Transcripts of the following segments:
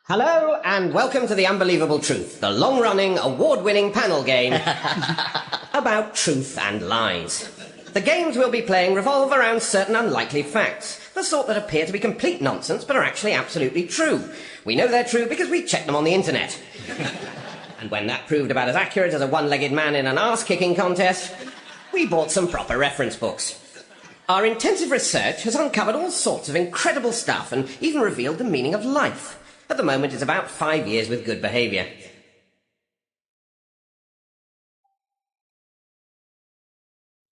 Hello and welcome to The Unbelievable Truth, the long-running, award-winning panel game about truth and lies. The games we'll be playing revolve around certain unlikely facts, the sort that appear to be complete nonsense but are actually absolutely true. We know they're true because we checked them on the internet. And when that proved about as accurate as a one-legged man in an arse-kicking contest, we bought some proper reference books. Our intensive research has uncovered all sorts of incredible stuff and even revealed the meaning of life. At the moment, it's about 5 years with good behaviour.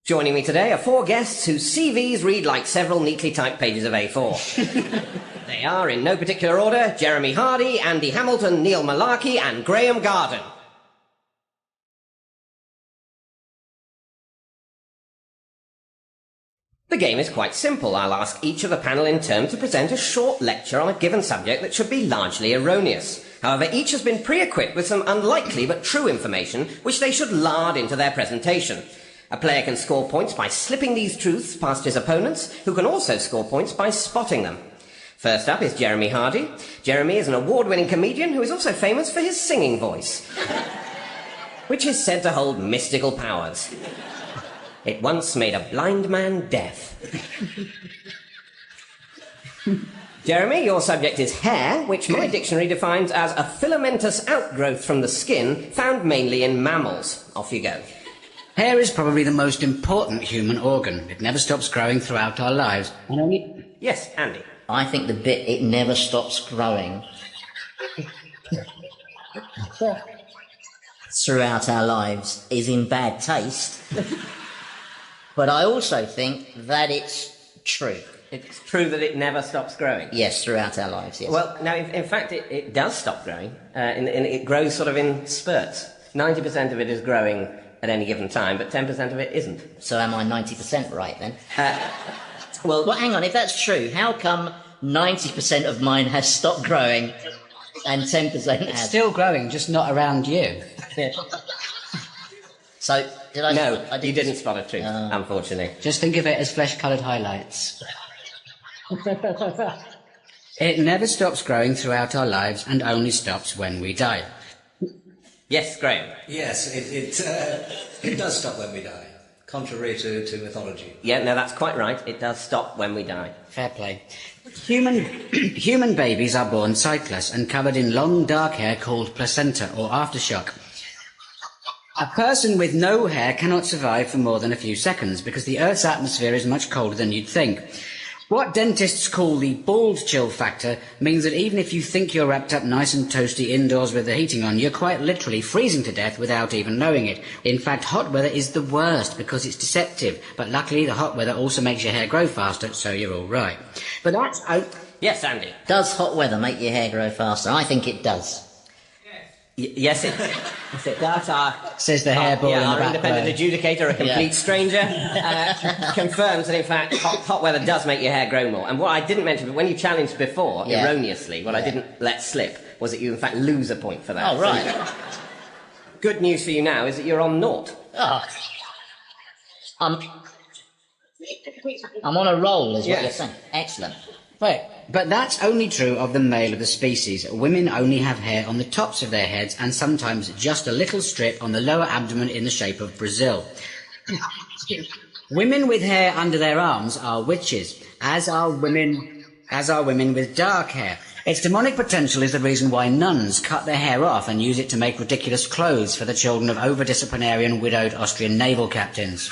Joining me today are 4 guests whose CVs read like several neatly typed pages of A4. They are, in no particular order, Jeremy Hardy, Andy Hamilton, Neil Malarkey and Graham Garden. The game is quite simple. I'll ask each of the panel in turn to present a short lecture on a given subject that should be largely erroneous. However, each has been pre-equipped with some unlikely but true information which they should lard into their presentation. A player can score points by slipping these truths past his opponents, who can also score points by spotting them. First up is Jeremy Hardy. Jeremy is an award-winning comedian who is also famous for his singing voice, which is said to hold mystical powers. It once made a blind man deaf. Jeremy, your subject is hair, which my dictionary defines as a filamentous outgrowth from the skin found mainly in mammals. Off you go. Hair is probably the most important human organ. It never stops growing throughout our lives. And only... Yes, Andy. I think the bit it never stops growing throughout our lives is in bad taste. But I also think that it's true. It's true that it never stops growing? Yes, throughout our lives, yes. Well, now, in fact, it does stop growing. It grows sort of in spurts. 90% of it is growing at any given time, but 10% of it isn't. So am I 90% right, then? Well, hang on, if that's true, how come 90% of mine has stopped growing and 10% has? It's still growing, just not around you. Yeah. So, did I... No, you didn't spot a truth, unfortunately. Just think of it as flesh-coloured highlights. It never stops growing throughout our lives and only stops when we die. Yes, Graham. Yes, it does stop when we die, contrary to mythology. Yeah, no, that's quite right. It does stop when we die. Fair play. Human babies are born sightless and covered in long dark hair called placenta or aftershock. A person with no hair cannot survive for more than a few seconds because the Earth's atmosphere is much colder than you'd think. What dentists call the bald chill factor means that even if you think you're wrapped up nice and toasty indoors with the heating on, you're quite literally freezing to death without even knowing it. In fact, hot weather is the worst because it's deceptive, but luckily the hot weather also makes your hair grow faster, so you're all right. But that's... Yes, Andy. Does hot weather make your hair grow faster? I think it does. Yes, it does. Says the hairball in the our back independent row. adjudicator, a complete stranger, confirms that, in fact, hot weather does make your hair grow more. And what I didn't mention, but when you challenged before, erroneously, what I didn't let slip was that you, in fact, lose a point for that. Oh, right. So, good news for you now is that you're on 0. Oh. I'm on a roll, is what you're saying. Excellent. Right, but that's only true of the male of the species. Women only have hair on the tops of their heads and sometimes just a little strip on the lower abdomen in the shape of Brazil. Women with hair under their arms are witches, as are women with dark hair. Its demonic potential is the reason why nuns cut their hair off and use it to make ridiculous clothes for the children of over-disciplinarian widowed Austrian naval captains.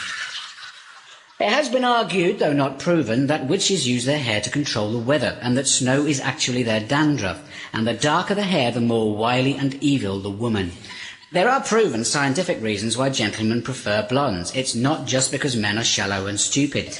It has been argued, though not proven, that witches use their hair to control the weather, and that snow is actually their dandruff, and the darker the hair, the more wily and evil the woman. There are proven scientific reasons why gentlemen prefer blondes. It's not just because men are shallow and stupid.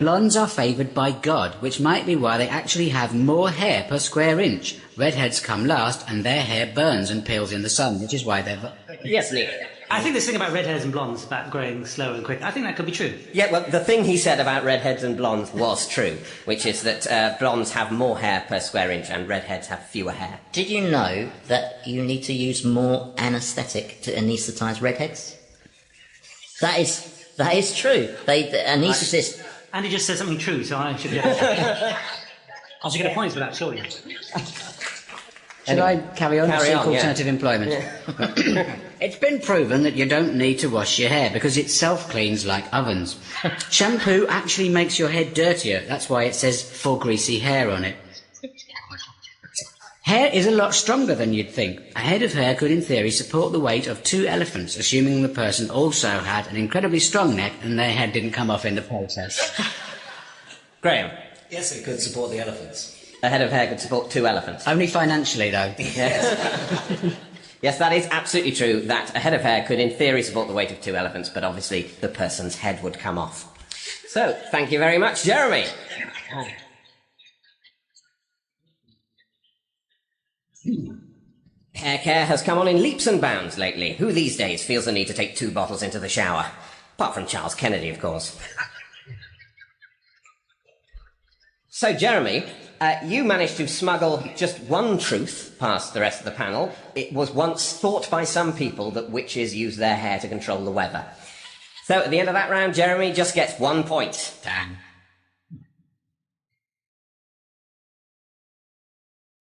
Blondes are favoured by God, which might be why they actually have more hair per square inch. Redheads come last, and their hair burns and peels in the sun, which is why they're... Yes, Neil. I think this thing about redheads and blondes, about growing slow and quick, I think that could be true. Yeah, well, the thing he said about redheads and blondes was true, which is that blondes have more hair per square inch and redheads have fewer hair. Did you know that you need to use more anaesthetic to anaesthetise redheads? That is That is true. Anaesthetists... Andy just said something true, so I should get I should get a point for that, surely. Should I carry on? Carry Seek on, yeah. alternative employment. It's been proven that you don't need to wash your hair because it self-cleans like ovens. Shampoo actually makes your head dirtier. That's why it says "for greasy hair" on it. Hair is a lot stronger than you'd think. A head of hair could, in theory, support the weight of 2 elephants, assuming the person also had an incredibly strong neck and their head didn't come off in the process. Graham, Yes, it could support the elephants. a head of hair could support 2 elephants. Only financially, though. Yes, that is absolutely true, that a head of hair could in theory support the weight of 2 elephants, but obviously the person's head would come off. So, thank you very much, Jeremy. Hair care has come on in leaps and bounds lately. Who these days feels the need to take 2 bottles into the shower? Apart from Charles Kennedy, of course. So, Jeremy, you managed to smuggle just one truth past the rest of the panel. It was once thought by some people that witches use their hair to control the weather. So, at the end of that round, Jeremy just gets 1 point. Damn.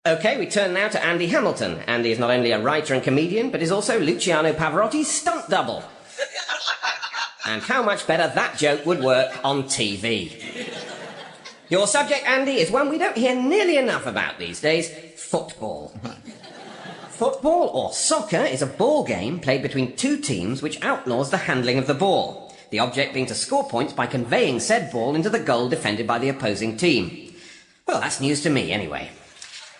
Okay, we turn now to Andy Hamilton. Andy is not only a writer and comedian, but is also Luciano Pavarotti's stunt double. And how much better that joke would work on TV. Your subject, Andy, is one we don't hear nearly enough about these days: football. Football, or soccer, is a ball game played between 2 teams which outlaws the handling of the ball, the object being to score points by conveying said ball into the goal defended by the opposing team. Well, that's news to me, anyway.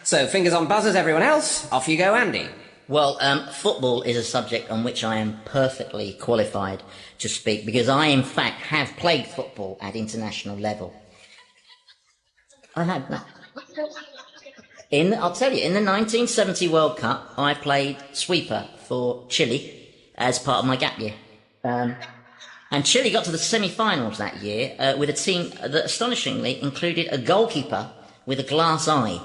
So, fingers on buzzers, everyone else. Off you go, Andy. Well, football is a subject on which I am perfectly qualified to speak, because I, in fact, have played football at international level. I have. No. I'll tell you, in the 1970 World Cup, I played sweeper for Chile as part of my gap year. And Chile got to the semi-finals that year with a team that astonishingly included a goalkeeper with a glass eye.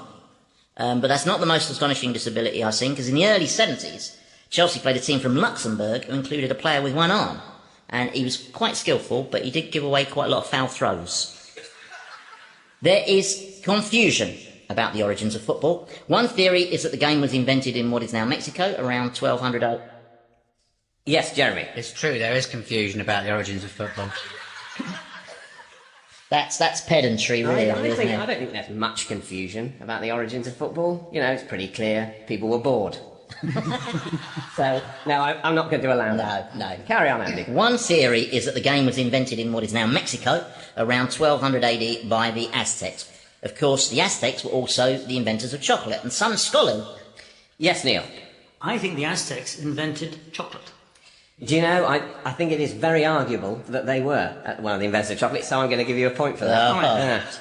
But that's not the most astonishing disability I've seen, because in the early 70s, Chelsea played a team from Luxembourg who included a player with 1 arm. And he was quite skillful, but he did give away quite a lot of foul throws. There is confusion about the origins of football. One theory is that the game was invented in what is now Mexico around 1200 Yes, Jeremy. It's true, there is confusion about the origins of football. That's pedantry, really, I don't isn't it? think there's much confusion about the origins of football. You know, it's pretty clear. People were bored. So, no, I'm not going to allow that. No. Carry on, Andy. One theory is that the game was invented in what is now Mexico around 1200 AD by the Aztecs. Of course, the Aztecs were also the inventors of chocolate, and some scholars... Yes, Neil. I think the Aztecs invented chocolate. Do you know, I think it is very arguable that they were one of the inventors of chocolate, so I'm going to give you a point for that.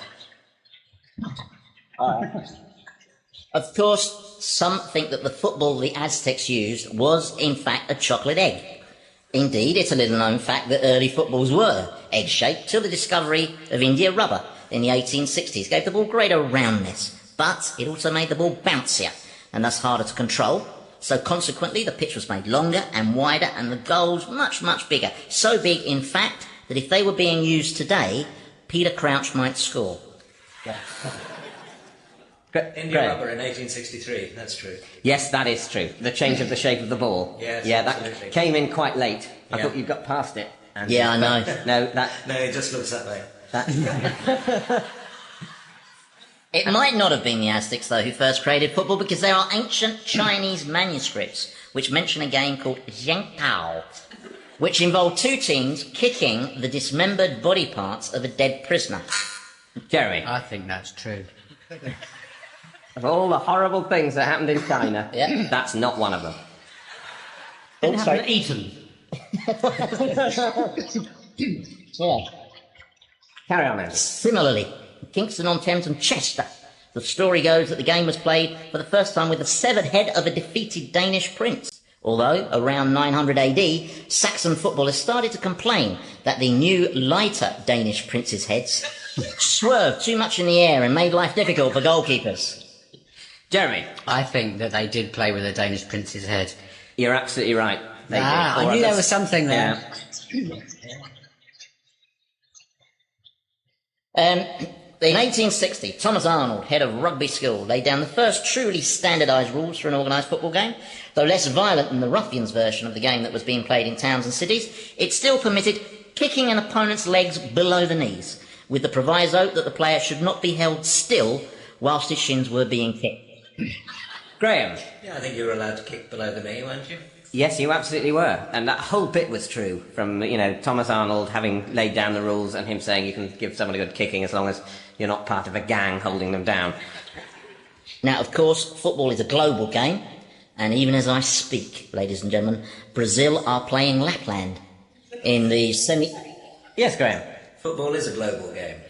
Of course, some think that the football the Aztecs used was, in fact, a chocolate egg. Indeed, it's a little-known fact that early footballs were egg-shaped till the discovery of India rubber in the 1860s gave the ball greater roundness, but it also made the ball bouncier and thus harder to control. So consequently, the pitch was made longer and wider and the goals much, much bigger. So big, in fact, that if they were being used today, Peter Crouch might score. India rubber in 1863, that's true. Yes, that is true. The change of the shape of the ball. Yes, yeah, absolutely. That came in quite late. I thought you got past it. Andy. Yeah, I know. No, it just looks that way. It might not have been the Aztecs, though, who first created football, because there are ancient Chinese manuscripts which mention a game called Zhengpao, which involved 2 teams kicking the dismembered body parts of a dead prisoner. Jeremy. I think that's true. Of all the horrible things that happened in China, Yeah. that's not one of them. Didn't happen at Eton. Yeah. Carry on, Andy. Similarly, in Kingston-on-Thames and Chester, the story goes that the game was played for the first time with the severed head of a defeated Danish prince. Although, around 900 AD, Saxon footballers started to complain that the new, lighter Danish princes' heads swerved too much in the air and made life difficult for goalkeepers. Jeremy. I think that they did play with a Danish prince's head. You're absolutely right. They did. I Or knew there others. was something there. Yeah. In 1860, Thomas Arnold, head of rugby school, laid down the first truly standardised rules for an organised football game. Though less violent than the ruffians version of the game that was being played in towns and cities, it still permitted kicking an opponent's legs below the knees, with the proviso that the player should not be held still whilst his shins were being kicked. Graham. Yeah, I think you were allowed to kick below the knee, weren't you? Yes, you absolutely were. And that whole bit was true, from, Thomas Arnold having laid down the rules and him saying you can give someone a good kicking as long as you're not part of a gang holding them down. Now, of course, football is a global game, and even as I speak, ladies and gentlemen, Brazil are playing Lapland in the semi... Yes, Graham. Football is a global game.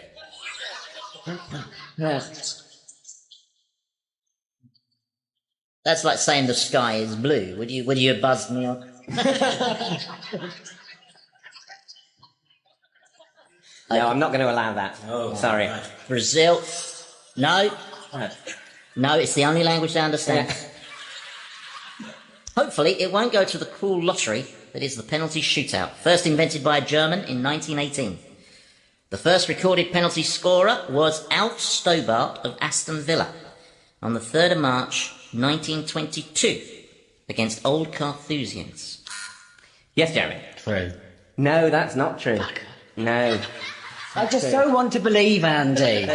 That's like saying the sky is blue. Would you have buzzed me on? No, I'm not going to allow that. Oh, sorry. Right. Brazil. No. No, it's the only language they understand. Hopefully, it won't go to the cruel lottery that is the penalty shootout, first invented by a German in 1918. The first recorded penalty scorer was Alf Stobart of Aston Villa on the 3rd of March 1922 against Old Carthusians. Yes, Jeremy. True. No, that's not true. No. I just don't want to believe, Andy.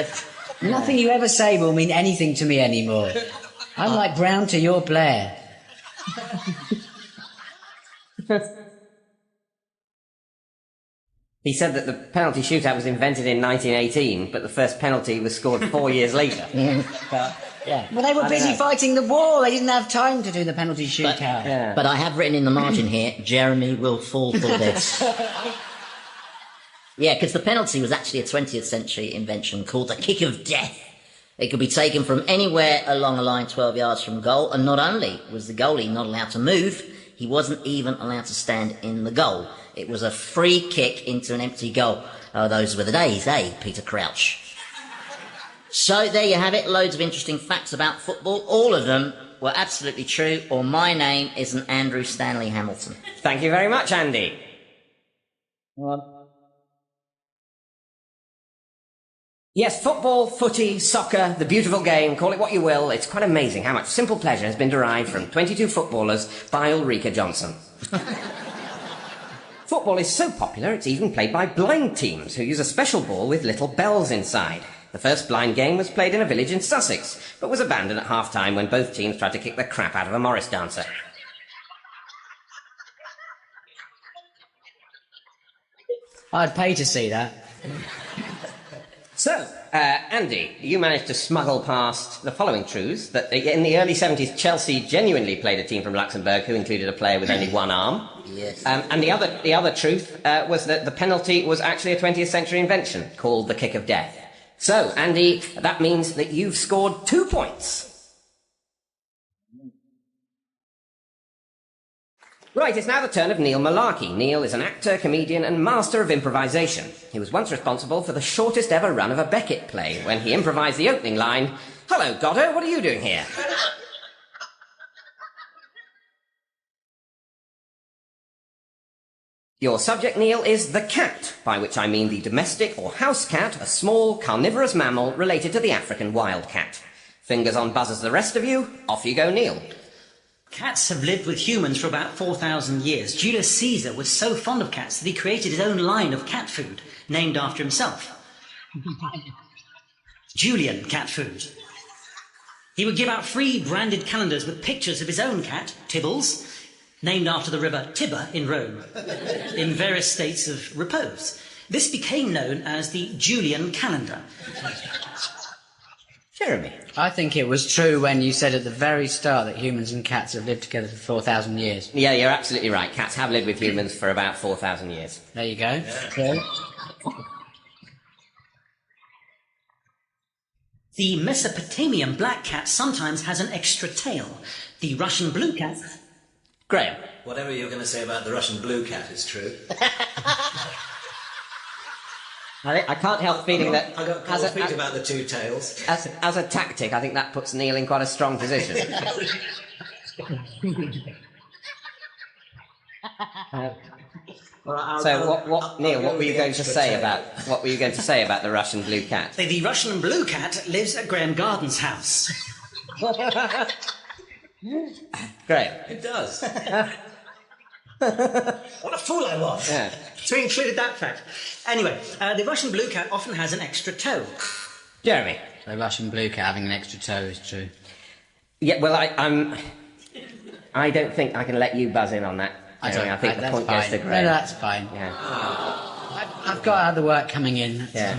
Nothing you ever say will mean anything to me anymore. I'm like Brown to your Blair. He said that the penalty shootout was invented in 1918, but the first penalty was scored 4 years later. Yeah. Well, they were busy fighting the war. They didn't have time to do the penalty shootout. But I have written in the margin here, Jeremy will fall for this. Yeah, because the penalty was actually a 20th century invention called the kick of death. It could be taken from anywhere along a line 12 yards from goal, and not only was the goalie not allowed to move, he wasn't even allowed to stand in the goal. It was a free kick into an empty goal. Oh, those were the days, eh, Peter Crouch? So there you have it, loads of interesting facts about football. All of them were absolutely true, or my name isn't Andrew Stanley Hamilton. Thank you very much, Andy. Yes, football, footy, soccer, the beautiful game, call it what you will, it's quite amazing how much simple pleasure has been derived from 22 footballers by Ulrika Johnson. Football is so popular it's even played by blind teams who use a special ball with little bells inside. The first blind game was played in a village in Sussex, but was abandoned at half-time when both teams tried to kick the crap out of a Morris dancer. I'd pay to see that. So, Andy, you managed to smuggle past the following truths, that in the early 70s, Chelsea genuinely played a team from Luxembourg who included a player with only one arm. Yes. And the other truth was that the penalty was actually a 20th century invention called the kick of death. So, Andy, that means that you've scored 2 points. Right, it's now the turn of Neil Malarkey. Neil is an actor, comedian and master of improvisation. He was once responsible for the shortest ever run of a Beckett play when he improvised the opening line, "Hello, Goddo, what are you doing here?" Your subject, Neil, is the cat, by which I mean the domestic or house cat, a small carnivorous mammal related to the African wildcat. Fingers on buzzers the rest of you, off you go, Neil. Cats have lived with humans for about 4,000 years. Julius Caesar was so fond of cats that he created his own line of cat food, named after himself. Julian cat food. He would give out free branded calendars with pictures of his own cat, Tibbles, named after the river Tiber in Rome, in various states of repose. This became known as the Julian calendar. Jeremy. I think it was true when you said at the very start that humans and cats have lived together for 4,000 years. Yeah, you're absolutely right. Cats have lived with humans for about 4,000 years. There you go. Okay. The Mesopotamian black cat sometimes has an extra tail. The Russian blue cat... Graham. Whatever you're going to say about the Russian blue cat is true. I can't help feeling that... I got cold feet about the two tails. As a tactic, I think that puts Neil in quite a strong position. Neil, what were you going to say about the Russian blue cat? The Russian blue cat lives at Graham Garden's house. Graham. It does. What a fool I was Yeah. to include that fact. Anyway, the Russian blue cat often has an extra toe. Jeremy. The Russian blue cat having an extra toe is true. Yeah, well, I don't think I can let you buzz in on that. Jeremy. I think the point goes to Graham. No, that's fine. Yeah. I've got other work coming in. Yeah.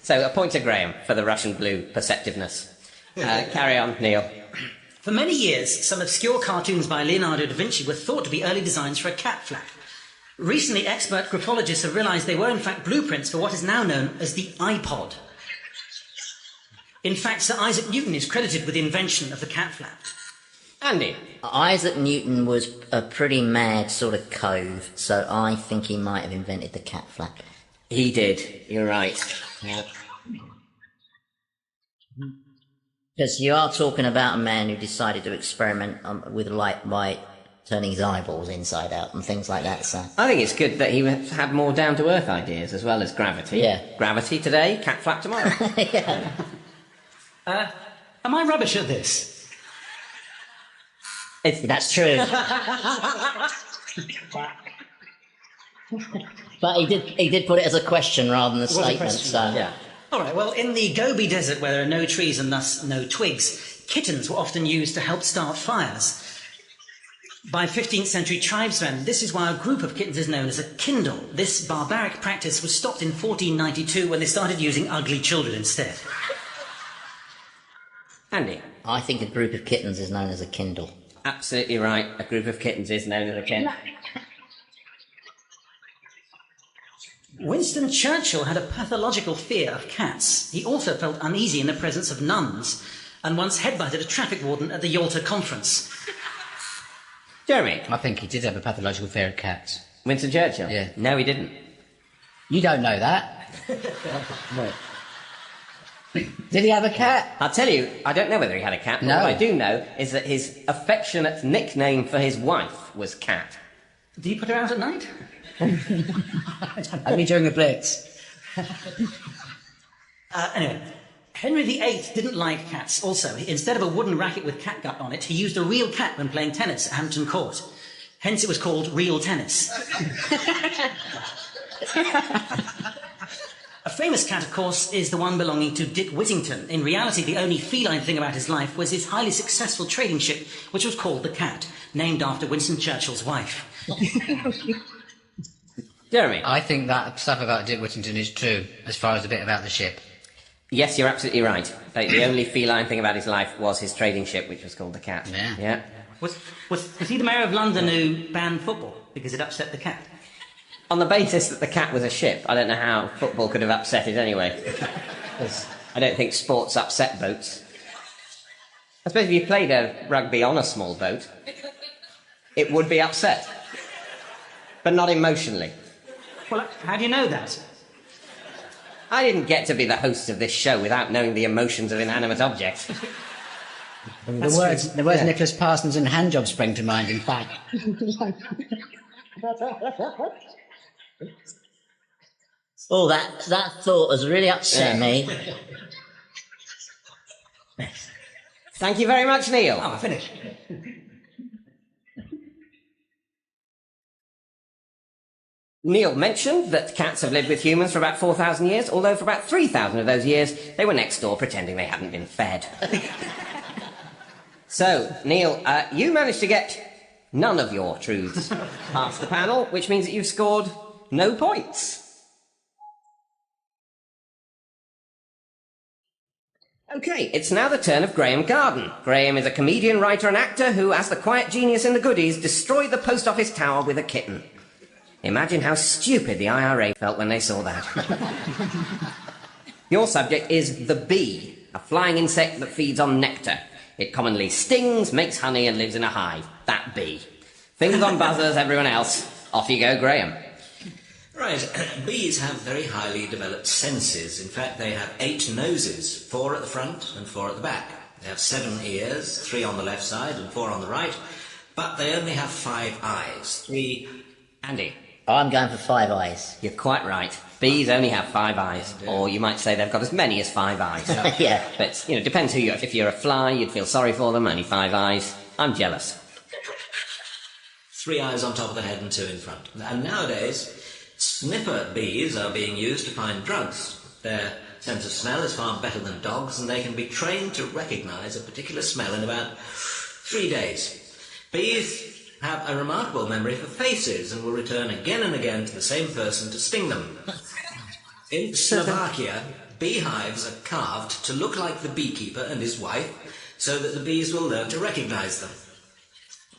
So a point to Graham for the Russian blue perceptiveness. Carry on, Neil. For many years, some obscure cartoons by Leonardo da Vinci were thought to be early designs for a cat flap. Recently, expert graphologists have realised they were in fact blueprints for what is now known as the iPod. In fact, Sir Isaac Newton is credited with the invention of the cat flap. Andy. Isaac Newton was a pretty mad sort of cove, so I think he might have invented the cat flap. He did. You're right. Yeah. Because you are talking about a man who decided to experiment with light by turning his eyeballs inside out and things like that, so... I think it's good that he had more down-to-earth ideas as well as gravity. Yeah. Gravity today, cat flap tomorrow. Yeah. Am I rubbish at this? That's true. But he did put it as a question rather than a statement, so... Yeah. All right, well, in the Gobi Desert, where there are no trees and thus no twigs, kittens were often used to help start fires. By 15th century tribesmen, this is why a group of kittens is known as a kindle. This barbaric practice was stopped in 1492 when they started using ugly children instead. Andy. I think a group of kittens is known as a kindle. Absolutely right. A group of kittens is known as a kindle. Winston Churchill had a pathological fear of cats. He also felt uneasy in the presence of nuns and once headbutted a traffic warden at the Yalta conference. Jeremy. I think he did have a pathological fear of cats. Winston Churchill? Yeah. No, he didn't. You don't know that. Did he have a cat? I'll tell you, I don't know whether he had a cat, but No. what I do know is that his affectionate nickname for his wife was Cat. Did you put her out at night? Only during the Blitz. Anyway, Henry VIII didn't like cats also. Instead of a wooden racket with catgut on it, he used a real cat when playing tennis at Hampton Court. Hence it was called real tennis. A famous cat, of course, is the one belonging to Dick Whittington. In reality, the only feline thing about his life was his highly successful trading ship, which was called the Cat, named after Winston Churchill's wife. Jeremy. I think that stuff about Dick Whittington is true, as far as the bit about the ship. Yes, you're absolutely right. The only feline thing about his life was his trading ship, which was called the Cat. Yeah. Yeah. Was he the mayor of London who banned football because it upset the cat? On the basis that the cat was a ship, I don't know how football could have upset it anyway. 'Cause I don't think sports upset boats. I suppose if you played a rugby on a small boat, it would be upset. But not emotionally. Well, how do you know that? I didn't get to be the host of this show without knowing the emotions of inanimate objects. The words Nicholas Parsons and handjob spring to mind, in fact. Oh, that thought has really upset me. Thank you very much, Neil. Oh, I finished. Neil mentioned that cats have lived with humans for about 4,000 years, although for about 3,000 of those years, they were next door pretending they hadn't been fed. So, Neil, you managed to get none of your truths past the panel, which means that you've scored no points. Okay, it's now the turn of Graham Garden. Graham is a comedian, writer and actor who, as the quiet genius in The Goodies, destroyed the post office tower with a kitten. Imagine how stupid the IRA felt when they saw that. Your subject is the bee, a flying insect that feeds on nectar. It commonly stings, makes honey and lives in a hive. That bee. Fingers on buzzers, everyone else. Off you go, Graham. Right, bees have very highly developed senses. In fact, they have 8 noses, 4 at the front and 4 at the back. They have 7 ears, 3 on the left side and 4 on the right, but they only have 5 eyes. 3... Andy. I'm going for 5 eyes. You're quite right. Bees only have 5 eyes, or you might say they've got as many as 5 eyes. Yeah. But, you know, depends who you are. If you're a fly, you'd feel sorry for them, only 5 eyes. I'm jealous. 3 eyes on top of the head and 2 in front. And nowadays, sniffer bees are being used to find drugs. Their sense of smell is far better than dogs, and they can be trained to recognise a particular smell in about 3 days. Bees have a remarkable memory for faces and will return again and again to the same person to sting them. In Slovakia, beehives are carved to look like the beekeeper and his wife, so that the bees will learn to recognise them.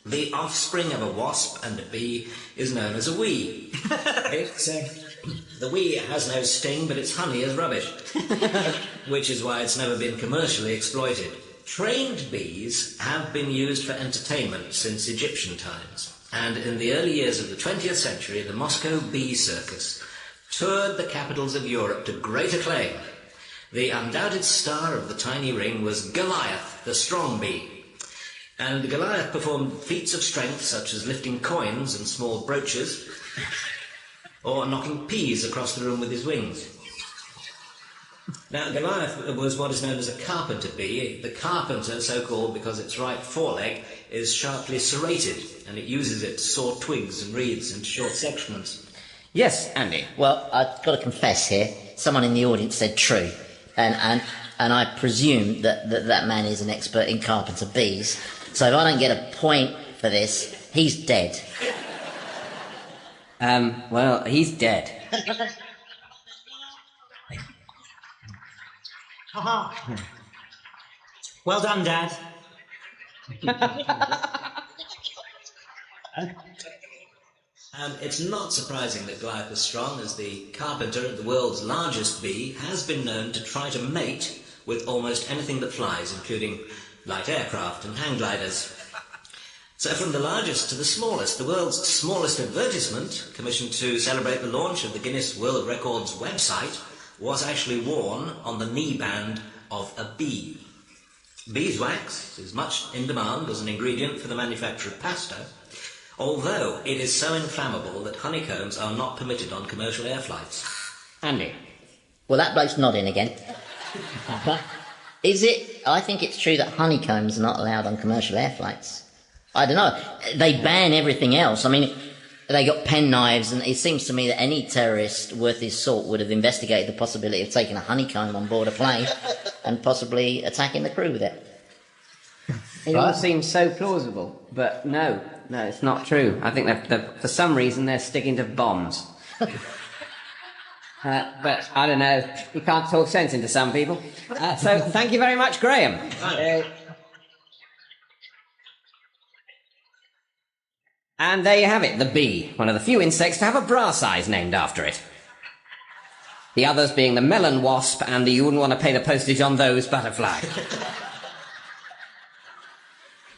The offspring of a wasp and a bee is known as a wee. The wee has no sting, but its honey is rubbish, which is why it's never been commercially exploited. Trained bees have been used for entertainment since Egyptian times, and in the early years of the 20th century, the Moscow Bee Circus toured the capitals of Europe to great acclaim. The undoubted star of the tiny ring was Goliath, the strong bee. And Goliath performed feats of strength such as lifting coins and small brooches, or knocking peas across the room with his wings. Now, Goliath was what is known as a carpenter bee. The carpenter, so called because its right foreleg is sharply serrated, and it uses it to saw twigs and reeds into short sections. Yes, Andy. Well, I've got to confess here, someone in the audience said true, and I presume that man is an expert in carpenter bees, so if I don't get a point for this, he's dead. Well, he's dead. Haha. Well done, Dad. It's not surprising that Goliath is strong, as the carpenter, the world's largest bee, has been known to try to mate with almost anything that flies, including light aircraft and hang gliders. So from the largest to the smallest, the world's smallest advertisement, commissioned to celebrate the launch of the Guinness World Records website, was actually worn on the knee band of a bee. Beeswax is much in demand as an ingredient for the manufacture of pasta, although it is so inflammable that honeycombs are not permitted on commercial air flights. Andy. Well, that bloke's nodding again. Is it? I think it's true that honeycombs are not allowed on commercial air flights. I don't know. They ban everything else. I mean, they got penknives, and it seems to me that any terrorist worth his salt would have investigated the possibility of taking a honeycomb on board a plane and possibly attacking the crew with it. It all seems so plausible, but no, it's not true. I think that for some reason they're sticking to bombs. But I don't know, you can't talk sense into some people. So thank you very much, Graham. And there you have it, the bee, one of the few insects to have a brass eyes named after it. The others being the melon wasp and the you wouldn't want to pay the postage on those butterfly.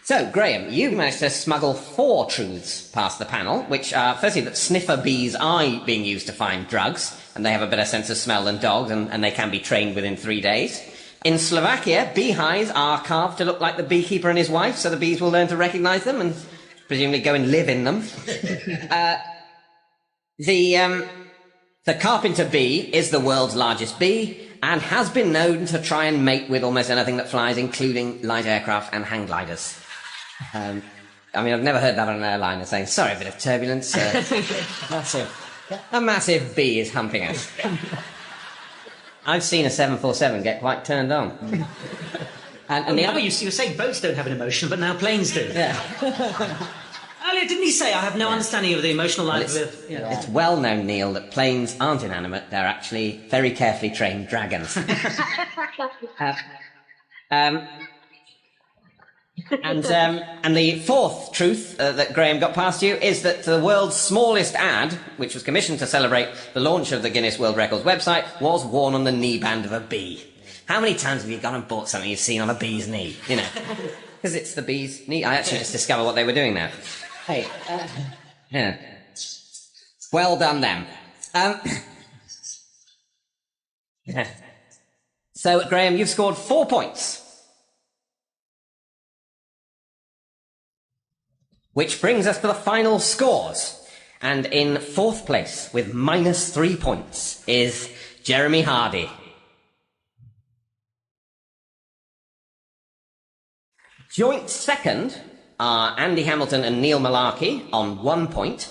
So, Graham, you've managed to smuggle 4 truths past the panel, which are, firstly, that sniffer bees are being used to find drugs, and they have a better sense of smell than dogs, and they can be trained within 3 days. In Slovakia, beehives are carved to look like the beekeeper and his wife, so the bees will learn to recognise them and presumably go and live in them. The carpenter bee is the world's largest bee and has been known to try and mate with almost anything that flies, including light aircraft and hang gliders. I mean, I've never heard that on an airliner saying, sorry, a bit of turbulence. A massive bee is humping us. I've seen a 747 get quite turned on. And the other... You were saying boats don't have an emotion, but now planes do. Yeah. Earlier, didn't he say, I have no understanding of the emotional life of... It's well known, Neil, that planes aren't inanimate. They're actually very carefully trained dragons. And the 4th truth that Graham got past you is that the world's smallest ad, which was commissioned to celebrate the launch of the Guinness World Records website, was worn on the knee band of a bee. How many times have you gone and bought something you've seen on a bee's knee? You know, because it's the bee's knee. I actually just discovered what they were doing now. Hey, yeah. Well done, them. So, Graham, you've scored 4 points. Which brings us to the final scores. And in fourth place, with -3 points, is Jeremy Hardy. Joint second are Andy Hamilton and Neil Malarkey on 1 point.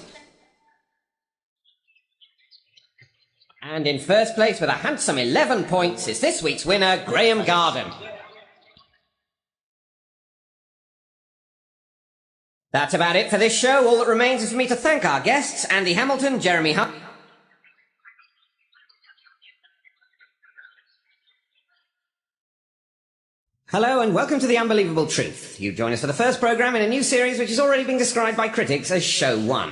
And in first place with a handsome 11 points is this week's winner, Graham Garden. That's about it for this show. All that remains is for me to thank our guests, Andy Hamilton, Jeremy Hardy. Hello and welcome to The Unbelievable Truth. You join us for the first programme in a new series which has already been described by critics as Show 1.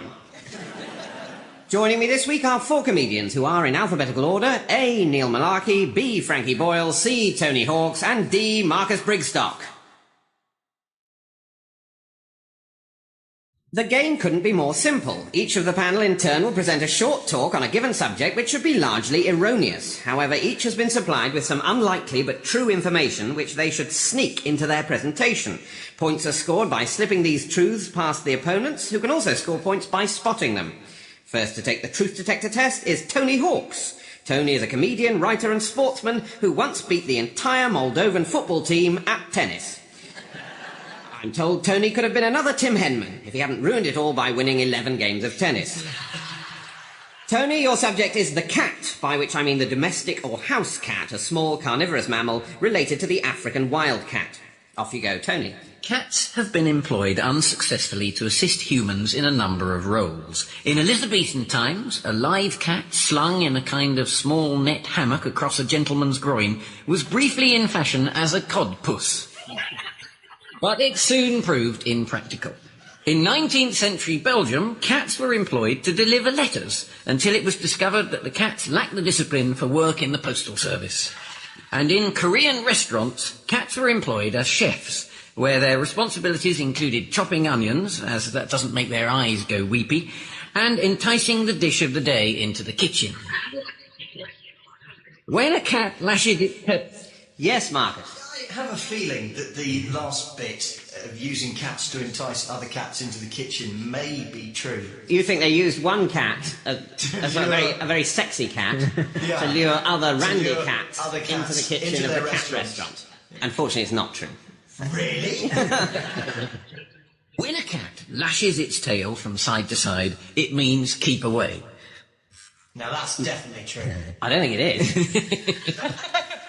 Joining me this week are 4 comedians who are in alphabetical order: A. Neil Malarkey, B. Frankie Boyle, C. Tony Hawks, and D. Marcus Brigstock. The game couldn't be more simple. Each of the panel in turn will present a short talk on a given subject which should be largely erroneous. However, each has been supplied with some unlikely but true information which they should sneak into their presentation. Points are scored by slipping these truths past the opponents, who can also score points by spotting them. First to take the truth detector test is Tony Hawks. Tony is a comedian, writer and sportsman who once beat the entire Moldovan football team at tennis. I'm told Tony could have been another Tim Henman if he hadn't ruined it all by winning 11 games of tennis. Tony, your subject is the cat, by which I mean the domestic or house cat, a small carnivorous mammal related to the African wildcat. Off you go, Tony. Cats have been employed unsuccessfully to assist humans in a number of roles. In Elizabethan times, a live cat slung in a kind of small net hammock across a gentleman's groin was briefly in fashion as a codpuss. But it soon proved impractical. In 19th century Belgium, cats were employed to deliver letters until it was discovered that the cats lacked the discipline for work in the postal service. And in Korean restaurants, cats were employed as chefs, where their responsibilities included chopping onions, as that doesn't make their eyes go weepy, and enticing the dish of the day into the kitchen. When a cat lashes its... Yes, Marcus. I have a feeling that the last bit of using cats to entice other cats into the kitchen may be true. You think they used one cat, a very sexy cat, Yeah. to lure other randy cats other into cats the kitchen into of their the cat restaurant. restaurant? Unfortunately, it's not true. Really? When a cat lashes its tail from side to side, it means keep away. Now that's definitely true. I don't think it is.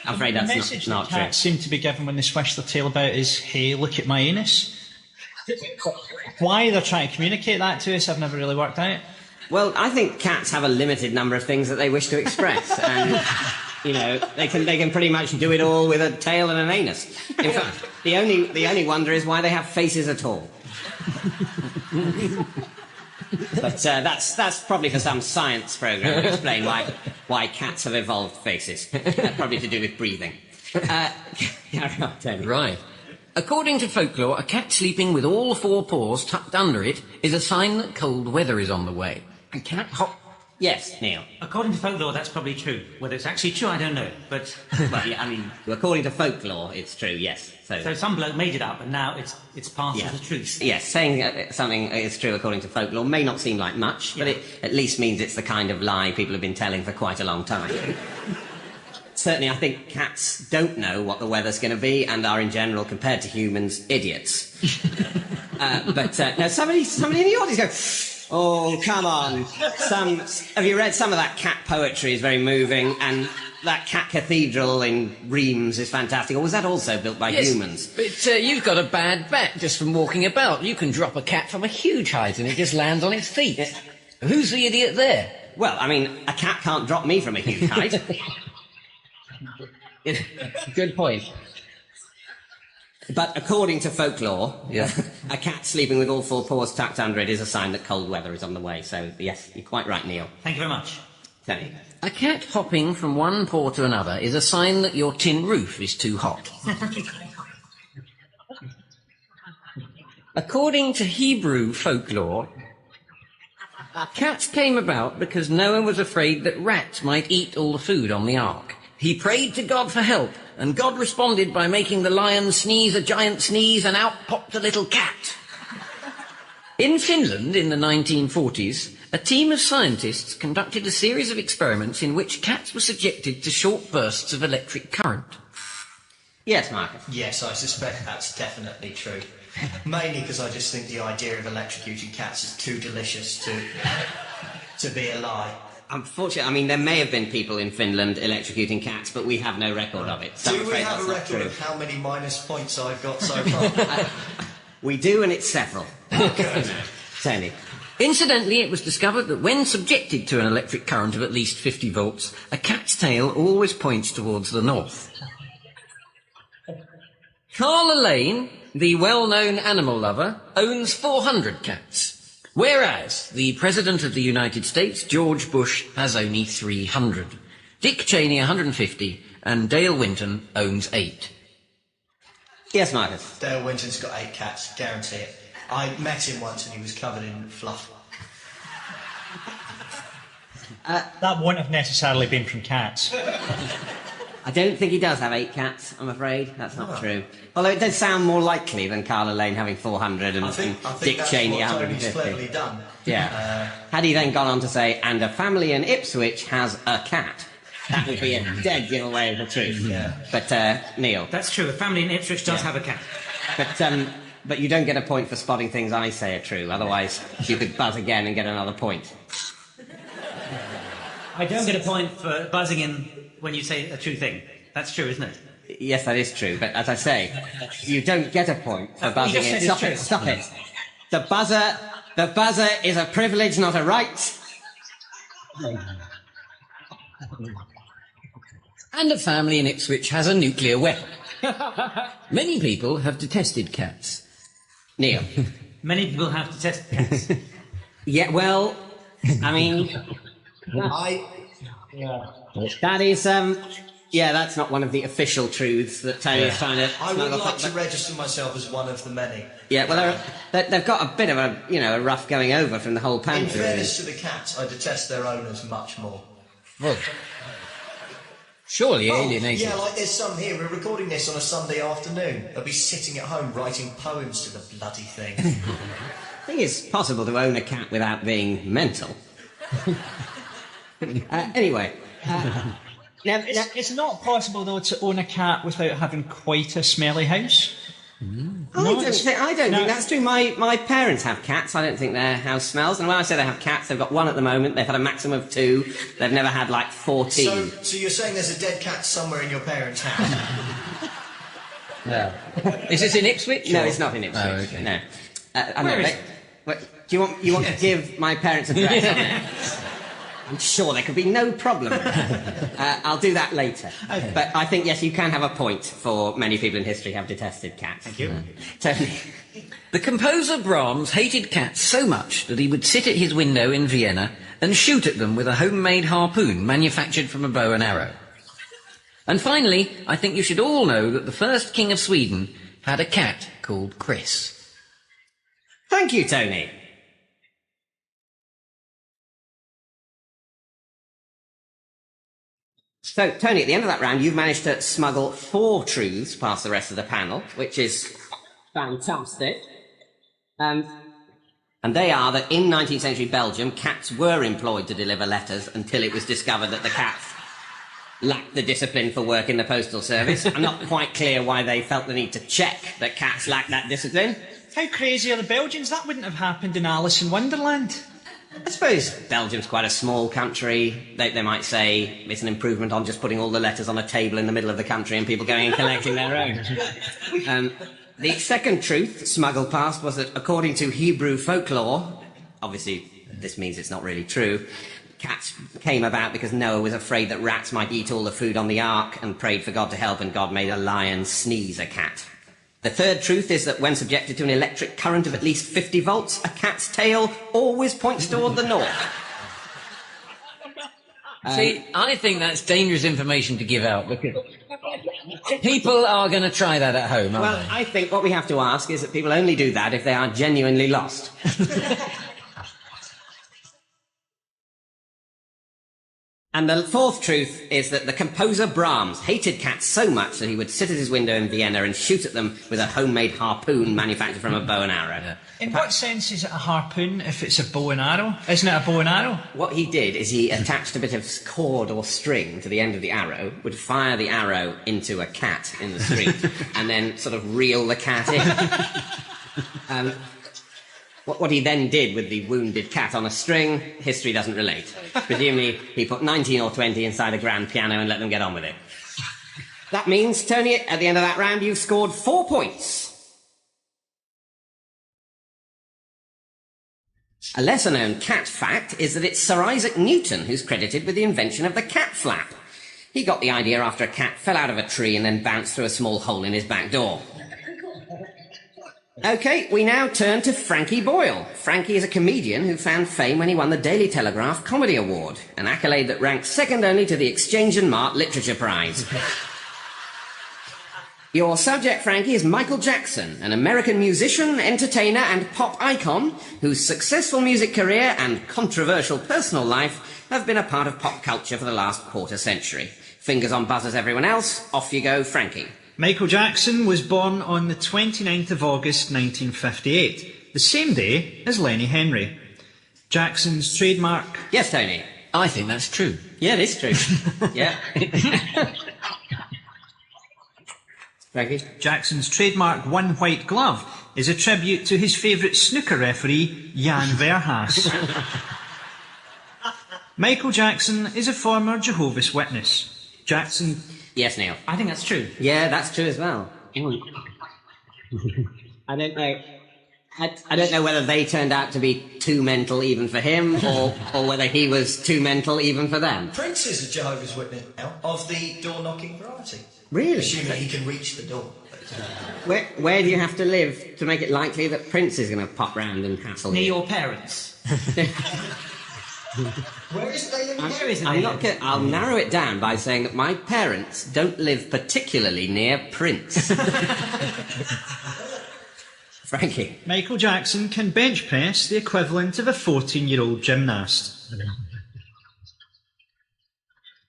I'm afraid The that's message not that cats true. seem to be given when they swish their tail about is, hey, look at my anus. Why they're trying to communicate that to us, I've never really worked out. Well, I think cats have a limited number of things that they wish to express, and you know they can pretty much do it all with a tail and an anus. In fact, the only wonder is why they have faces at all. But that's probably for some science program to explain why cats have evolved faces. Probably to do with breathing. Carry on, Tony. Right. According to folklore, a cat sleeping with all 4 paws tucked under it is a sign that cold weather is on the way. A cat hop... Yes, Neil. According to folklore, that's probably true. Whether it's actually true, I don't know. But Well, yeah, I mean, according to folklore, it's true. Yes. so some bloke made it up, and now it's passed Yeah. as the truth. Yes, saying something is true according to folklore may not seem like much, but it at least means it's the kind of lie people have been telling for quite a long time. Certainly, I think cats don't know what the weather's going to be and are, in general, compared to humans, idiots. But now somebody in the audience go, oh, come on. Have you read some of that cat poetry? Is very moving, and that cat cathedral in Reims is fantastic. Or was that also built by humans? But you've got a bad back just from walking about. You can drop a cat from a huge height and it just lands on its feet. Who's the idiot there? Well, I mean, a cat can't drop me from a huge height. Good point. But according to folklore, Yeah. a cat sleeping with all 4 paws tucked under it is a sign that cold weather is on the way. So, yes, you're quite right, Neil. Thank you very much. Tony. A cat hopping from one paw to another is a sign that your tin roof is too hot. According to Hebrew folklore, cats came about because Noah was afraid that rats might eat all the food on the ark. He prayed to God for help, and God responded by making the lion sneeze a giant sneeze, and out popped a little cat. In Finland, in the 1940s, a team of scientists conducted a series of experiments in which cats were subjected to short bursts of electric current. Yes, Marcus. Yes, I suspect that's definitely true. Mainly because I just think the idea of electrocuting cats is too delicious to be a lie. Unfortunately, I mean, there may have been people in Finland electrocuting cats, but we have no record of it. So I'm Do we afraid have that's a not record true. of how many minus points I've got so far? We do, and it's several. Tony. Incidentally, it was discovered that when subjected to an electric current of at least 50 volts, a cat's tail always points towards the north. Carla Lane, the well-known animal lover, owns 400 cats, whereas the President of the United States, George Bush, has only 300. Dick Cheney, 150, and Dale Winton owns 8. Yes, Marcus. Dale Winton's got 8 cats, guarantee it. I met him once and he was covered in fluff. That wouldn't have necessarily been from cats. I don't think he does have 8 cats, I'm afraid. That's not true. Although it does sound more likely than Carla Lane having 400 and, I think Dick that's Cheney what Tony's 150. cleverly done. Yeah. Had he then gone on to say, and a family in Ipswich has a cat, that would be a dead giveaway of the truth. Yeah. But, Neil. That's true. A family in Ipswich does have a cat. But you don't get a point for spotting things I say are true. Otherwise, you could buzz again and get another point. I don't get a point for buzzing in when you say a true thing. That's true, isn't it? Yes, that is true. But as I say, you don't get a point for You buzzing just in. said it's Stop true. it! Stop it! The buzzer is a privilege, not a right. And a family in Ipswich has a nuclear weapon. Many people have detested cats. Neil. Many people have to test cats. Yeah, well, I mean, that is, yeah, that's not one of the official truths that Tony is trying to I would smuggle like up, to but- register myself as one of the many. Yeah, well, they've got a bit of a rough going over from the whole In pantry. fairness to the cats, I detest their owners much more. Well, surely alienation. Yeah, like there's some here. We're recording this on a Sunday afternoon. They'll be sitting at home writing poems to the bloody thing. I think it's possible to own a cat without being mental. Anyway. It's not possible, though, to own a cat without having quite a smelly house. I don't think that's true. My parents have cats. I don't think their house smells. And when I say they have cats, they've got 1 at the moment. They've had a maximum of 2. They've never had like 14. So you're saying there's a dead cat somewhere in your parents' house? No. Is this in Ipswich? No, or- it's not in Ipswich. Oh, okay. No. Where is Do you want to give my parents' address on it? I'm sure there could be no problem. I'll do that later. Okay. But I think, yes, you can have a point for many people in history have detested cats. Thank you. Tony. The composer Brahms hated cats so much that he would sit at his window in Vienna and shoot at them with a homemade harpoon manufactured from a bow and arrow. And finally, I think you should all know that the first king of Sweden had a cat called Chris. Thank you, Tony. So, Tony, at the end of that round, you've managed to smuggle 4 truths past the rest of the panel, which is fantastic. And they are that in 19th century Belgium, cats were employed to deliver letters until it was discovered that the cats lacked the discipline for work in the postal service. I'm not quite clear why they felt the need to check that cats lacked that discipline. How crazy are the Belgians? That wouldn't have happened in Alice in Wonderland. I suppose Belgium's quite a small country. They might say it's an improvement on just putting all the letters on a table in the middle of the country and people going and collecting their own. The second truth smuggled past was that according to Hebrew folklore, obviously this means it's not really true, cats came about because Noah was afraid that rats might eat all the food on the ark and prayed for God to help, and God made a lion sneeze a cat. The third truth is that when subjected to an electric current of at least 50 volts, a cat's tail always points toward the north. See, I think that's dangerous information to give out because people are going to try that at home, aren't Well, I think what we have to ask is that people only do that if they are genuinely lost. And the fourth truth is that the composer Brahms hated cats so much that he would sit at his window in Vienna and shoot at them with a homemade harpoon manufactured from a bow and arrow. Yeah. In what sense is it a harpoon if it's a bow and arrow? Isn't it a bow and arrow? What he did is he attached a bit of cord or string to the end of the arrow, would fire the arrow into a cat in the street, and then sort of reel the cat in. What he then did with the wounded cat on a string, history doesn't relate. Presumably, he put 19 or 20 inside a grand piano and let them get on with it. That means, Tony, at the end of that round, you've scored 4 points. A lesser-known cat fact is that it's Sir Isaac Newton who's credited with the invention of the cat flap. He got the idea after a cat fell out of a tree and then bounced through a small hole in his back door. OK, we now turn to Frankie Boyle. Frankie is a comedian who found fame when he won the Daily Telegraph Comedy Award, an accolade that ranks second only to the Exchange and Mart Literature Prize. Your subject, Frankie, is Michael Jackson, an American musician, entertainer and pop icon whose successful music career and controversial personal life have been a part of pop culture for the last quarter century. Fingers on buzzers, everyone else. Off you go, Frankie. Michael Jackson was born on the 29th of August 1958, the same day as Lenny Henry. Jackson's trademark... Yes, Tony? I think that's true. Yeah, it is true. Yeah. Frankie? Jackson's trademark one white glove is a tribute to his favourite snooker referee, Jan Verhaas. Michael Jackson is a former Jehovah's Witness. Jackson... Yes, Neil? I think that's true. Yeah, that's true as well. I don't know. I don't know whether they turned out to be too mental even for him, or whether he was too mental even for them. Prince is a Jehovah's Witness now, of the door-knocking variety. Really? Assuming he can reach the door. Where do you have to live to make it likely that Prince is going to pop round and hassle Near you? your parents. Where is they living? Where is it? I'm not gonna, I'll narrow it down by saying that my parents don't live particularly near Prince. Frankie? Michael Jackson can bench press the equivalent of a 14-year-old gymnast.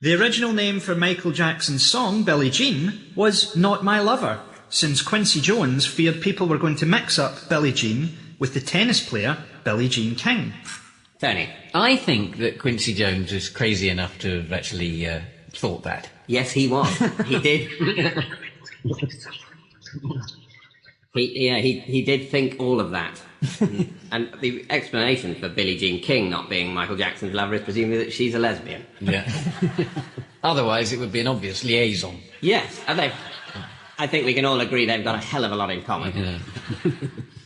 The original name for Michael Jackson's song, Billie Jean, was Not My Lover, since Quincy Jones feared people were going to mix up Billie Jean with the tennis player Billie Jean King. Tony? I think that Quincy Jones is crazy enough to have actually thought that. Yes, he was. He did. He did think all of that. And the explanation for Billie Jean King not being Michael Jackson's lover is presumably that she's a lesbian. Yeah. Otherwise, it would be an obvious liaison. Yes, I think we can all agree they've got a hell of a lot in common. Yeah.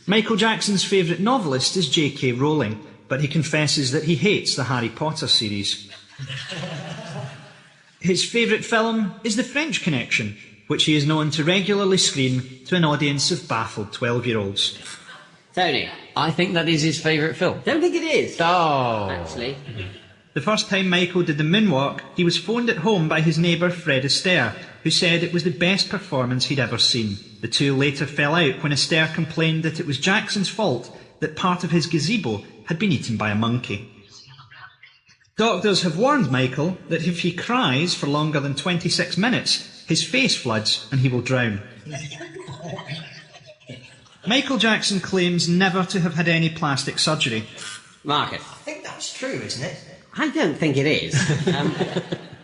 Michael Jackson's favourite novelist is J.K. Rowling, but he confesses that he hates the Harry Potter series. His favourite film is The French Connection, which he is known to regularly screen to an audience of baffled 12-year-olds. Tony? I think that is his favourite film. Don't think it is. Oh. Actually. The first time Michael did the moonwalk, he was phoned at home by his neighbour Fred Astaire, who said it was the best performance he'd ever seen. The two later fell out when Astaire complained that it was Jackson's fault that part of his gazebo had been eaten by a monkey. Doctors have warned Michael that if he cries for longer than 26 minutes, his face floods and he will drown. Michael Jackson claims never to have had any plastic surgery. Marcus? I think that's true, isn't it? I don't think it is.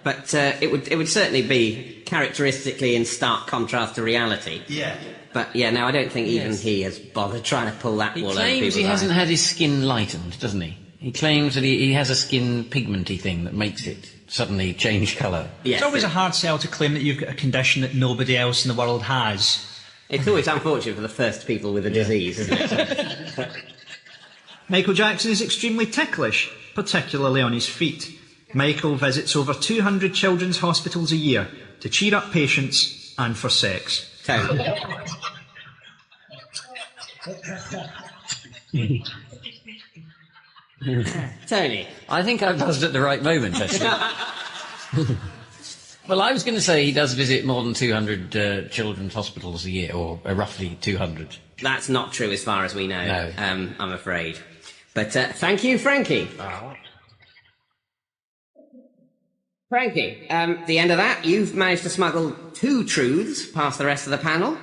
But it would certainly be characteristically in stark contrast to reality. Yeah. But yeah, no, I don't think even he has bothered trying to pull that He wool over people's claims he hasn't eyes. had his skin lightened, doesn't he? He claims that he has a skin pigmenty thing that makes it suddenly change colour. Yes, It's always a hard sell to claim that you've got a condition that nobody else in the world has. It's always unfortunate for the first people with a disease, isn't it? Michael Jackson is extremely ticklish, particularly on his feet. Michael visits over 200 children's hospitals a year to cheer up patients and for sex. Tony? Tony? I think I buzzed at the right moment, actually. Well, I was going to say he does visit more than 200 children's hospitals a year, or roughly 200. That's not true as far as we know, No. I'm afraid. But thank you, Frankie. Frankie, the end of that, you've managed to smuggle 2 truths past the rest of the panel,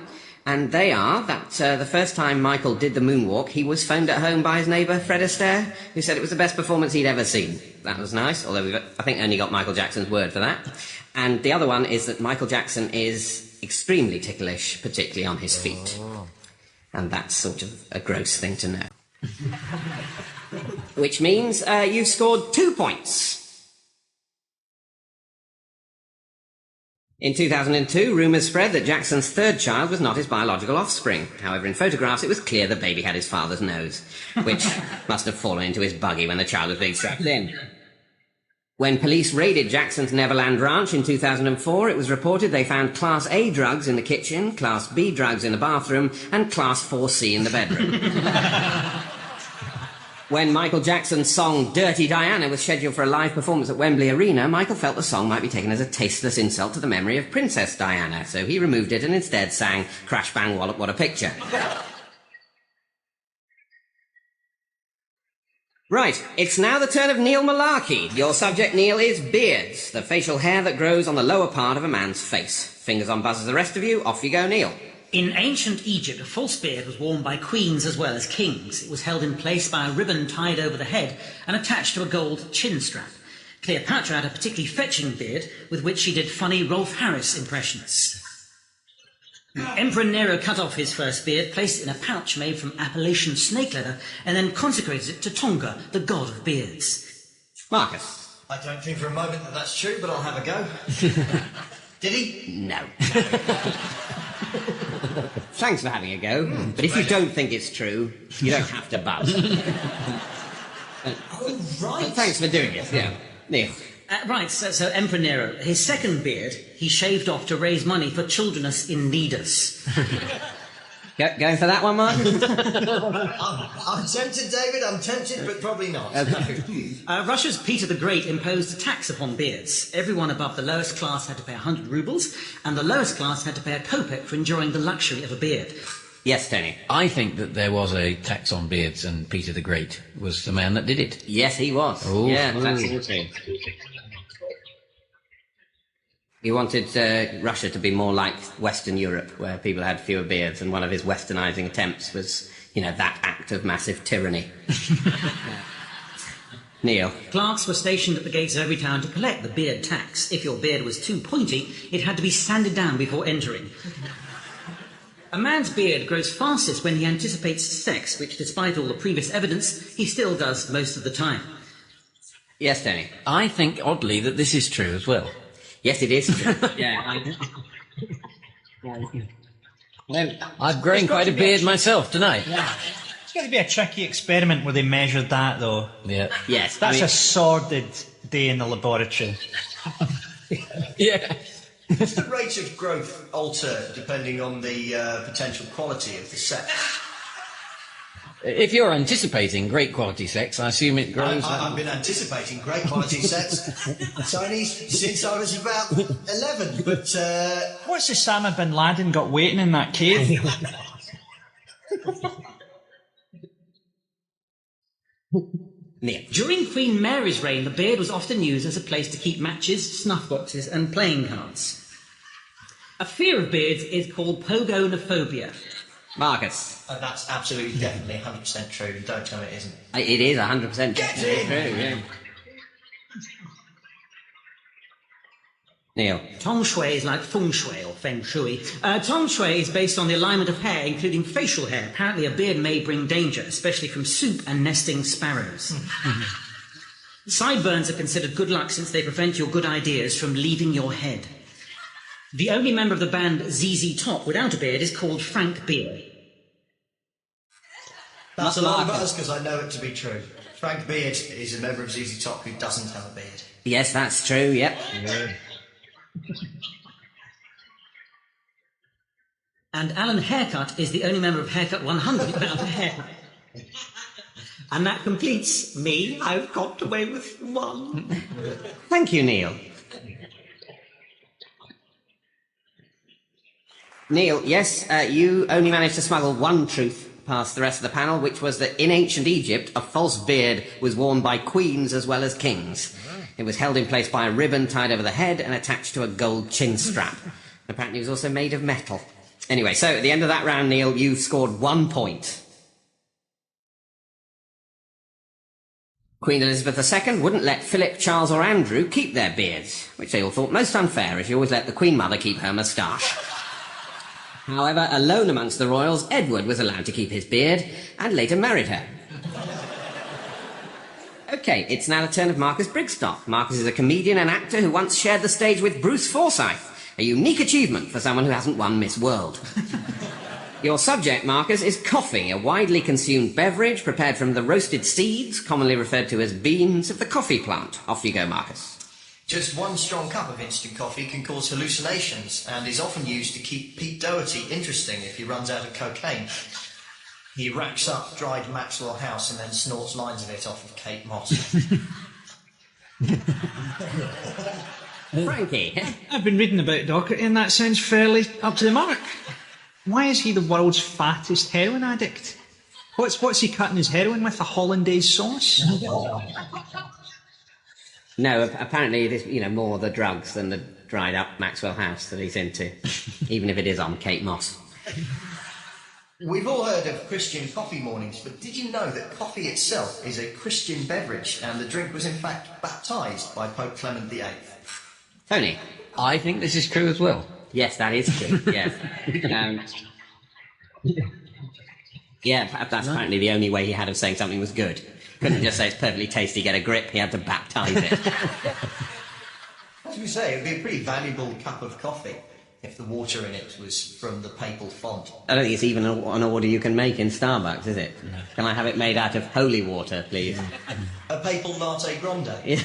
and they are that the first time Michael did the moonwalk, he was phoned at home by his neighbour, Fred Astaire, who said it was the best performance he'd ever seen. That was nice, although we've, I think, only got Michael Jackson's word for that. And the other one is that Michael Jackson is extremely ticklish, particularly on his feet. And that's sort of a gross thing to know. Which means you've scored 2 points. In 2002, rumours spread that Jackson's 3rd child was not his biological offspring. However, in photographs it was clear the baby had his father's nose, which must have fallen into his buggy when the child was being strapped in. When police raided Jackson's Neverland Ranch in 2004, it was reported they found Class A drugs in the kitchen, Class B drugs in the bathroom, and Class 4C in the bedroom. When Michael Jackson's song Dirty Diana was scheduled for a live performance at Wembley Arena, Michael felt the song might be taken as a tasteless insult to the memory of Princess Diana, so he removed it and instead sang Crash Bang Wallop What a Picture. Right, it's now the turn of Neil Malarkey. Your subject, Neil, is beards, the facial hair that grows on the lower part of a man's face. Fingers on buzzers, the rest of you. Off you go, Neil. In ancient Egypt, a false beard was worn by queens as well as kings. It was held in place by a ribbon tied over the head and attached to a gold chin strap. Cleopatra had a particularly fetching beard with which she did funny Rolf Harris impressions. Emperor Nero cut off his first beard, placed it in a pouch made from Appalachian snake leather, and then consecrated it to Tonga, the god of beards. Marcus. I don't think for a moment that that's true, but I'll have a go. Did he? No. Thanks for having a go, but if you don't think it's true, you don't have to buzz. Oh, right. Thanks for doing it, yeah. Neil. Right, so Emperor Nero, his second beard, he shaved off to raise money for childrenus in needus. Going for that one, Mark? I'm tempted, David, I'm tempted, but probably not. Russia's Peter the Great imposed a tax upon beards. Everyone above the lowest class had to pay 100 rubles, and the lowest class had to pay a kopeck for enjoying the luxury of a beard. Yes, Tony. I think that there was a tax on beards, and Peter the Great was the man that did it. Yes, he was. Oh, yeah, that's true. He wanted Russia to be more like Western Europe, where people had fewer beards, and one of his westernising attempts was, that act of massive tyranny. Neil. Clerks were stationed at the gates of every town to collect the beard tax. If your beard was too pointy, it had to be sanded down before entering. A man's beard grows fastest when he anticipates sex, which, despite all the previous evidence, he still does most of the time. Yes, Tony. I think, oddly, that this is true as well. Yes, it is true. I've grown quite a beard myself tonight. Yeah. It's going to be a tricky experiment where they measured that, though. Yeah. Yes. That's a sordid day in the laboratory. Yeah. Does the rate of growth alter depending on the potential quality of the sex? If you're anticipating great quality sex, I assume it grows. I've been anticipating great quality sex, Tony, since I was about 11, but... What's Osama bin Laden got waiting in that cave? During Queen Mary's reign, the beard was often used as a place to keep matches, snuff boxes, and playing cards. A fear of beards is called pogonophobia. Marcus. That's absolutely, definitely 100% true. Don't tell me it isn't. It is 100% true, yeah. Neil. Tong shui is like feng shui or feng shui. Tong shui is based on the alignment of hair, including facial hair. Apparently a beard may bring danger, especially from soup and nesting sparrows. Sideburns are considered good luck since they prevent your good ideas from leaving your head. The only member of the band ZZ Top without a beard is called Frank Beard. That's a lot of buzz because I know it to be true. Frank Beard is a member of ZZ Top who doesn't have a beard. Yes, that's true, yep. Yeah. And Alan Haircut is the only member of Haircut 100 without a haircut. And that completes me. I've got away with one. Thank you, Neil. Neil, yes, you only managed to smuggle one truth past the rest of the panel, which was that in ancient Egypt, a false beard was worn by queens as well as kings. It was held in place by a ribbon tied over the head and attached to a gold chin strap. Apparently it was also made of metal. Anyway, so at the end of that round, Neil, you've scored 1 point. Queen Elizabeth II wouldn't let Philip, Charles or Andrew keep their beards, which they all thought most unfair, as she always let the Queen Mother keep her moustache. However, alone amongst the royals, Edward was allowed to keep his beard and later married her. OK, it's now the turn of Marcus Brigstock. Marcus is a comedian and actor who once shared the stage with Bruce Forsyth, a unique achievement for someone who hasn't won Miss World. Your subject, Marcus, is coffee, a widely consumed beverage prepared from the roasted seeds, commonly referred to as beans, of the coffee plant. Off you go, Marcus. Just 1 strong cup of instant coffee can cause hallucinations and is often used to keep Pete Doherty interesting if he runs out of cocaine. He racks up dried Maxwell House and then snorts lines of it off of Kate Moss. Frankie. I've been reading about Doherty and that sounds fairly up to the mark. Why is he the world's fattest heroin addict? What's he cutting his heroin with? A hollandaise sauce? No, apparently it is, more the drugs than the dried up Maxwell House that he's into, even if it is on Kate Moss. We've all heard of Christian coffee mornings, but did you know that coffee itself is a Christian beverage and the drink was in fact baptised by Pope Clement VIII? Tony? I think this is true as well. Yes, that is true, yes. Yeah, that's apparently the only way he had of saying something was good. Couldn't just say it's perfectly tasty, get a grip, he had to baptise it. As we say, it would be a pretty valuable cup of coffee if the water in it was from the papal font. I don't think it's even an order you can make in Starbucks, is it? No. Can I have it made out of holy water, please? A papal latte grande? Yeah.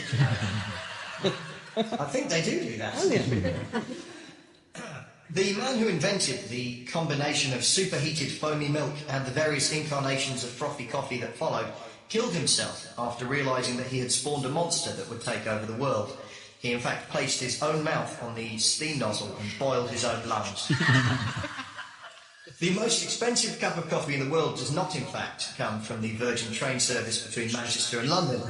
I think they do that. Oh, yeah. The man who invented the combination of superheated foamy milk and the various incarnations of frothy coffee that followed killed himself after realising that he had spawned a monster that would take over the world. He in fact placed his own mouth on the steam nozzle and boiled his own lungs. The most expensive cup of coffee in the world does not in fact come from the Virgin train service between Manchester and London,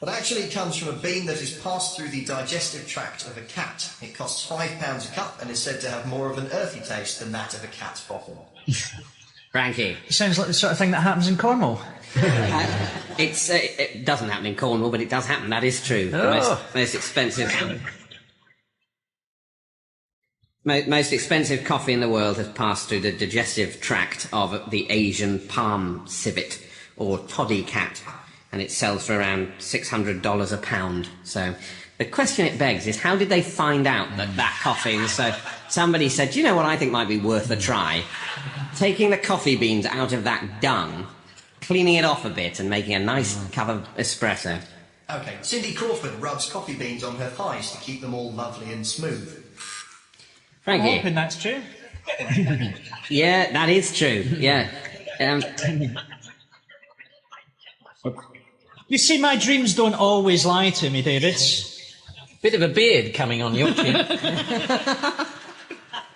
but actually it comes from a bean that is passed through the digestive tract of a cat. It costs £5 a cup and is said to have more of an earthy taste than that of a cat's bottle. Frankie? It sounds like the sort of thing that happens in Cornwall. It doesn't happen in Cornwall, but it does happen, that is true. Oh. Most expensive... Most expensive coffee in the world has passed through the digestive tract of the Asian palm civet, or toddy cat, and it sells for around $600 a pound. So the question it begs is, how did they find out that coffee was so... Somebody said, do you know what I think might be worth a try? Taking the coffee beans out of that dung, cleaning it off a bit and making a nice cup of espresso. OK, Cindy Crawford rubs coffee beans on her thighs to keep them all lovely and smooth. Frankie? I'm hoping that's true. Yeah, that is true, yeah. You see, my dreams don't always lie to me, David. Bit of a beard coming on your chin.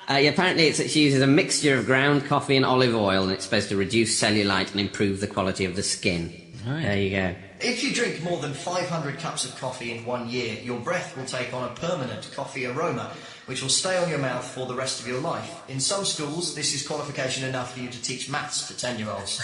Apparently it uses a mixture of ground coffee and olive oil, and it's supposed to reduce cellulite and improve the quality of the skin. Right. There you go. If you drink more than 500 cups of coffee in 1 year, your breath will take on a permanent coffee aroma, which will stay on your mouth for the rest of your life. In some schools, this is qualification enough for you to teach maths to 10-year-olds.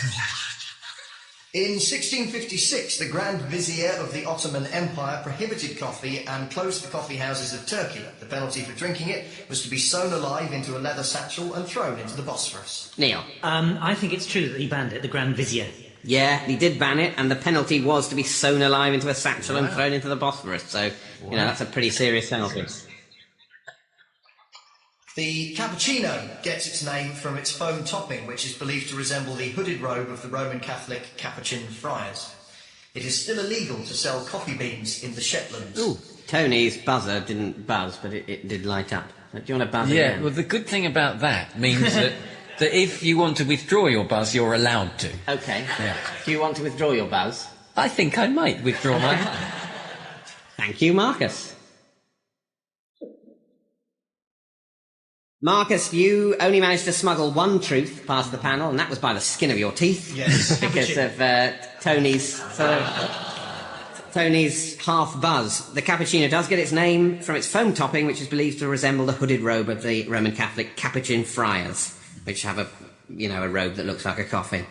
In 1656, the Grand Vizier of the Ottoman Empire prohibited coffee and closed the coffee houses of Turkey. The penalty for drinking it was to be sewn alive into a leather satchel and thrown into the Bosphorus. Neil? I think it's true that he banned it, the Grand Vizier. Yeah, he did ban it, and the penalty was to be sewn alive into a satchel and thrown into the Bosphorus. So, that's a pretty serious penalty. The cappuccino gets its name from its foam topping, which is believed to resemble the hooded robe of the Roman Catholic Capuchin friars. It is still illegal to sell coffee beans in the Shetlands. Ooh, Tony's buzzer didn't buzz, but it did light up. Do you want to buzz again? Yeah, well, the good thing about that means that if you want to withdraw your buzz, you're allowed to. OK. Yeah. Do you want to withdraw your buzz? I think I might withdraw mine. Thank you, Marcus. Marcus, you only managed to smuggle one truth past the panel, and that was by the skin of your teeth. Yes. Because of Tony's sort of Tony's half buzz. The cappuccino does get its name from its foam topping, which is believed to resemble the hooded robe of the Roman Catholic Capuchin friars, which have a robe that looks like a coffin.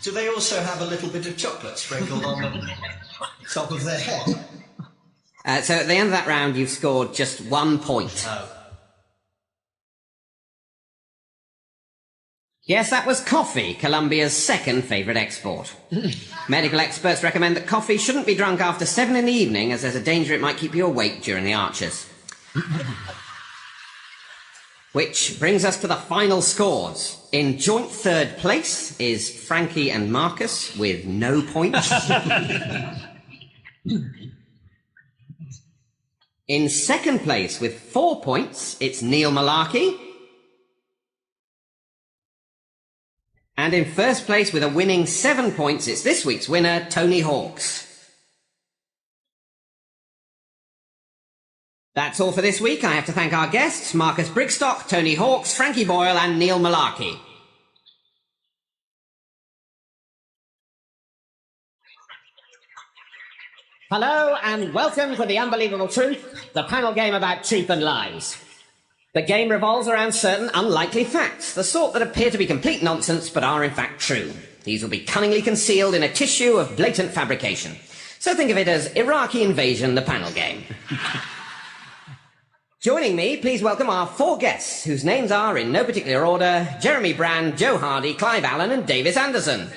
Do they also have a little bit of chocolate sprinkled on the top of their head? So at the end of that round, you've scored just 1 point. Oh. Yes, that was coffee, Colombia's second favourite export. Medical experts recommend that coffee shouldn't be drunk after 7 in the evening, as there's a danger it might keep you awake during the archers. Which brings us to the final scores. In joint third place is Frankie and Marcus with no points. In second place with 4 points, it's Neil Malarkey. And in first place with a winning 7 points, it's this week's winner, Tony Hawks. That's all for this week. I have to thank our guests, Marcus Brigstock, Tony Hawks, Frankie Boyle and Neil Malarkey. Hello and welcome to The Unbelievable Truth, the panel game about truth and lies. The game revolves around certain unlikely facts, the sort that appear to be complete nonsense but are in fact true. These will be cunningly concealed in a tissue of blatant fabrication. So think of it as Iraqi Invasion, the panel game. Joining me, please welcome our 4 guests, whose names are, in no particular order, Jeremy Brand, Joe Hardy, Clive Allen and Davis Anderson.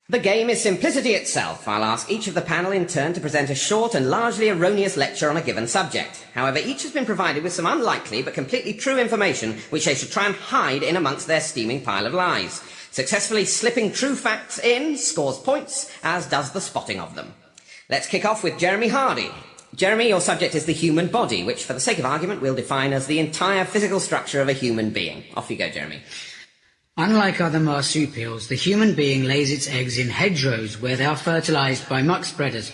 The game is simplicity itself. I'll ask each of the panel in turn to present a short and largely erroneous lecture on a given subject. However, each has been provided with some unlikely but completely true information which they should try and hide in amongst their steaming pile of lies. Successfully slipping true facts in scores points, as does the spotting of them. Let's kick off with Jeremy Hardy. Jeremy, your subject is the human body, which for the sake of argument we'll define as the entire physical structure of a human being. Off you go, Jeremy. Unlike other marsupials, the human being lays its eggs in hedgerows where they are fertilized by muck spreaders.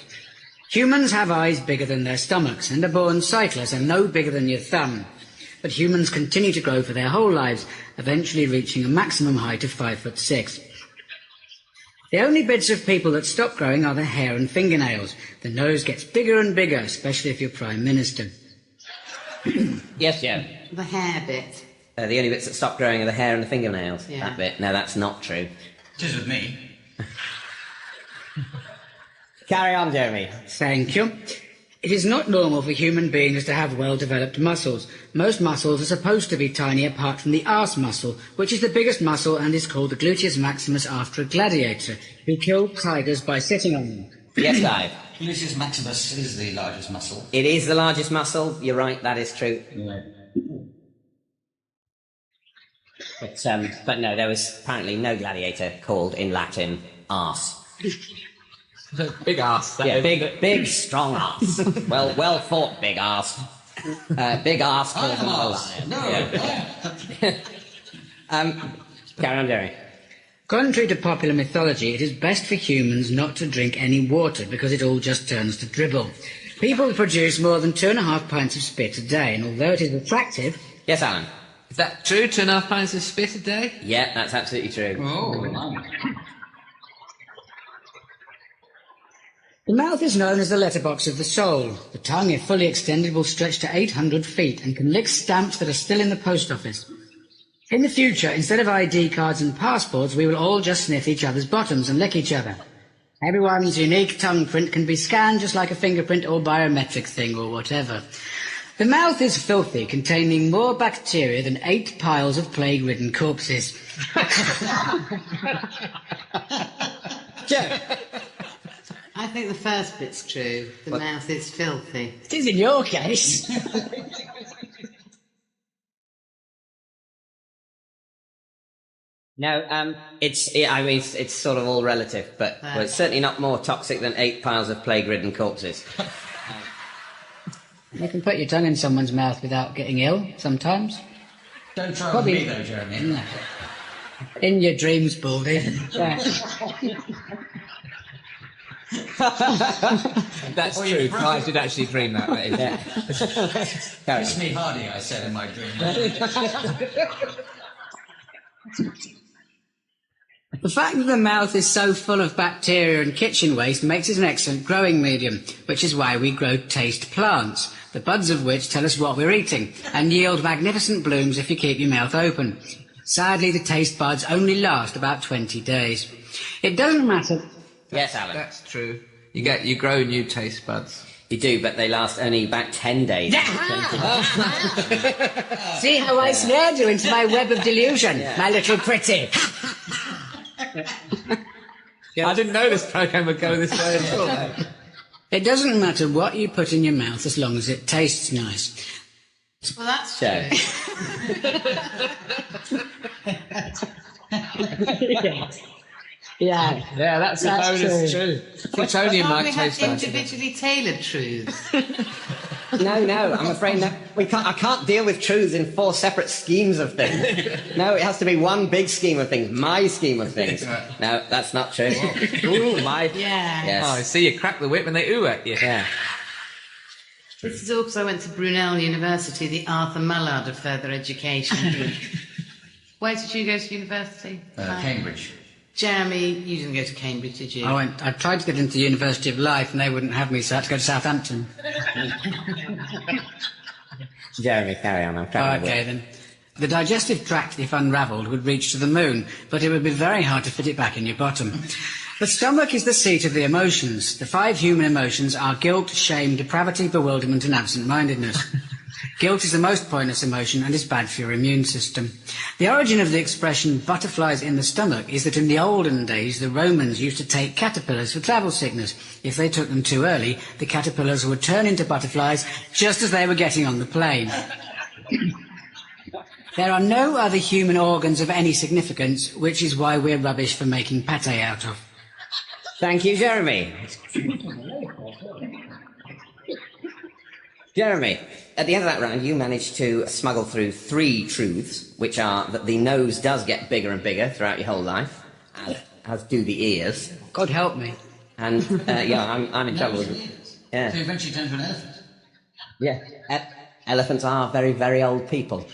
Humans have eyes bigger than their stomachs and are born sightless and no bigger than your thumb. But humans continue to grow for their whole lives, eventually reaching a maximum height of 5'6". The only bits of people that stop growing are the hair and fingernails. The nose gets bigger and bigger, especially if you're Prime Minister. Yes, Joe. The hair bit. The only bits that stop growing are the hair and the fingernails. Yeah. That bit. No, that's not true. It is with me. Carry on, Jeremy. Thank you. It is not normal for human beings to have well-developed muscles. Most muscles are supposed to be tiny apart from the arse muscle, which is the biggest muscle and is called the gluteus maximus after a gladiator, who killed tigers by sitting on them. Yes, Clive. Gluteus maximus is the largest muscle. It is the largest muscle. You're right, that is true. Yeah. But no, there was apparently no gladiator called in Latin arse. Big arse. Yeah, big, strong arse. well fought, big arse. Big arse called him a lion. No. Yeah. Carry on, Jerry. Contrary to popular mythology, it is best for humans not to drink any water because it all just turns to dribble. People produce more than 2.5 pints of spit a day, and although it is attractive... Yes, Alan? Is that true? 2.5 pints of spit a day? Yeah, that's absolutely true. Oh. The mouth is known as the letterbox of the soul. The tongue, if fully extended, will stretch to 800 feet and can lick stamps that are still in the post office. In the future, instead of ID cards and passports, we will all just sniff each other's bottoms and lick each other. Everyone's unique tongue print can be scanned just like a fingerprint or biometric thing or whatever. The mouth is filthy, containing more bacteria than 8 piles of plague-ridden corpses. Joe? I think the first bit's true. The mouth is filthy. It is in your case. No, it's sort of all relative, but well, it's certainly not more toxic than 8 piles of plague-ridden corpses. You can put your tongue in someone's mouth without getting ill, sometimes. Don't try Probably- with me though, Jeremy. In your dreams, Baldy. That's true. I did actually dream that. Carry It's on. me, Hardy, I said in my dream. The fact that the mouth is so full of bacteria and kitchen waste makes it an excellent growing medium, which is why we grow taste plants, the buds of which tell us what we're eating, and yield magnificent blooms if you keep your mouth open. Sadly, the taste buds only last about 20 days. It doesn't matter... Yes, Alan. That's true. You grow new taste buds. You do, but they last only about 10 days. See how I snared you into my web of delusion, my little pretty. I didn't know this programme would go this way at all. It doesn't matter what you put in your mouth as long as it tastes nice. Well, that's So. true. Yeah, that's bonus true. Plutonium Can't we might have taste nice. individually tailored truths? No, I'm afraid no. I can't deal with truths in 4 separate schemes of things. No, it has to be one big scheme of things, my scheme of things. No, that's not true. Ooh, my... Yeah. Yes. Oh, see, you crack the whip and they ooh at you. Yeah. This is also, I went to Brunel University, the Arthur Mullard of further education. Where did you go to university? Cambridge. Jeremy, you didn't go to Cambridge, did you? I tried to get into the University of Life and they wouldn't have me, so I had to go to Southampton. Jeremy, carry on. I'm trying to... Okay, then. The digestive tract, if unravelled, would reach to the moon, but it would be very hard to fit it back in your bottom. The stomach is the seat of the emotions. The 5 human emotions are guilt, shame, depravity, bewilderment, and absent-mindedness. Guilt is the most pointless emotion and is bad for your immune system. The origin of the expression butterflies in the stomach is that in the olden days the Romans used to take caterpillars for travel sickness. If they took them too early, the caterpillars would turn into butterflies just as they were getting on the plane. There are no other human organs of any significance, which is why we're rubbish for making pâté out of. Thank you, Jeremy. Jeremy, at the end of that round, you managed to smuggle through 3 truths, which are that the nose does get bigger and bigger throughout your whole life, as do the ears. God help me. And, I'm in trouble with it. Yeah. So you eventually turn to an elephant. Yeah. Elephants are very, very old people.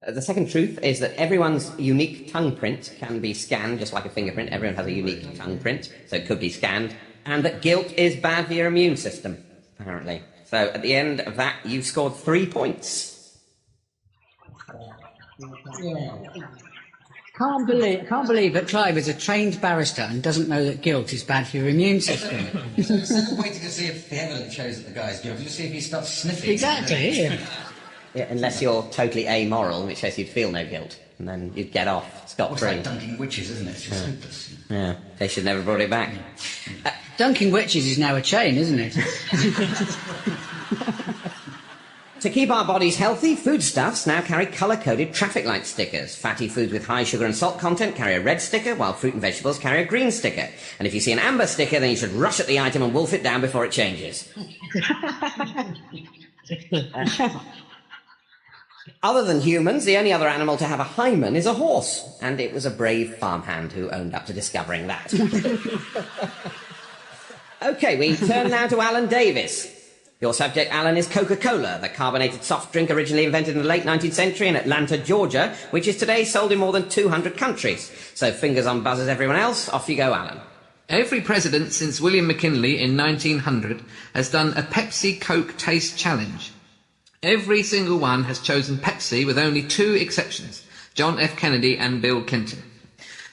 The second truth is that everyone's unique tongue print can be scanned, just like a fingerprint. Everyone has a unique tongue print, so it could be scanned. And that guilt is bad for your immune system, apparently. So at the end of that, you scored 3 points. Can't believe that Clive is a trained barrister and doesn't know that guilt is bad for your immune system. So instead of waiting to see if the evidence shows that the guy's guilty, just see if he starts sniffing. Exactly, yeah. Yeah, unless you're totally amoral, in which case you'd feel no guilt, and then you'd get off It's scot-free. like dunking witches, isn't it? It's just hopeless. Yeah, they should never have brought it back. Dunking Witches is now a chain, isn't it? To keep our bodies healthy, foodstuffs now carry colour-coded traffic light stickers. Fatty foods with high sugar and salt content carry a red sticker, while fruit and vegetables carry a green sticker. And if you see an amber sticker, then you should rush at the item and wolf it down before it changes. Other than humans, the only other animal to have a hymen is a horse, and it was a brave farmhand who owned up to discovering that. OK, we turn now to Alan Davis. Your subject, Alan, is Coca-Cola, the carbonated soft drink originally invented in the late 19th century in Atlanta, Georgia, which is today sold in more than 200 countries. So fingers on buzzers, everyone else. Off you go, Alan. Every president since William McKinley in 1900 has done a Pepsi-Coke taste challenge. Every single one has chosen Pepsi with only 2 exceptions, John F. Kennedy and Bill Clinton.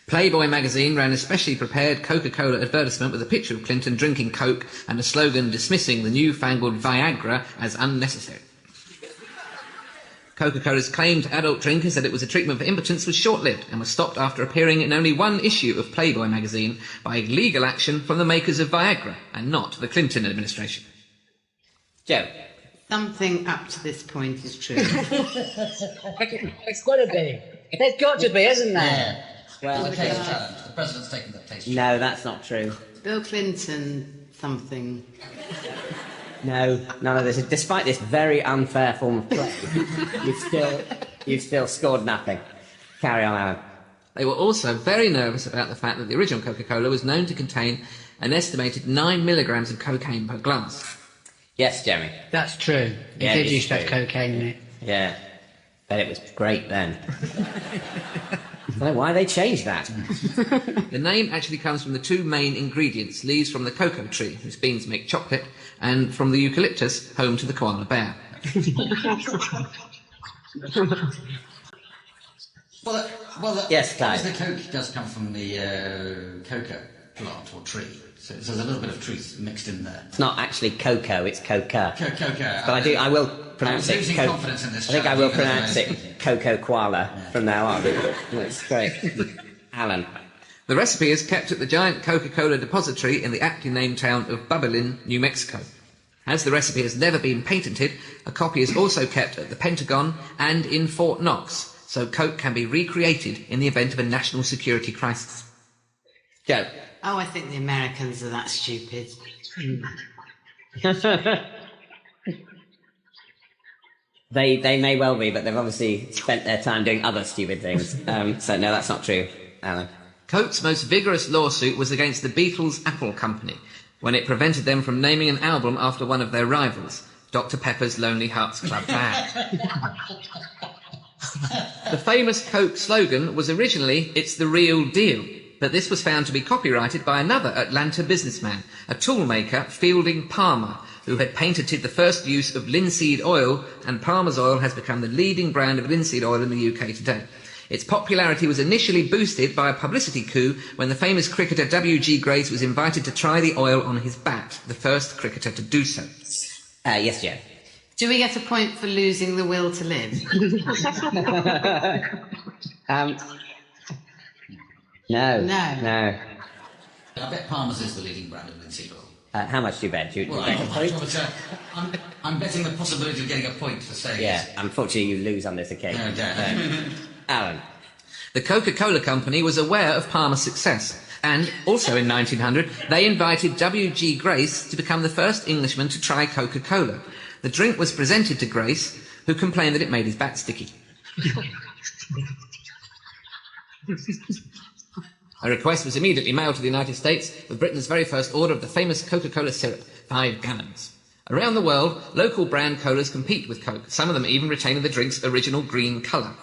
Playboy magazine ran a specially prepared Coca-Cola advertisement with a picture of Clinton drinking Coke and a slogan dismissing the newfangled Viagra as unnecessary. Coca-Cola's claim to adult drinkers that it was a treatment for impotence was short-lived and was stopped after appearing in only 1 issue of Playboy magazine by legal action from the makers of Viagra and not the Clinton administration. Joe. Something up to this point is true. It's got to be. There's got to be, isn't there? Yeah. Well, The taste challenge. The president's taken the taste challenge. no, that's not true. Bill Clinton, something. No, none of this. Despite this very unfair form of play, you've still scored nothing. Carry on, Alan. They were also very nervous about the fact that the original Coca-Cola was known to contain an estimated 9 milligrams of cocaine per glass. Yes, Jeremy. That's true. It Yeah, did it's used to have true. cocaine in it. Yeah. Bet it was great then. I don't know why they changed that. The name actually comes from the two main ingredients, leaves from the cocoa tree, whose beans make chocolate, and from the eucalyptus, home to the koala bear. Well, Yes, Clive. obviously Coke does come from the cocoa plant or tree, so there's a little bit of truth mixed in there. It's not actually cocoa, it's coca. Cocoa. But I will pronounce I'm it. losing confidence in this I think I challenge will because pronounce it cocoa koala from now on. That's great. Alan. The recipe is kept at the giant Coca-Cola depository in the aptly named town of Bubbelin, New Mexico. As the recipe has never been patented, a copy is also kept at the Pentagon and in Fort Knox, so Coke can be recreated in the event of a national security crisis. Joe. Oh, I think the Americans are that stupid. They may well be, but they've obviously spent their time doing other stupid things. So no, that's not true, Alan. Coke's most vigorous lawsuit was against the Beatles Apple Company, when it prevented them from naming an album after one of their rivals, Dr. Pepper's Lonely Hearts Club Band. The famous Coke slogan was originally, "It's the real deal," but this was found to be copyrighted by another Atlanta businessman, a toolmaker, Fielding Palmer, who had patented the first use of linseed oil, and Palmer's oil has become the leading brand of linseed oil in the UK today. Its popularity was initially boosted by a publicity coup when the famous cricketer W.G. Grace was invited to try the oil on his bat, the first cricketer to do so. Yes, Joe. Do we get a point for losing the will to live? No. No. I bet Palmer's is the leading brand of linseed oil. How much do you bet? Do you Well, bet a point? I'm betting the possibility of getting a point for saying Yeah, it. unfortunately you lose on this occasion. No doubt. Alan. The Coca-Cola Company was aware of Palmer's success, and also in 1900, they invited W.G. Grace to become the first Englishman to try Coca-Cola. The drink was presented to Grace, who complained that it made his bat sticky. A request was immediately mailed to the United States with Britain's very first order of the famous Coca-Cola syrup, 5 gallons. Around the world, local brand colas compete with Coke, some of them even retaining the drink's original green colour.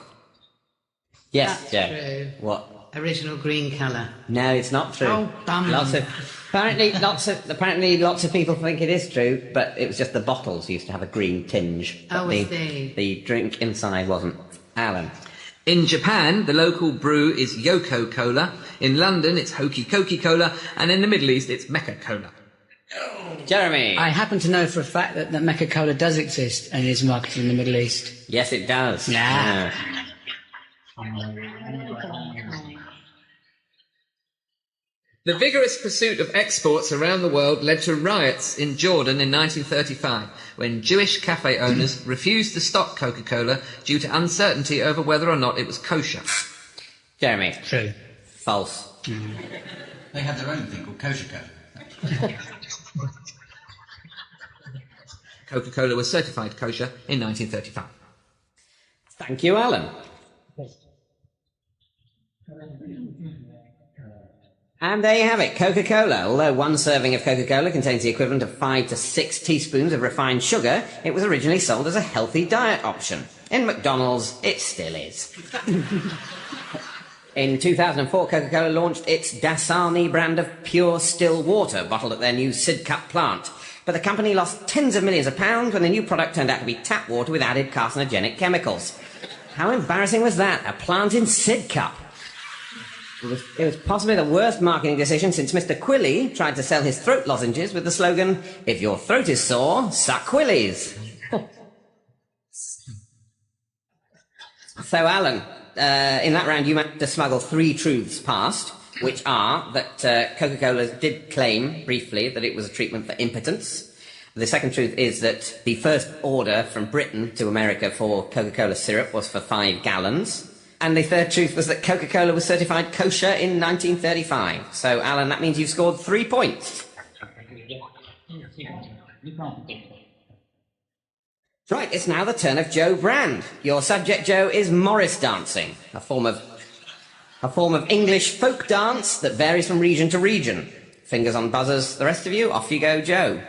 Yes, That's Joe. true. What? Original green colour. No, it's not true. Oh, bum. Apparently lots of people think it is true, but it was just the bottles used to have a green tinge. Oh, but I see. the drink inside wasn't. Alan. In Japan, the local brew is Yoko Cola. In London, it's Hokey Cokey Cola. And in the Middle East, it's Mecca Cola. Jeremy. I happen to know for a fact that Mecca Cola does exist and is marketed in the Middle East. Yes, it does. Nah. The vigorous pursuit of exports around the world led to riots in Jordan in 1935, when Jewish cafe owners refused to stock Coca-Cola due to uncertainty over whether or not it was kosher. Jeremy. True. False. They have their own thing called kosher Coke. Coca-Cola was certified kosher in 1935. Thank you, Alan. And there you have it, Coca-Cola. Although one serving of Coca-Cola contains the equivalent of 5 to 6 teaspoons of refined sugar, it was originally sold as a healthy diet option. In McDonald's, it still is. In 2004, Coca-Cola launched its Dasani brand of pure still water, bottled at their new Sidcup plant. But the company lost tens of millions of pounds when the new product turned out to be tap water with added carcinogenic chemicals. How embarrassing was that? A plant in Sidcup. It was possibly the worst marketing decision since Mr. Quilly tried to sell his throat lozenges with the slogan, "If your throat is sore, suck Quillies." So, Alan, in that round you managed to smuggle 3 truths past, which are that Coca-Cola did claim, briefly, that it was a treatment for impotence. The second truth is that the first order from Britain to America for Coca-Cola syrup was for 5 gallons. And the third truth was that Coca-Cola was certified kosher in 1935. So, Alan, that means you've scored 3 points. Right, it's now the turn of Joe Brand. Your subject, Joe, is Morris dancing, a form of English folk dance that varies from region to region. Fingers on buzzers. The rest of you, off you go, Joe.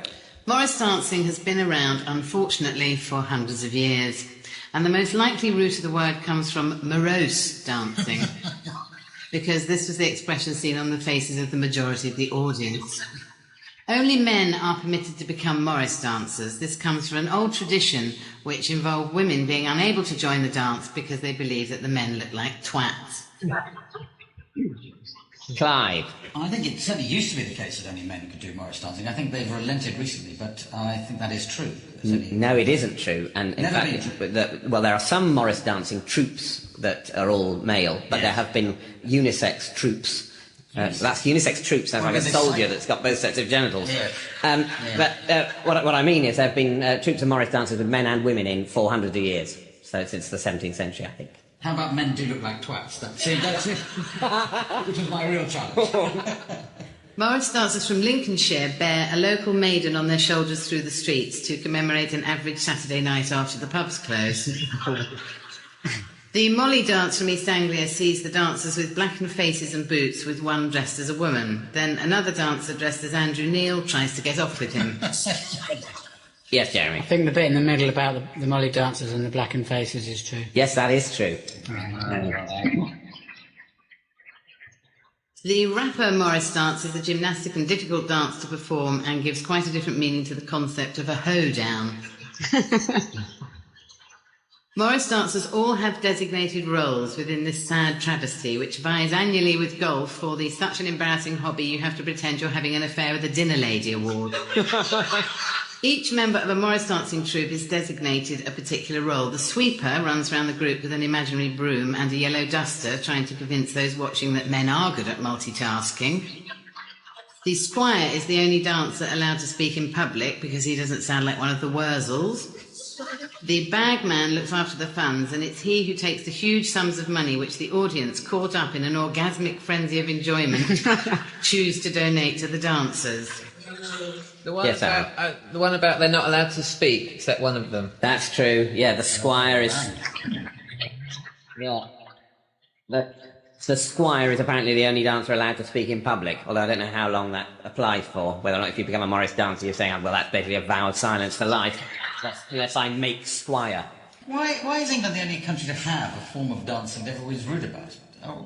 Morris dancing has been around, unfortunately, for hundreds of years. And the most likely root of the word comes from morose dancing, because this was the expression seen on the faces of the majority of the audience. Only men are permitted to become Morris dancers. This comes from an old tradition which involved women being unable to join the dance because they believed that the men looked like twats. Clive. I think it certainly used to be the case that only men could do Morris dancing. I think they've relented recently, but I think that is true. No, it isn't true. And in fact, there are some Morris dancing troupes that are all male, but there have been unisex troupes. So that's unisex troupes. Sounds like a soldier that's got both sets of genitals. Yeah. But what I mean is there have been troupes of Morris dancers with men and women in 400 of years. So since the 17th century, I think. How about men do look like twats? That's it. Which was my real challenge. Morris dancers from Lincolnshire bear a local maiden on their shoulders through the streets to commemorate an average Saturday night after the pubs close. The Molly dance from East Anglia sees the dancers with blackened faces and boots, with one dressed as a woman. Then another dancer dressed as Andrew Neil tries to get off with him. Yes, Jeremy. I think the bit in the middle about the Molly dancers and the blackened faces is true. Yes, that is true. The rapper Morris dance is a gymnastic and difficult dance to perform and gives quite a different meaning to the concept of a hoedown. Morris dancers all have designated roles within this sad travesty, which vies annually with golf for the such an embarrassing hobby you have to pretend you're having an affair with a dinner lady award. Each member of a Morris dancing troupe is designated a particular role. The sweeper runs around the group with an imaginary broom and a yellow duster, trying to convince those watching that men are good at multitasking. The squire is the only dancer allowed to speak in public because he doesn't sound like one of the Wurzels. The bagman looks after the funds, and it's he who takes the huge sums of money which the audience, caught up in an orgasmic frenzy of enjoyment, choose to donate to the dancers. The one about they're not allowed to speak, except one of them. That's true. Yeah, the squire is... Yeah. The squire is apparently the only dancer allowed to speak in public, although I don't know how long that applies for, whether or not if you become a Morris dancer you're saying, well, that's basically a vow of silence for life, unless I make squire. Why is England the only country to have a form of dancing that everybody's rude about?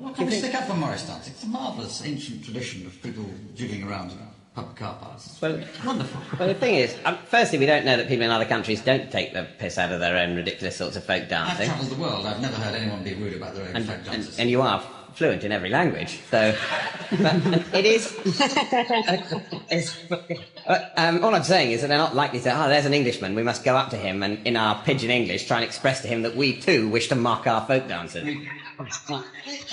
What can we stick up for Morris dancing? It's a marvellous ancient tradition of people jiggling around in pub car parks. Well, wonderful. Well, the thing is, firstly, we don't know that people in other countries don't take the piss out of their own ridiculous sorts of folk dancing. I've travelled the world. I've never heard anyone be rude about their own folk dances. And you are fluent in every language, so it is. All I'm saying is that they're not likely to say, "Oh, there's an Englishman. We must go up to him and, in our pidgin English, try and express to him that we too wish to mock our folk dancers."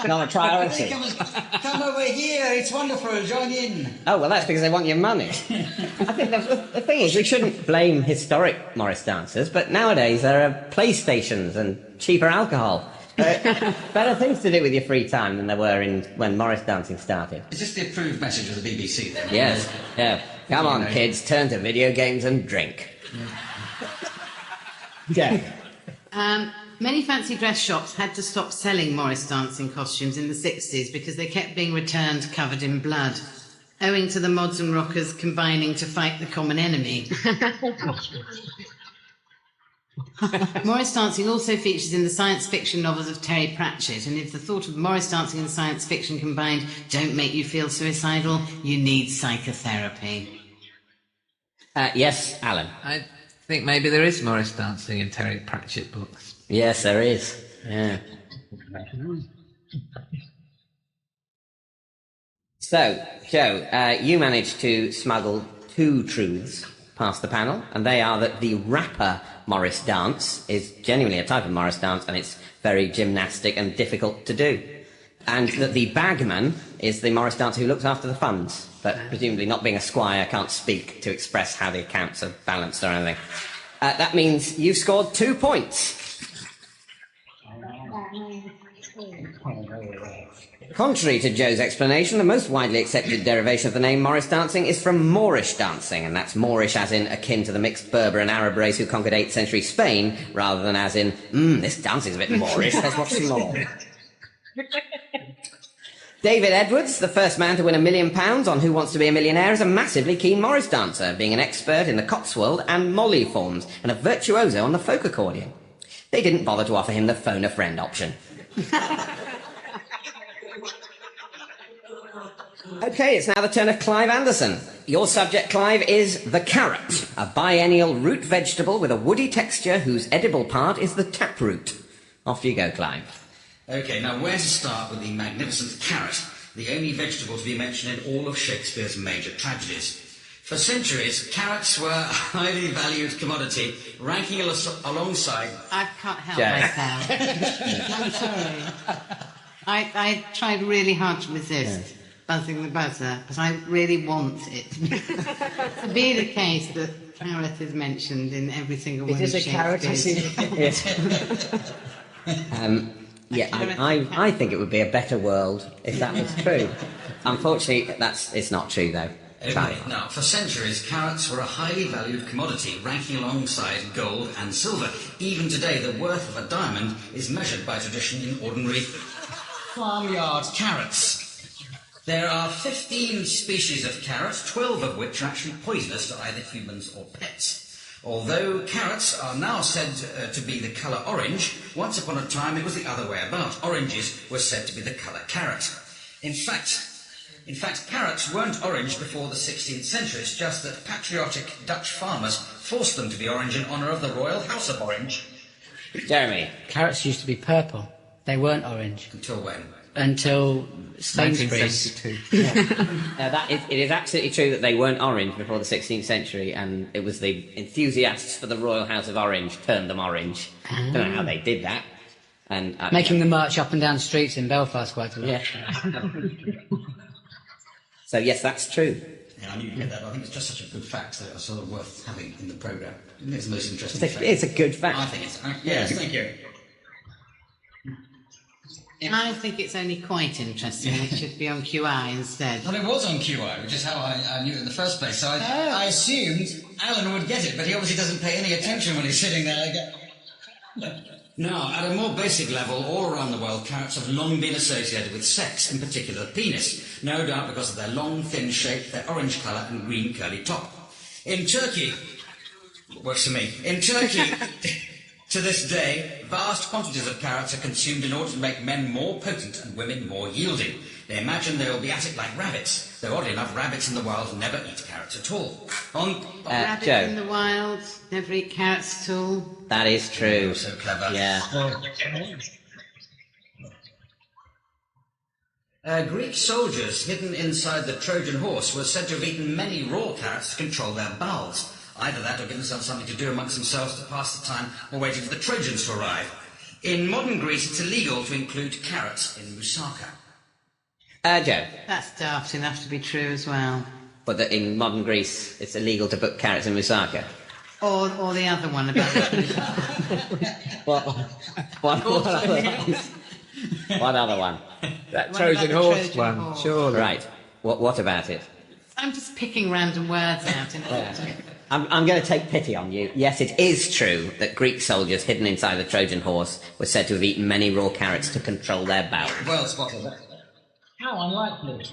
Not a priority. Come over here. It's wonderful. Join in. Oh well, that's because they want your money. I think the thing is, we shouldn't blame historic Morris dancers, but nowadays there are PlayStations and cheaper alcohol. Better things to do with your free time than there were when Morris dancing started. Is this the approved message of the BBC then? Yes, yeah. Come on, kids, turn to video games and drink. Yeah. Many fancy dress shops had to stop selling Morris dancing costumes in the 60s because they kept being returned covered in blood, owing to the mods and rockers combining to fight the common enemy. Morris dancing also features in the science fiction novels of Terry Pratchett, and if the thought of Morris dancing and science fiction combined don't make you feel suicidal, you need psychotherapy. Yes, Alan. I think maybe there is Morris dancing in Terry Pratchett books. Yes, there is. Yeah. So, Joe, you managed to smuggle 2 truths past the panel, and they are that the rapper Morris dance is genuinely a type of Morris dance, and it's very gymnastic and difficult to do. And that the bagman is the Morris dancer who looks after the funds, but presumably not being a squire can't speak to express how the accounts are balanced or anything. That means you've scored 2 points. Contrary to Joe's explanation, the most widely accepted derivation of the name Morris dancing is from Moorish dancing, and that's Moorish as in akin to the mixed Berber and Arab race who conquered 8th century Spain, rather than as in, this dancing's a bit Moorish, let's watch some more. David Edwards, the first man to win £1 million on Who Wants to Be a Millionaire, is a massively keen Morris dancer, being an expert in the Cotswold and Molly forms and a virtuoso on the folk accordion. They didn't bother to offer him the phone a friend option. OK, it's now the turn of Clive Anderson. Your subject, Clive, is the carrot, a biennial root vegetable with a woody texture whose edible part is the taproot. Off you go, Clive. OK, now where to start with the magnificent carrot, the only vegetable to be mentioned in all of Shakespeare's major tragedies? For centuries, carrots were a highly valued commodity, ranking alongside... I can't help myself. I'm sorry. I tried really hard to resist buzzing the buzzer, but I really want it to be the case that carrot is mentioned in every single one of Shakespeare's. I think it would be a better world if that was true. Unfortunately, it's not true, though. Okay, now, for centuries, carrots were a highly valued commodity, ranking alongside gold and silver. Even today, the worth of a diamond is measured by tradition in ordinary farmyard carrots. There are 15 species of carrots, 12 of which are actually poisonous to either humans or pets. Although carrots are now said to be the colour orange, once upon a time it was the other way about. Oranges were said to be the colour carrot. In fact, carrots weren't orange before the 16th century. It's just that patriotic Dutch farmers forced them to be orange in honour of the Royal House of Orange. Jeremy. Carrots used to be purple. They weren't orange. Until when? Until Sainsbury's. 1972. It is absolutely true that they weren't orange before the 16th century, and it was the enthusiasts for the Royal House of Orange turned them orange. I don't know how they did that. And Making them march up and down streets in Belfast quite a lot. Yeah. So, yes, that's true. Yeah, I knew you'd get that. I think it's just such a good fact that it's sort of worth having in the programme. It's the most interesting fact. It's a good fact. I think it's... yes, thank you. I think it's only quite interesting. It should be on QI instead. Well, it was on QI, which is how I knew it in the first place. So I assumed Alan would get it, but he obviously doesn't pay any attention when he's sitting there. Now, at a more basic level, all around the world, carrots have long been associated with sex, in particular the penis. No doubt because of their long, thin shape, their orange colour and green curly top. In Turkey... works for me. In Turkey... To this day, vast quantities of carrots are consumed in order to make men more potent and women more yielding. They imagine they will be at it like rabbits, though oddly enough, rabbits in the wild never eat carrots at all. Rabbits Joe. in the wild never eat carrots at all. That is true. Oh, so clever. Yeah. Greek soldiers hidden inside the Trojan horse were said to have eaten many raw carrots to control their bowels. Either that or give themselves something to do amongst themselves to pass the time while waiting for the Trojans to arrive. In modern Greece, it's illegal to include carrots in moussaka. Joe. That's daft enough to be true as well. But that in modern Greece, it's illegal to put carrots in moussaka. Or the other one about What other one? That What Trojan about the horse Trojan one, horse? surely. Right. What about it? I'm just picking random words out. I'm going to take pity on you. Yes, it is true that Greek soldiers hidden inside the Trojan horse were said to have eaten many raw carrots to control their bowels. Well spotted. How unlikely.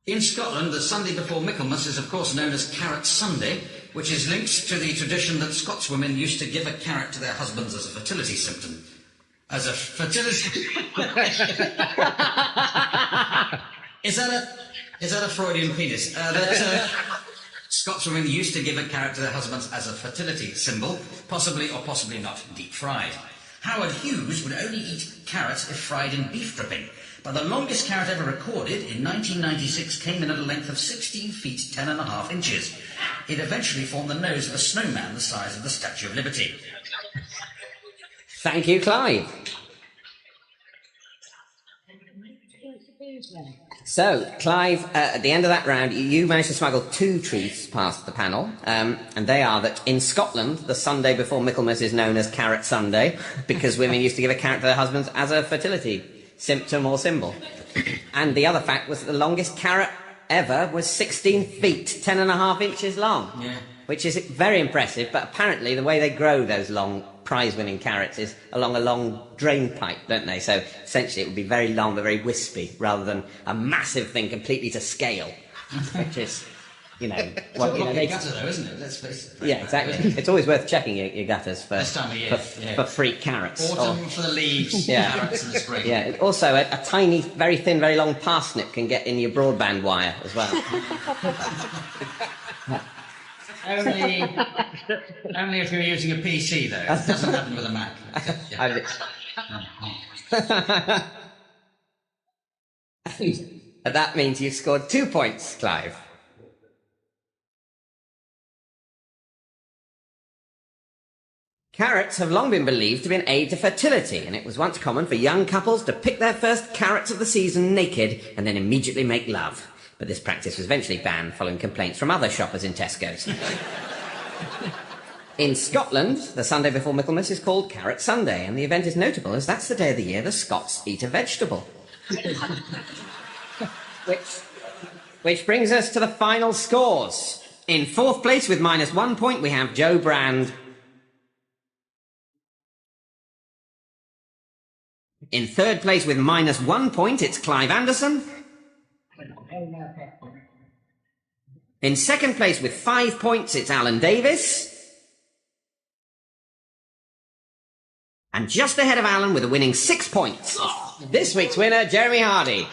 In Scotland, the Sunday before Michaelmas is of course known as Carrot Sunday, which is linked to the tradition that Scotswomen used to give a carrot to their husbands as a fertility symptom. As a fertility... Is that a Freudian penis? Scotswomen used to give a carrot to their husbands as a fertility symbol, possibly or possibly not deep fried. Howard Hughes would only eat carrots if fried in beef dripping, but the longest carrot ever recorded in 1996 came in at a length of 16 feet 10.5 inches. It eventually formed the nose of a snowman the size of the Statue of Liberty. Thank you, Clive. So, Clive, at the end of that round, you managed to smuggle 2 truths past the panel, and they are that in Scotland, the Sunday before Michaelmas is known as Carrot Sunday, because women used to give a carrot to their husbands as a fertility symptom or symbol. And the other fact was that the longest carrot ever was 16 feet, 10.5 inches long, which is very impressive, but apparently the way they grow those long prize-winning carrots is along a long drain pipe, don't they? So essentially it would be very long but very wispy, rather than a massive thing completely to scale, which is, you know... gutter though, isn't it? Let's face it. Yeah, exactly. It's always worth checking your gutters for, This time of year, for freak carrots. Autumn for the leaves, carrots in the spring. Yeah, also a tiny, very thin, very long parsnip can get in your broadband wire as well. Only if you're using a PC, though. It doesn't happen with a Mac. That means you've scored 2 points, Clive. Carrots have long been believed to be an aid to fertility, and it was once common for young couples to pick their first carrots of the season naked and then immediately make love. But this practice was eventually banned following complaints from other shoppers in Tesco's. In Scotland, the Sunday before Michaelmas is called Carrot Sunday, and the event is notable as that's the day of the year the Scots eat a vegetable. Which brings us to the final scores. In fourth place with -1 point, we have Joe Brand. In third place with -1 point, it's Clive Anderson. In second place with 5 points, it's Alan Davis. And just ahead of Alan with a winning 6 points, this week's winner, Jeremy Hardy.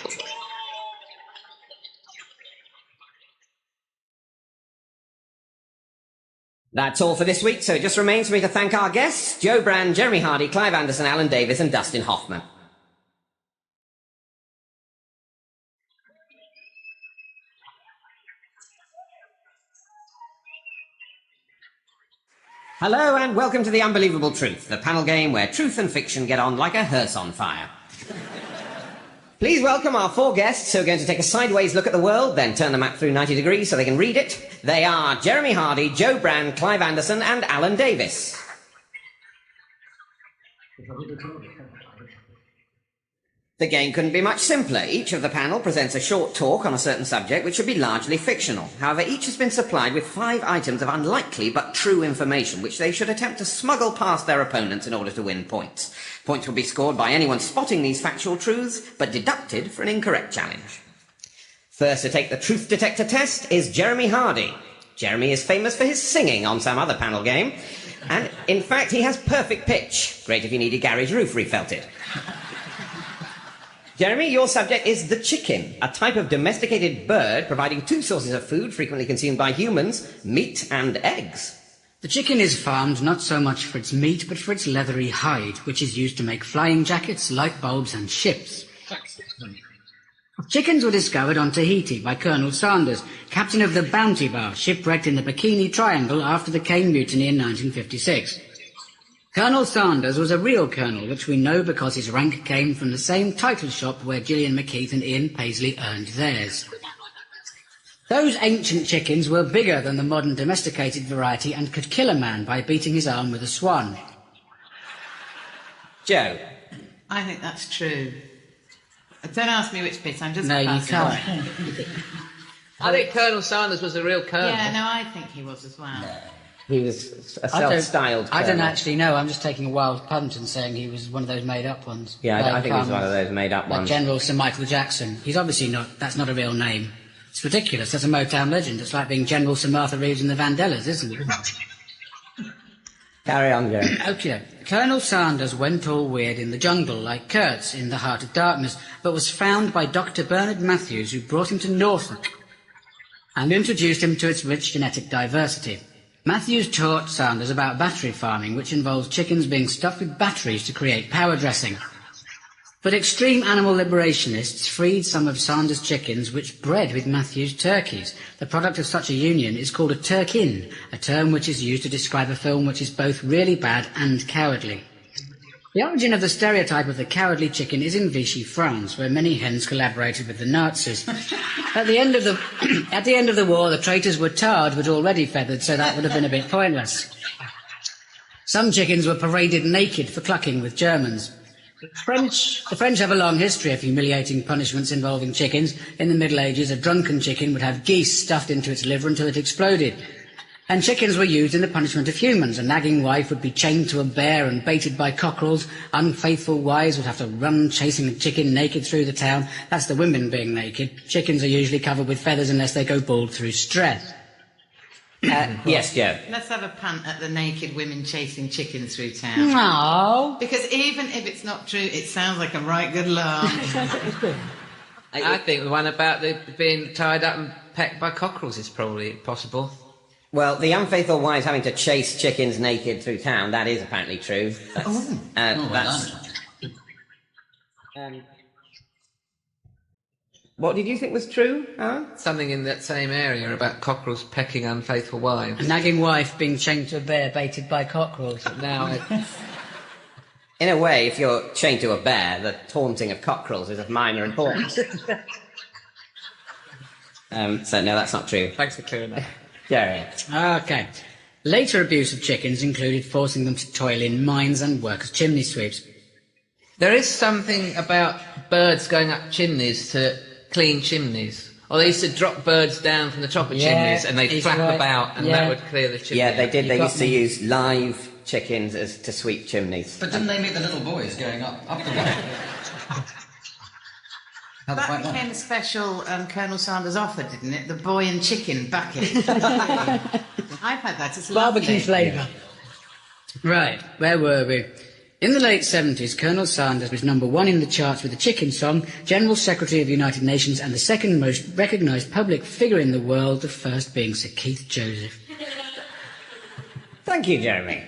That's all for this week, so it just remains for me to thank our guests, Joe Brand, Jeremy Hardy, Clive Anderson, Alan Davis and Dustin Hoffman. Hello and welcome to The Unbelievable Truth, the panel game where truth and fiction get on like a hearse on fire. Please welcome our 4 guests who are going to take a sideways look at the world, then turn the map through 90 degrees so they can read it. They are Jeremy Hardy, Joe Brand, Clive Anderson and Alan Davis. The game couldn't be much simpler. Each of the panel presents a short talk on a certain subject which should be largely fictional. However, each has been supplied with 5 items of unlikely but true information which they should attempt to smuggle past their opponents in order to win points. Points will be scored by anyone spotting these factual truths, but deducted for an incorrect challenge. First to take the truth detector test is Jeremy Hardy. Jeremy is famous for his singing on some other panel game, and in fact he has perfect pitch. Great if you need your garage roof refelted. Jeremy, your subject is the chicken, a type of domesticated bird providing 2 sources of food frequently consumed by humans, meat and eggs. The chicken is farmed not so much for its meat, but for its leathery hide, which is used to make flying jackets, light bulbs and ships. Chickens were discovered on Tahiti by Colonel Sanders, captain of the Bounty Bar, shipwrecked in the Bikini Triangle after the Caine Mutiny in 1956. Colonel Sanders was a real colonel, which we know because his rank came from the same title shop where Gillian McKeith and Ian Paisley earned theirs. Those ancient chickens were bigger than the modern domesticated variety and could kill a man by beating his arm with a swan. Joe? I think that's true. Don't ask me which bit, I'm just... No, you can't. I think Colonel Sanders was a real colonel. Yeah, no, I think he was as well. He was a self-styled I don't colonel. actually know. I'm just taking a wild punt and saying he was one of those made-up ones. Yeah, I think he was one of those made-up ones. General Sir Michael Jackson. He's obviously not... That's not a real name. It's ridiculous. That's a Motown legend. It's like being General Sir Martha Reeves and the Vandellas, isn't it? Carry on, Joe. Okay. Colonel Sanders went all weird in the jungle, like Kurtz in The Heart of Darkness, but was found by Dr. Bernard Matthews, who brought him to Norfolk and introduced him to its rich genetic diversity. Matthews taught Sanders about battery farming, which involves chickens being stuffed with batteries to create power dressing. But extreme animal liberationists freed some of Sanders' chickens which bred with Matthews' turkeys. The product of such a union is called a turkin, a term which is used to describe a film which is both really bad and cowardly. The origin of the stereotype of the cowardly chicken is in Vichy, France, where many hens collaborated with the Nazis. At the end of the war, the traitors were tarred but already feathered, so that would have been a bit pointless. Some chickens were paraded naked for clucking with Germans. The French have a long history of humiliating punishments involving chickens. In the Middle Ages, a drunken chicken would have geese stuffed into its liver until it exploded. And chickens were used in the punishment of humans. A nagging wife would be chained to a bear and baited by cockerels. Unfaithful wives would have to run chasing a chicken naked through the town. That's the women being naked. Chickens are usually covered with feathers unless they go bald through stress. Yes, Joe. Let's have a punt at the naked women chasing chickens through town. No. Because even if it's not true, it sounds like a right good laugh. I think the one about the being tied up and pecked by cockerels is probably possible. Well, the unfaithful wives having to chase chickens naked through town, that is apparently true. What did you think was true, Alan? Something in that same area about cockerels pecking unfaithful wives. A nagging wife being chained to a bear baited by cockerels. Now, In a way, if you're chained to a bear, the taunting of cockerels is of minor importance. So, no, that's not true. thanks for clearing that. Jerry. Okay. Later abuse of chickens included forcing them to toil in mines and work as chimney sweeps. There is something about birds going up chimneys to clean chimneys. Or they used to drop birds down from the top of chimneys and they'd flap about and that would clear the chimney. Yeah, they did. They used to use live chickens to sweep chimneys. But didn't they meet the little boys going up the way? That became a special Colonel Sanders offer, didn't it? The boy and chicken bucket. I've had that. It's lovely. Barbecue flavour. Right, where were we? In the late 70s, Colonel Sanders was #1 in the charts with the chicken song, General Secretary of the United Nations, and the second most recognised public figure in the world, the first being Sir Keith Joseph. Thank you, Jeremy.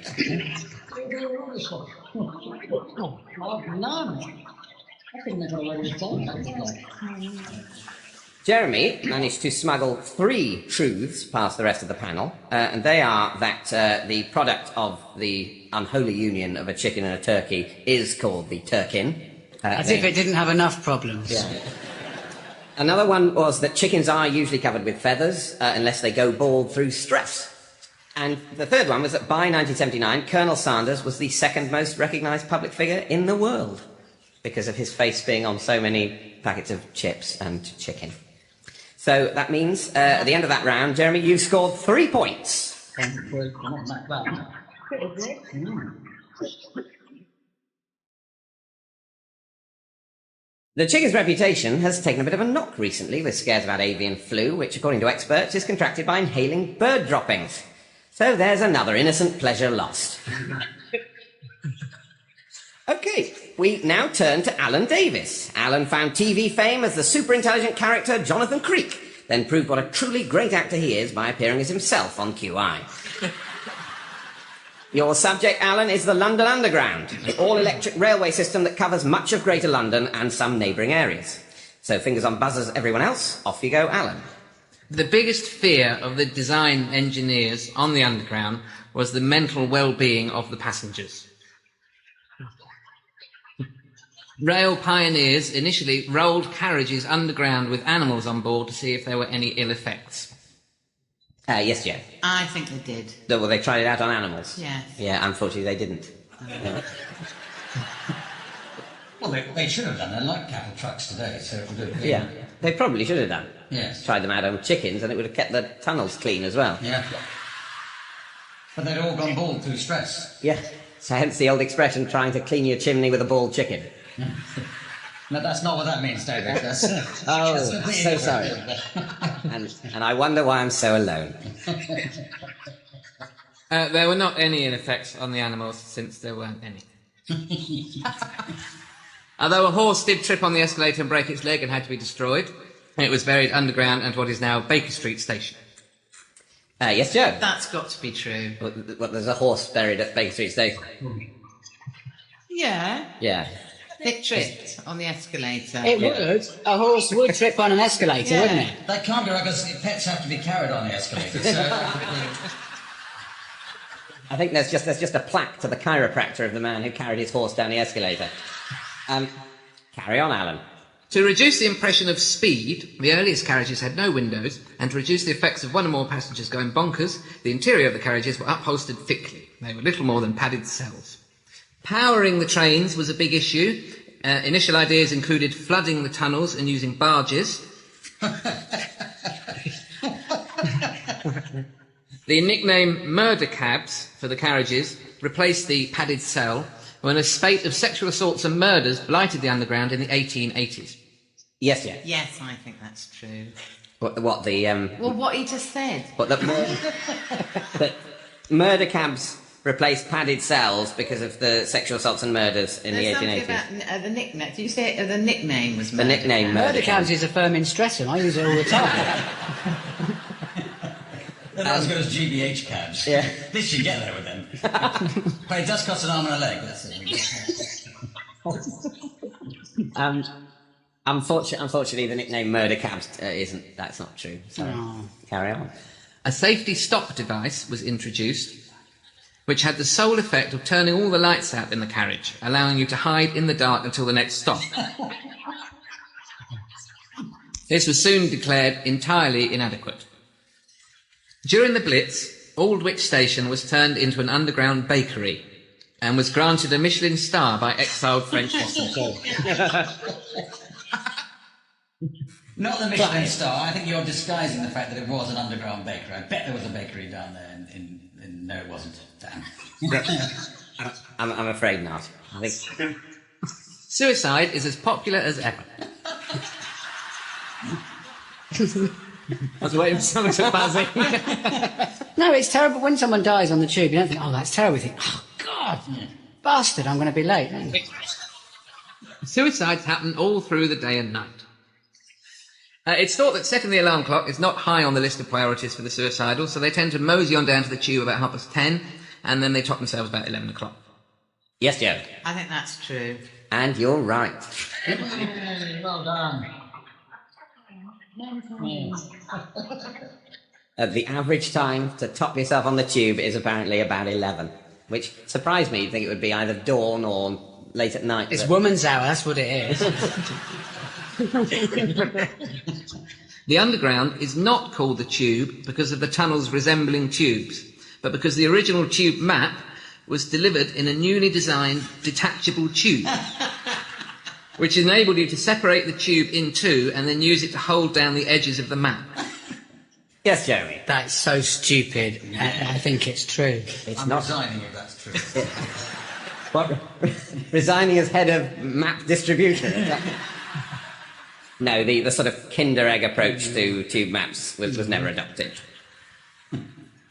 Jeremy managed to smuggle 3 truths past the rest of the panel, and they are that the product of the unholy union of a chicken and a turkey is called the turkin. As if it didn't have enough problems. Yeah. Another one was that chickens are usually covered with feathers unless they go bald through stress. And the third one was that by 1979, Colonel Sanders was the second most recognised public figure in the world because of his face being on so many packets of chips and chicken. So that means at the end of that round, Jeremy, you scored 3 points. The chicken's reputation has taken a bit of a knock recently with scares about avian flu, which, according to experts, is contracted by inhaling bird droppings. So there's another innocent pleasure lost. OK, we now turn to Alan Davis. Alan found TV fame as the super-intelligent character Jonathan Creek, then proved what a truly great actor he is by appearing as himself on QI. Your subject, Alan, is the London Underground, an all-electric railway system that covers much of Greater London and some neighbouring areas. So fingers on buzzers, everyone else. Off you go, Alan. The biggest fear of the design engineers on the Underground was the mental well-being of the passengers. Rail pioneers initially rolled carriages underground with animals on board to see if there were any ill effects. Yes, Joe. I think they did. Well, they tried it out on animals. Yes. Yeah, unfortunately they didn't. Yeah. Well, they should have done. They're like cattle trucks today, so it would have been... Yeah, they probably should have done. Yes. Tried them out on chickens and it would have kept the tunnels clean as well. Yeah. But they'd all gone bald through stress. Yeah, so hence the old expression, trying to clean your chimney with a bald chicken. No, that's not what that means, David. That's, Oh, so sorry. And I wonder why I'm so alone. There were not any ill effects on the animals, since there weren't any. Although a horse did trip on the escalator and break its leg and had to be destroyed, it was buried underground at what is now Baker Street Station. Yes, Joe? That's got to be true. Well, there's a horse buried at Baker Street Station. Yeah. Yeah. It tripped on the escalator. It would. A horse would trip on an escalator, Yeah. wouldn't it? That can't be right, because pets have to be carried on the escalator, so... I think there's just a plaque to the chiropractor of the man who carried his horse down the escalator. Carry on, Alan. To reduce the impression of speed, the earliest carriages had no windows, and to reduce the effects of one or more passengers going bonkers, the interior of the carriages were upholstered thickly. They were little more than padded cells. Powering the trains was a big issue. Initial ideas included flooding the tunnels and using barges. The nickname murder cabs for the carriages replaced the padded cell when a spate of sexual assaults and murders blighted the underground in the 1880s. Yes, yeah. Yes, I think that's true. What Well, what he just said. the murder cabs replaced padded cells because of the sexual assaults and murders in There's the something 1880s. about the nickname. Did you say the nickname was The murder nickname cab? Murder cabs is a firm in Streatham. I use it all the time. They're not as good as GBH cabs. Yeah. At least you get there with them. But it does cost an arm and a leg, that's it. Unfortunately, the nickname murder cabs that's not true. So carry on. A safety stop device was introduced, which had the sole effect of turning all the lights out in the carriage, allowing you to hide in the dark until the next stop. This was soon declared entirely inadequate. During the Blitz, Aldwych Station was turned into an underground bakery and was granted a Michelin star by exiled French officers. Not the Michelin star. I think you're disguising the fact that it was an underground bakery. I bet there was a bakery down there, and no, it wasn't. Damn. I'm afraid not. I think Suicide is as popular as ever. I was waiting for someone to buzz in. No, it's terrible. When someone dies on the tube, you don't think, oh, that's terrible. You think, oh, God, bastard, I'm going to be late. Suicides happen all through the day and night. It's thought that setting the alarm clock is not high on the list of priorities for the suicidal, so they tend to mosey on down to the tube about 10:30, and then they top themselves about 11 o'clock. yes, Joe. I think that's true. And you're right. Well done. The average time to top yourself on the tube is apparently about 11, which surprised me. You'd think it would be either dawn or late at night. It's but- woman's hour, that's what it is. The underground is not called the tube because of the tunnels resembling tubes, but because the original tube map was delivered in a newly designed detachable tube, which enabled you to separate the tube in two and then use it to hold down the edges of the map. Yes, Jeremy. That's so stupid. I think it's true. I'm resigning if that's true. What? Resigning as head of map distribution? No, the sort of Kinder Egg approach to tube maps was never adopted.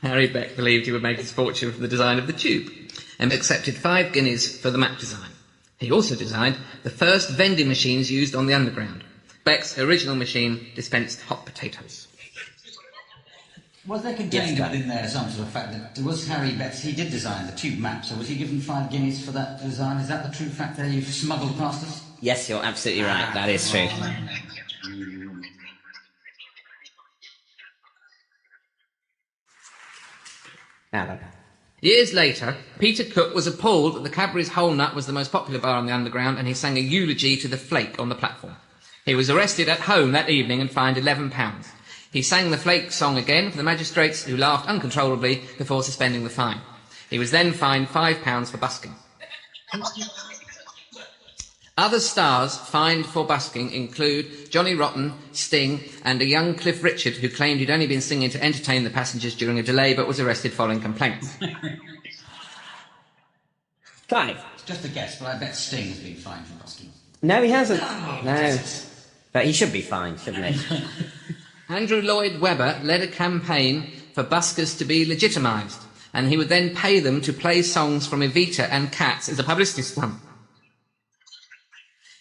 Harry Beck believed he would make his fortune from the design of the tube and accepted 5 guineas for the map design. He also designed the first vending machines used on the underground. Beck's original machine dispensed hot potatoes. Was there contained within there some sort of fact that was Harry Betts, he did design the tube map, so was he given 5 guineas for that design? Is that the true fact there you've smuggled past us? Yes, you're absolutely right. That is true. Now then. Years later, Peter Cook was appalled that the Cadbury's Whole Nut was the most popular bar on the underground, and he sang a eulogy to the flake on the platform. He was arrested at home that evening and fined £11. He sang the flake song again for the magistrates, who laughed uncontrollably before suspending the fine. He was then fined £5 for busking. Other stars fined for busking include Johnny Rotten, Sting, and a young Cliff Richard who claimed he'd only been singing to entertain the passengers during a delay but was arrested following complaints. Clive. It's just a guess, but I bet Sting has been fined for busking. No, he hasn't. No. But he should be fined, shouldn't he? Andrew Lloyd Webber led a campaign for buskers to be legitimised, and he would then pay them to play songs from Evita and Cats as a publicity stunt.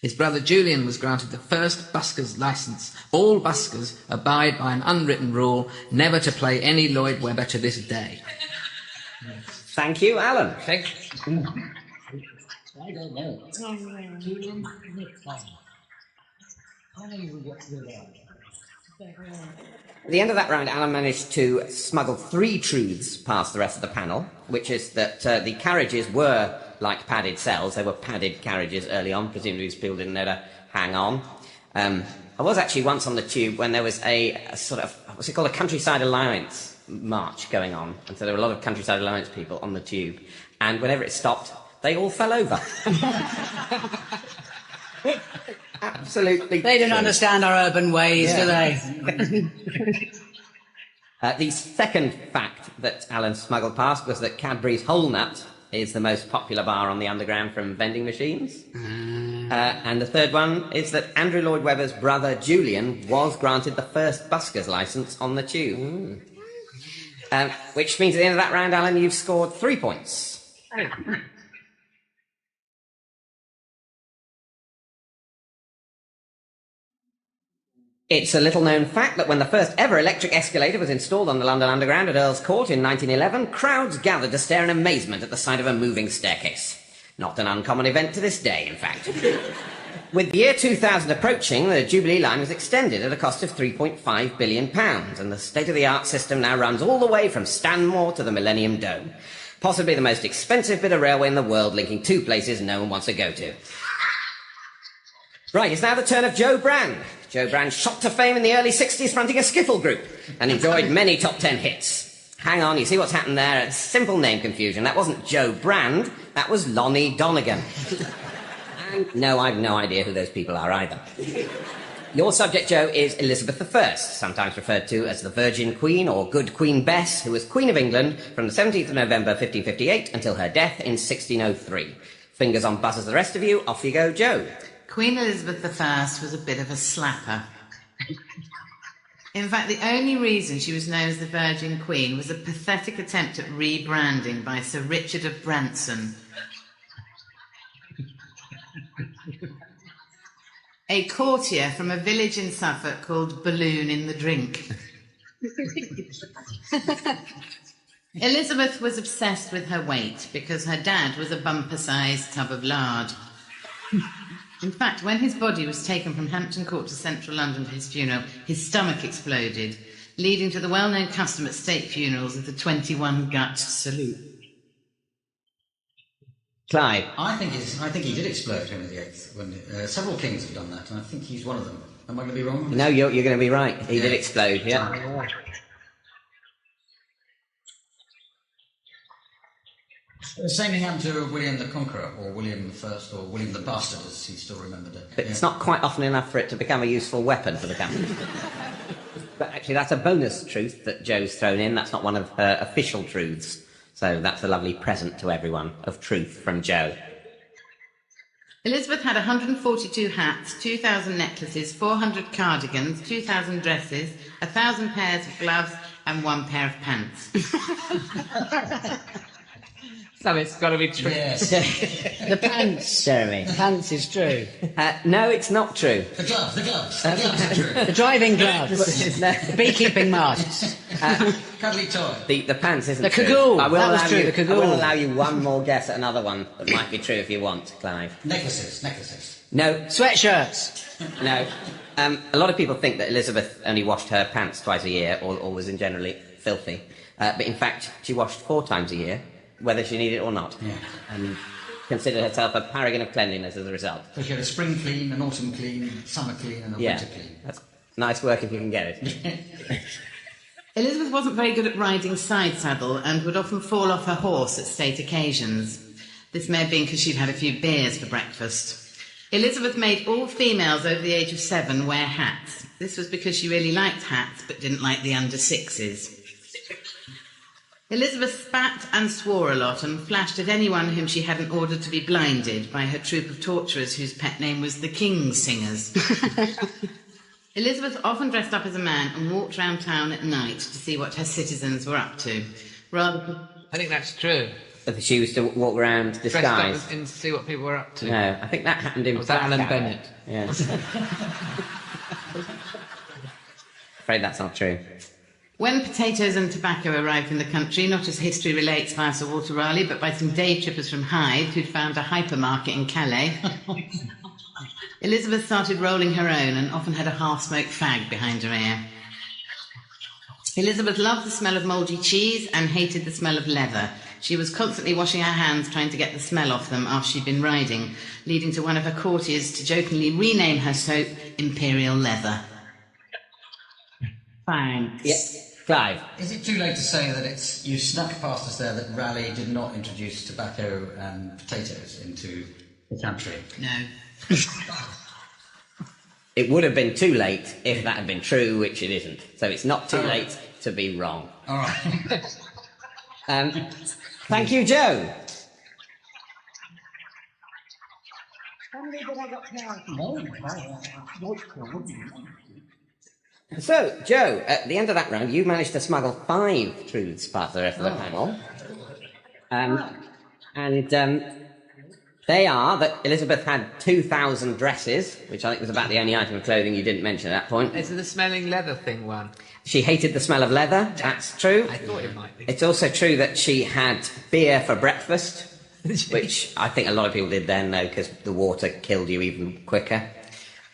His brother Julian was granted the first busker's licence. All buskers abide by an unwritten rule never to play any Lloyd Webber to this day. Thank you, Alan. Thank you. I don't know. At the end of that round, Alan managed to smuggle 3 truths past the rest of the panel, which is that the carriages were like padded cells. They were padded carriages early on, presumably because people didn't know to hang on. I was actually once on the tube when there was a sort of, what's it called, a Countryside Alliance march going on. And so there were a lot of Countryside Alliance people on the tube. And whenever it stopped, they all fell over. Absolutely. They don't understand our urban ways, do they? The second fact that Alan smuggled past was that Cadbury's Whole Nut is the most popular bar on the Underground from vending machines. And the third one is that Andrew Lloyd Webber's brother Julian was granted the first busker's licence on the tube. Which means at the end of that round, Alan, you've scored 3 points. It's a little-known fact that when the first ever electric escalator was installed on the London Underground at Earl's Court in 1911, crowds gathered to stare in amazement at the sight of a moving staircase. Not an uncommon event to this day, in fact. With the year 2000 approaching, the Jubilee line was extended at a cost of £3.5 billion, and the state-of-the-art system now runs all the way from Stanmore to the Millennium Dome. Possibly the most expensive bit of railway in the world, linking two places no one wants to go to. Right, it's now the turn of Joe Brand. Joe Brand shot to fame in the early 60s fronting a skiffle group and enjoyed many top 10 hits. Hang on, you see what's happened there? It's simple name confusion. That wasn't Joe Brand, that was Lonnie Donegan. And no, I've no idea who those people are either. Your subject, Joe, is Elizabeth I, sometimes referred to as the Virgin Queen or Good Queen Bess, who was Queen of England from the 17th of November 1558 until her death in 1603. Fingers on buzzers, the rest of you. Off you go, Joe. Queen Elizabeth I was a bit of a slapper. In fact, the only reason she was known as the Virgin Queen was a pathetic attempt at rebranding by Sir Richard of Branson. A courtier from a village in Suffolk called Balloon in the Drink. Elizabeth was obsessed with her weight because her dad was a bumper-sized tub of lard. In fact, when his body was taken from Hampton Court to central London for his funeral, his stomach exploded, leading to the well-known custom at state funerals of the 21-gut salute. Clive. I think he did explode Henry VIII. When several kings have done that, and I think he's one of them. Am I going to be wrong? No, you're going to be right. He did explode, yeah. The same thing happened to William the Conqueror, or William the First, or William the Bastard, as he still remembered it. But it's not quite often enough for it to become a useful weapon for the company. But actually, that's a bonus truth that Joe's thrown in. That's not one of her official truths. So that's a lovely present to everyone of truth from Joe. Elizabeth had 142 hats, 2,000 necklaces, 400 cardigans, 2,000 dresses, 1,000 pairs of gloves, and 1 pair of pants. So it's got to be true. Yes. The pants, Jeremy. Pants is true. No, it's not true. The gloves are true. The driving gloves. The beekeeping masks. Cuddly toy. The pants isn't The true. cagoule. I will That was allow true, you, the cagoule. I will allow you one more guess at another one that might be true if you want, Clive. Necklaces. No. Sweatshirts. No. A lot of people think that Elizabeth only washed her pants twice a year or was in generally filthy. But in fact, she washed 4 times a year, whether she needed it or not. Yeah. And considered herself a paragon of cleanliness as a result. So she had a spring clean, an autumn clean, summer clean, and a winter clean. That's nice work if you can get it. Elizabeth wasn't very good at riding side saddle and would often fall off her horse at state occasions. This may have been because she'd had a few beers for breakfast. Elizabeth made all females over the age of 7 wear hats. This was because she really liked hats but didn't like the under 6s. Elizabeth spat and swore a lot and flashed at anyone whom she hadn't ordered to be blinded by her troupe of torturers whose pet name was the King's Singers. Elizabeth often dressed up as a man and walked round town at night to see what her citizens were up to. I think that's true. But she used to walk around Dressed disguised. up and see what people were up to. No, I think that happened in Was that Alan Blackadder. Bennett? Yes. Afraid that's not true. When potatoes and tobacco arrived in the country, not as history relates via Sir Walter Raleigh, but by some day trippers from Hyde who'd found a hypermarket in Calais, Elizabeth started rolling her own and often had a half-smoked fag behind her ear. Elizabeth loved the smell of mouldy cheese and hated the smell of leather. She was constantly washing her hands trying to get the smell off them after she'd been riding, leading to one of her courtiers to jokingly rename her soap Imperial Leather. Thanks. Yeah. Clive. Is it too late to say that you snuck past us there that Raleigh did not introduce tobacco and potatoes into the country? No. It would have been too late if that had been true, which it isn't. So it's not too late to be wrong. All right. Thank you, Joe. So, Joe, at the end of that round, you managed to smuggle 5 truths past the rest of the panel. They are that Elizabeth had 2,000 dresses, which I think was about the only item of clothing you didn't mention at that point. Is it the smelling leather thing one? She hated the smell of leather, that's true. I thought it might be. It's also true that she had beer for breakfast, which I think a lot of people did then, though, because the water killed you even quicker.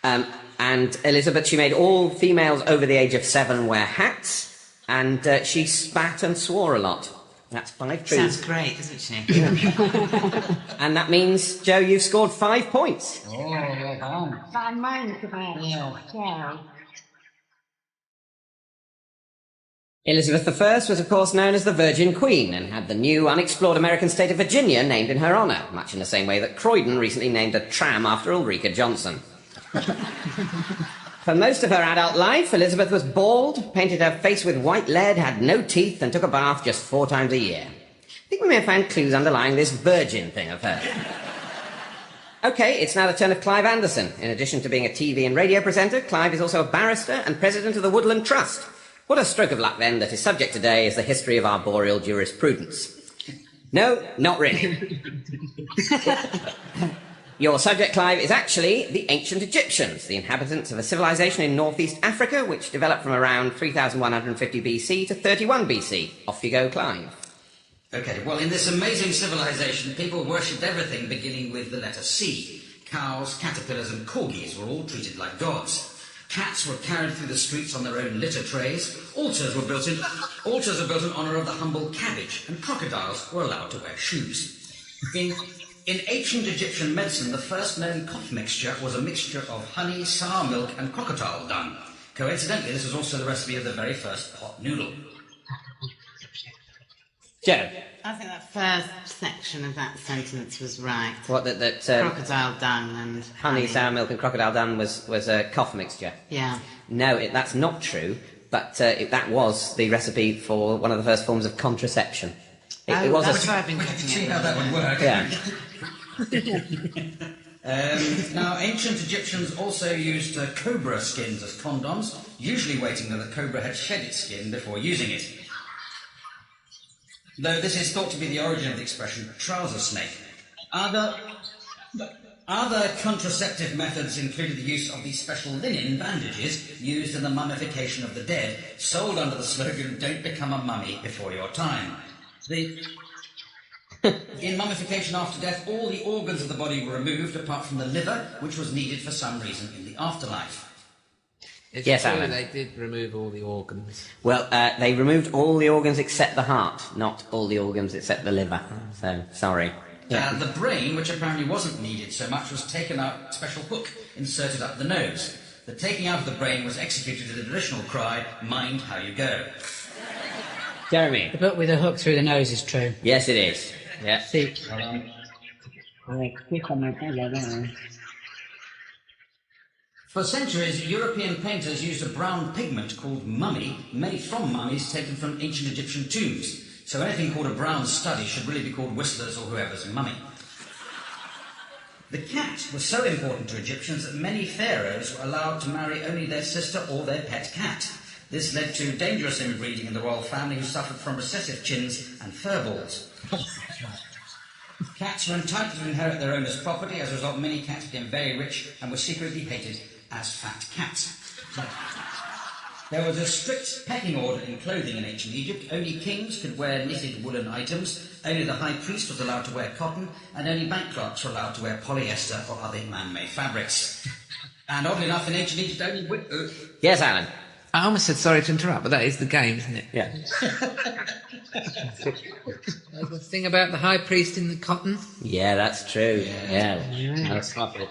And Elizabeth, she made all females over the age of 7 wear hats, and she spat and swore a lot. That's 5 truths. Sounds great, doesn't she? And that means, Joe, you've scored 5 points. Elizabeth I was, of course, known as the Virgin Queen and had the new unexplored American state of Virginia named in her honour, much in the same way that Croydon recently named a tram after Ulrika Johnson. For most of her adult life, Elizabeth was bald, painted her face with white lead, had no teeth, and took a bath just 4 times a year. I think we may have found clues underlying this virgin thing of hers. OK, it's now the turn of Clive Anderson. In addition to being a TV and radio presenter, Clive is also a barrister and president of the Woodland Trust. What a stroke of luck, then, that his subject today is the history of arboreal jurisprudence. No, not really. Your subject, Clive, is actually the ancient Egyptians, the inhabitants of a civilization in northeast Africa which developed from around 3150 BC to 31 BC. Off you go, Clive. Okay, well, in this amazing civilization, people worshipped everything beginning with the letter C. Cows, caterpillars, and corgis were all treated like gods. Cats were carried through the streets on their own litter trays. Altars were built in honour of the humble cabbage, and crocodiles were allowed to wear shoes. In ancient Egyptian medicine, the first known cough mixture was a mixture of honey, sour milk, and crocodile dung. Coincidentally, this was also the recipe of the very first pot noodle. Joe. I think that first section of that sentence was right. What, crocodile dung and honey, sour milk and crocodile dung was a cough mixture? Yeah. No, that's not true, but that was the recipe for one of the first forms of contraception. It was that's why I've been cooking See how that would work. Yeah. Now, ancient Egyptians also used cobra skins as condoms, usually waiting until the cobra had shed its skin before using it. Though this is thought to be the origin of the expression trouser snake. Other contraceptive methods included the use of the special linen bandages used in the mummification of the dead, sold under the slogan, "Don't become a mummy before your time." In mummification after death, all the organs of the body were removed apart from the liver, which was needed for some reason in the afterlife. It's yes, true Alan. They did remove all the organs. Well, they removed all the organs except the heart, not all the organs except the liver. So, sorry. The brain, which apparently wasn't needed so much, was taken out, a special hook inserted up the nose. The taking out of the brain was executed with the traditional cry, "Mind how you go." Jeremy. The book with a hook through the nose is true. Yes, it is. Yeah. See. For centuries, European painters used a brown pigment called mummy, made from mummies taken from ancient Egyptian tombs. So anything called a brown study should really be called Whistler's or whoever's mummy. The cat was so important to Egyptians that many pharaohs were allowed to marry only their sister or their pet cat. This led to dangerous inbreeding in the royal family, who suffered from recessive chins and furballs. Cats were entitled to inherit their owner's property. As a result, many cats became very rich and were secretly hated as fat cats. There was a strict pecking order in clothing in ancient Egypt. Only kings could wear knitted woolen items, only the high priest was allowed to wear cotton, and only bank clerks were allowed to wear polyester or other man-made fabrics. And oddly enough, in ancient Egypt, only... Yes, Alan. I almost said sorry to interrupt, but that is the game, isn't it? Yeah. The thing about the high priest in the cotton? Yeah, that's true. Yeah. That's copied.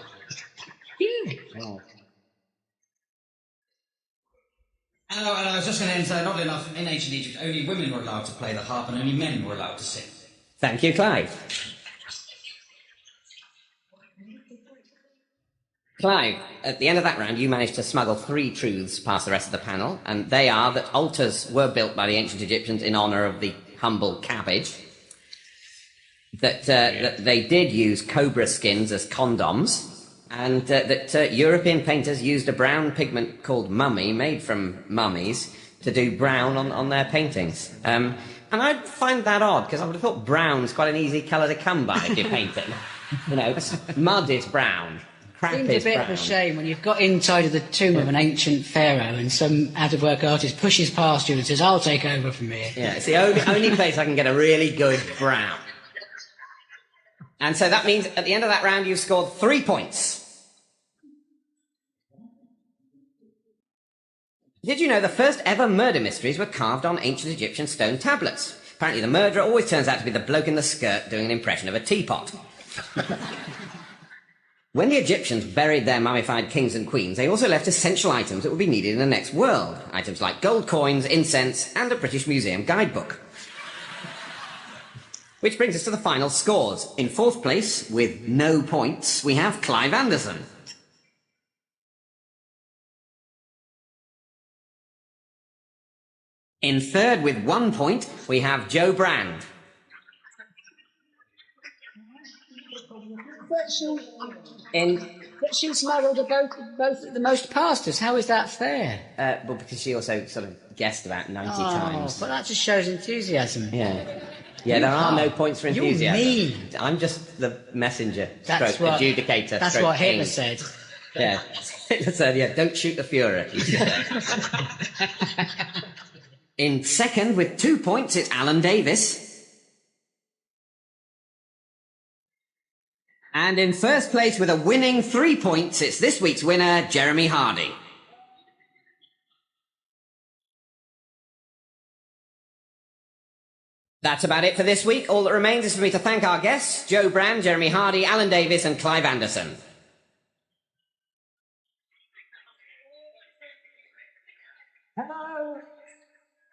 And I was just going to say, oddly enough, in ancient Egypt, only women were allowed to play the harp and only men were allowed to sing. Thank you, Clive. Clive, at the end of that round, you managed to smuggle 3 truths past the rest of the panel, and they are that altars were built by the ancient Egyptians in honour of the humble cabbage, that they did use cobra skins as condoms, and that European painters used a brown pigment called mummy, made from mummies, to do brown on their paintings. And I find that odd, because I would have thought brown's quite an easy colour to come by if you're painting. You know, mud is brown. Seems a bit of a shame when you've got inside of the tomb of an ancient pharaoh and some out-of-work artist pushes past you and says, "I'll take over from here." Yeah, it's the only place I can get a really good brown. And so that means at the end of that round, you've scored 3 points. Did you know the first ever murder mysteries were carved on ancient Egyptian stone tablets? Apparently the murderer always turns out to be the bloke in the skirt doing an impression of a teapot. When the Egyptians buried their mummified kings and queens, they also left essential items that would be needed in the next world. Items like gold coins, incense, and a British Museum guidebook. Which brings us to the final scores. In 4th place, with no points, we have Clive Anderson. In 3rd, with 1 point, we have Joe Brand. But she smuggled both the most past us. How is that fair? Well, because she also sort of guessed about 90 times. But that just shows enthusiasm. Yeah. Yeah, there are no points for enthusiasm. You're mean. I'm just the messenger, adjudicator. That's what Hitler said. Yeah. Hitler said, yeah, don't shoot the Fuhrer. In 2nd, with 2 points, it's Alan Davis. And in 1st place, with a winning 3 points, it's this week's winner, Jeremy Hardy. That's about it for this week. All that remains is for me to thank our guests, Joe Brand, Jeremy Hardy, Alan Davis, and Clive Anderson.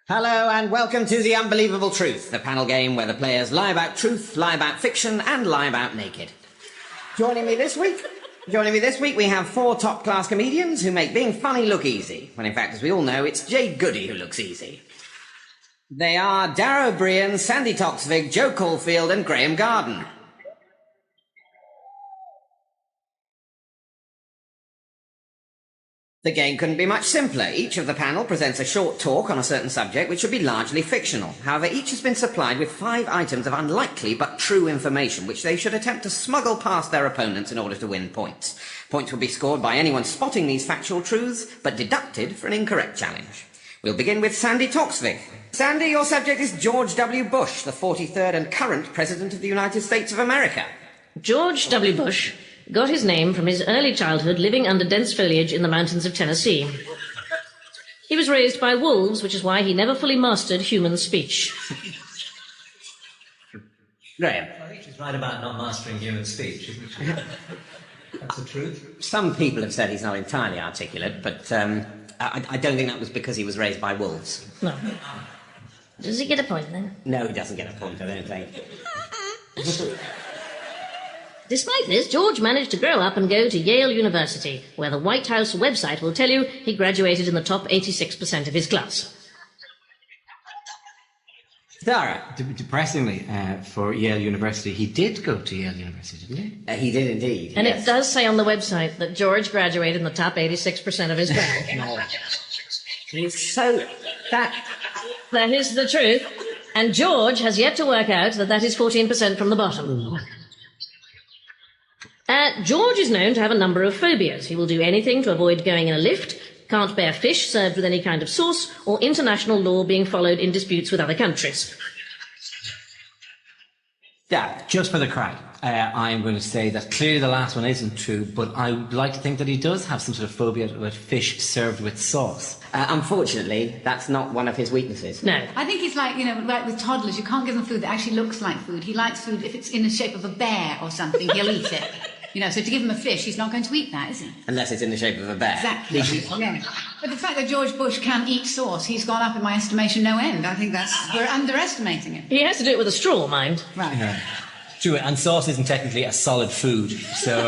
Hello and welcome to The Unbelievable Truth, the panel game where the players lie about truth, lie about fiction, and lie about naked. Joining me this week, we have 4 top-class comedians who make being funny look easy, when in fact, as we all know, it's Jay Goody who looks easy. They are Darrow Brian, Sandy Toksvig, Joe Caulfield, and Graham Garden. The game couldn't be much simpler. Each of the panel presents a short talk on a certain subject which should be largely fictional. However, each has been supplied with 5 items of unlikely but true information which they should attempt to smuggle past their opponents in order to win points. Points will be scored by anyone spotting these factual truths, but deducted for an incorrect challenge. We'll begin with Sandy Toksvig. Sandy, your subject is George W. Bush, the 43rd and current President of the United States of America. George W. Bush got his name from his early childhood living under dense foliage in the mountains of Tennessee. He was raised by wolves, which is why he never fully mastered human speech. Graham. I think she's right about not mastering human speech, isn't she? That's the truth. Some people have said he's not entirely articulate, but I don't think that was because he was raised by wolves. No. Does he get a point, then? No, he doesn't get a point, I don't think. Despite this, George managed to grow up and go to Yale University, where the White House website will tell you he graduated in the top 86% of his class. Dara. Depressingly, for Yale University, he did go to Yale University, didn't he? He did indeed. And yes. It does say on the website that George graduated in the top 86% of his class. So, that is the truth. And George has yet to work out that is 14% from the bottom. George is known to have a number of phobias. He will do anything to avoid going in a lift, can't bear fish served with any kind of sauce, or international law being followed in disputes with other countries. Yeah. Just for the crack, I am going to say that clearly the last one isn't true, but I would like to think that he does have some sort of phobia about fish served with sauce. Unfortunately, that's not one of his weaknesses. No. I think it's like, like with toddlers, you can't give them food that actually looks like food. He likes food, if it's in the shape of a bear or something, he'll eat it. So to give him a fish, he's not going to eat that, is he? Unless it's in the shape of a bear. Exactly. Yeah. But the fact that George Bush can eat sauce, he's gone up in my estimation no end. I think we're underestimating him. He has to do it with a straw, mind. Right. Yeah. True, and sauce isn't technically a solid food, so...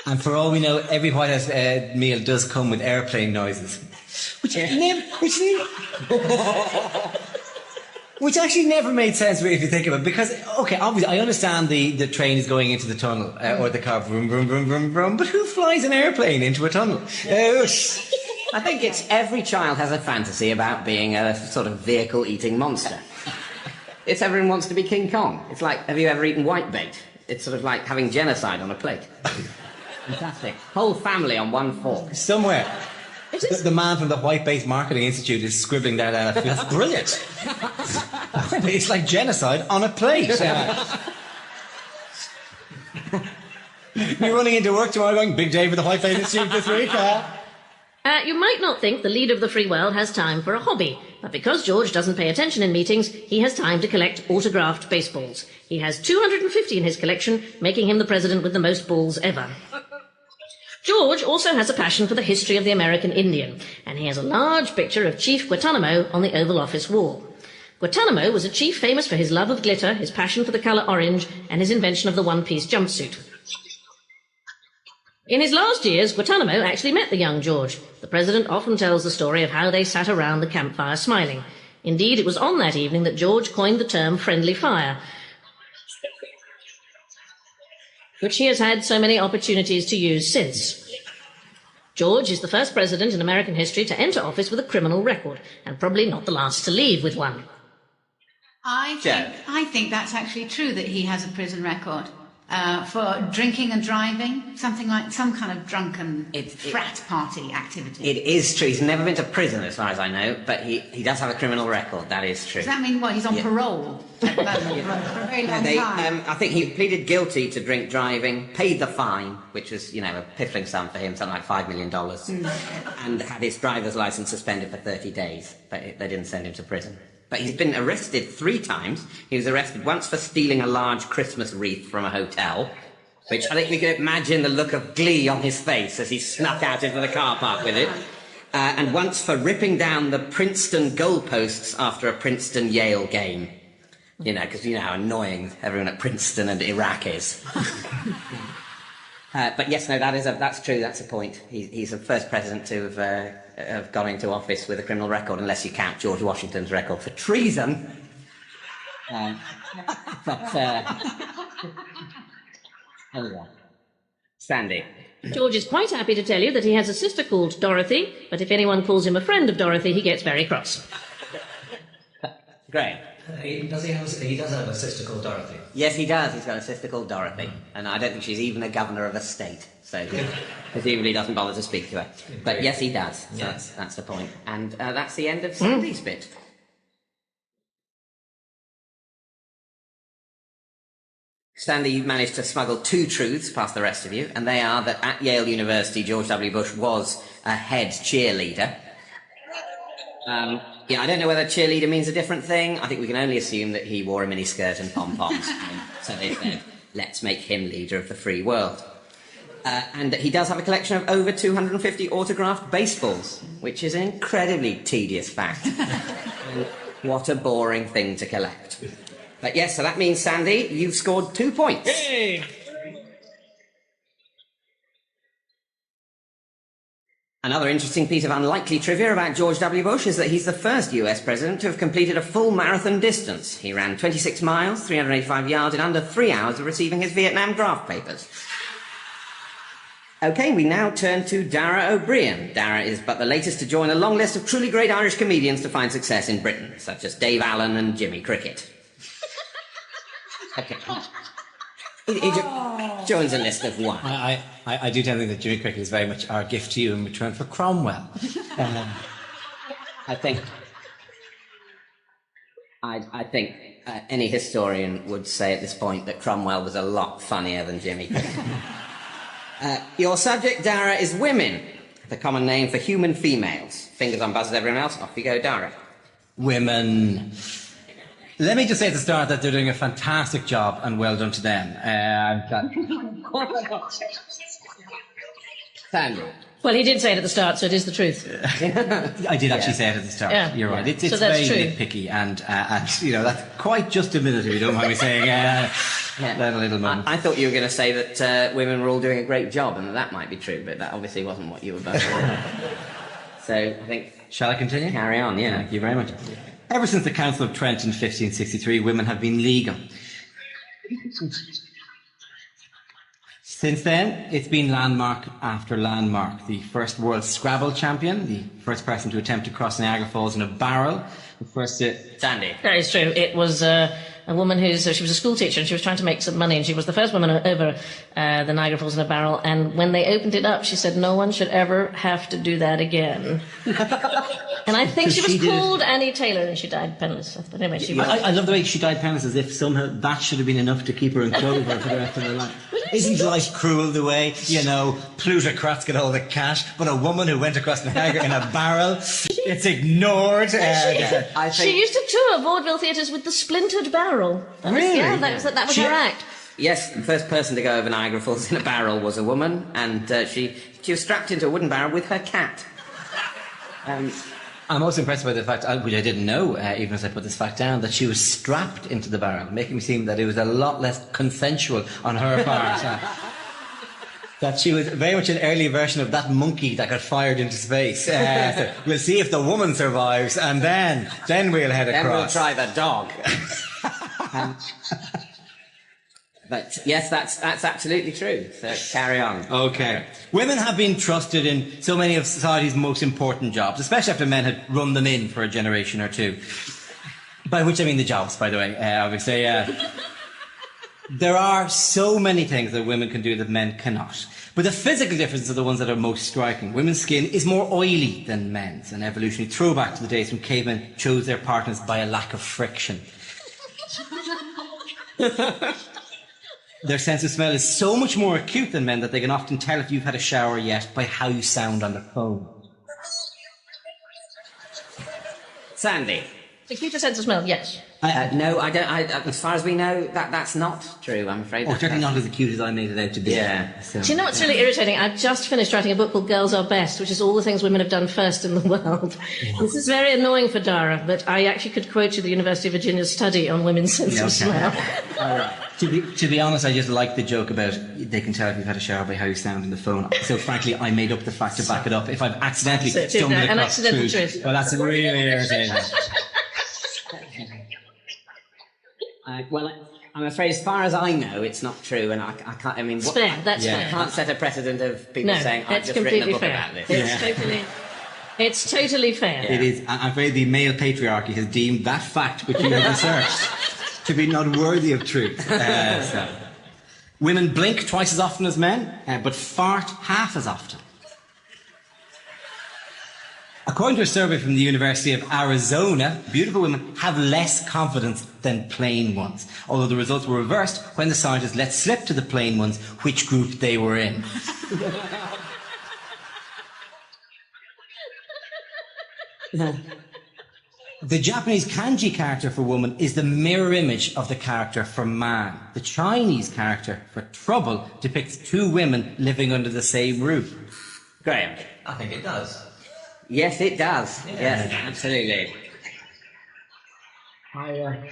And for all we know, every White House meal does come with airplane noises. Which actually never made sense if you think of it. Because, okay, obviously, I understand the train is going into the tunnel, or the car, vroom, vroom, vroom, vroom, vroom, but who flies an airplane into a tunnel? I think it's every child has a fantasy about being a sort of vehicle-eating monster. It's everyone wants to be King Kong. It's like, have you ever eaten whitebait? It's sort of like having genocide on a plate. Fantastic. Whole family on one fork. Somewhere. The man from the Whitebait Marketing Institute is scribbling that out. That's brilliant. It's like genocide on a plate. You're running into work tomorrow going, big day for the Whitebait Institute this week. You might not think the leader of the free world has time for a hobby, but because George doesn't pay attention in meetings, he has time to collect autographed baseballs. He has 250 in his collection, making him the president with the most balls ever. George also has a passion for the history of the American Indian, and he has a large picture of Chief Guantanamo on the Oval Office wall. Guantanamo was a chief famous for his love of glitter, his passion for the colour orange, and his invention of the one-piece jumpsuit. In his last years, Guantanamo actually met the young George. The president often tells the story of how they sat around the campfire smiling. Indeed, it was on that evening that George coined the term friendly fire, which he has had so many opportunities to use since. George is the first president in American history to enter office with a criminal record, and probably not the last to leave with one. I think that's actually true that he has a prison record. For drinking and driving, something like some kind of drunken frat party activity. It is true. He's never been to prison, as far as I know, but he does have a criminal record. That is true. Does that mean, he's on parole at the moment for a very long time? I think he pleaded guilty to drink driving, paid the fine, which was, a piffling sum for him, something like $5 million, and had his driver's license suspended for 30 days, but they didn't send him to prison. But he's been arrested 3 times. He was arrested once for stealing a large Christmas wreath from a hotel, which I think we can imagine the look of glee on his face as he snuck out into the car park with it. And once for ripping down the Princeton goalposts after a Princeton-Yale game. Because you know how annoying everyone at Princeton and Iraq is. But yes, no, that's true, that's a point. He's the first president to have gone into office with a criminal record, unless you count George Washington's record for treason. Sandy. George is quite happy to tell you that he has a sister called Dorothy, but if anyone calls him a friend of Dorothy, he gets very cross. Graham. He does have a sister called Dorothy. Yes, he does. He's got a sister called Dorothy. And I don't think she's even a governor of a state. So he presumably doesn't bother to speak to her. But yes, he does. So yes. That's the point. And that's the end of Sandy's bit. Sandy, you've managed to smuggle 2 truths past the rest of you, and they are that at Yale University, George W. Bush was a head cheerleader. I don't know whether cheerleader means a different thing. I think we can only assume that he wore a miniskirt and pom-poms. So they said, let's make him leader of the free world. And he does have a collection of over 250 autographed baseballs, which is an incredibly tedious fact. And what a boring thing to collect. But yes, so that means, Sandy, you've scored 2 points. Hey! Another interesting piece of unlikely trivia about George W. Bush is that he's the first US president to have completed a full marathon distance. He ran 26 miles, 385 yards in under 3 hours of receiving his Vietnam draft papers. OK, we now turn to Dara O'Brien. Dara is but the latest to join a long list of truly great Irish comedians to find success in Britain, such as Dave Allen and Jimmy Cricket. OK. He joins a list of 1. I do tend to think that Jimmy Cricket is very much our gift to you in return for Cromwell. I think any historian would say at this point that Cromwell was a lot funnier than Jimmy Cricket. Your subject, Dara, is women, the common name for human females. Fingers on buzzers, everyone else. Off you go, Dara. Women. Let me just say at the start that they're doing a fantastic job, and well done to them. Sandra. Well, he did say it at the start, so it is the truth. I did actually say it at the start. Yeah. You're right. It's so very true. nitpicky, and that's quite just a minute, if you don't mind me saying. Then a little moment. I thought you were going to say that women were all doing a great job, and that might be true, but that obviously wasn't what you were both saying. So, I think... Shall I continue? Carry on, yeah. Thank you very much. Ever since the Council of Trent in 1563, women have been legal. Since then, it's been landmark after landmark. The first world Scrabble champion, the first person to attempt to cross Niagara Falls in a barrel, the first to... Sandy. That is true. It was a woman she was a school teacher and she was trying to make some money, and she was the first woman over the Niagara Falls in a barrel, and when they opened it up, she said no one should ever have to do that again. And I think she was called Annie Taylor, and she died penniless. But anyway, she was... I love the way she died penniless, as if somehow that should have been enough to keep her in clover for the rest of her life. Isn't life cruel the way, plutocrats get all the cash, but a woman who went across Niagara in a barrel, it's ignored? She used to tour vaudeville theatres with the splintered barrel. Really? Yeah, that was her act. Yes, the first person to go over Niagara Falls in a barrel was a woman, and she was strapped into a wooden barrel with her cat. I'm also impressed by the fact, which I didn't know, even as I put this fact down, that she was strapped into the barrel, making me seem that it was a lot less consensual on her part. That she was very much an early version of that monkey that got fired into space. So we'll see if the woman survives, and then we'll head across. Then we'll try the dog. But yes, that's absolutely true. So carry on. Okay. Women have been trusted in so many of society's most important jobs, especially after men had run them in for a generation or two. By which I mean the jobs, by the way, obviously. There are so many things that women can do that men cannot. But the physical differences are the ones that are most striking. Women's skin is more oily than men's, an evolutionary throwback to the days when cavemen chose their partners by a lack of friction. Their sense of smell is so much more acute than men that they can often tell if you've had a shower yet by how you sound on the phone. Sandy. Acuter sense of smell, yes. No, I don't. As far as we know, that's not true, I'm afraid. Certainly not as acute as I made it out to be. Yeah. Do you know what's really irritating? I've just finished writing a book called Girls Are Best, which is all the things women have done first in the world. This is very annoying for Dara, but I actually could quote you the University of Virginia's study on women's sense of smell. All right. To be honest, I just like the joke about they can tell if you've had a shower by how you sound on the phone. So frankly, I made up the fact to back it up. If I've accidentally stumbled across truth, well, that's really irritating. Well, I'm afraid, as far as I know, it's not true, and I can't. I mean, it's fair. That's fair. I can't set a precedent of people saying I've just written a book about this. It's totally fair. It is. I'm afraid the male patriarchy has deemed that fact which you have researched to be not worthy of truth. Women blink twice as often as men, but fart half as often. According to a survey from the University of Arizona, beautiful women have less confidence than plain ones, although the results were reversed when the scientists let slip to the plain ones which group they were in. The Japanese kanji character for woman is the mirror image of the character for man. The Chinese character for trouble depicts two women living under the same roof. Graham. I think it does. Yes, it does. Yeah. Yes, absolutely. I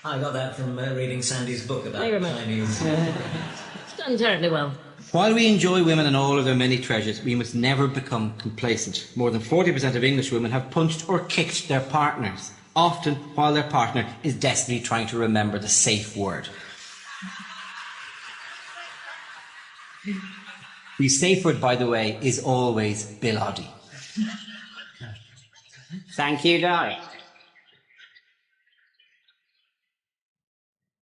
got that from reading Sandy's book about Chinese. It's done terribly well. While we enjoy women and all of their many treasures, we must never become complacent. More than 40% of English women have punched or kicked their partners, often while their partner is desperately trying to remember the safe word. The safe word, by the way, is always Biloddy. Thank you, Dari.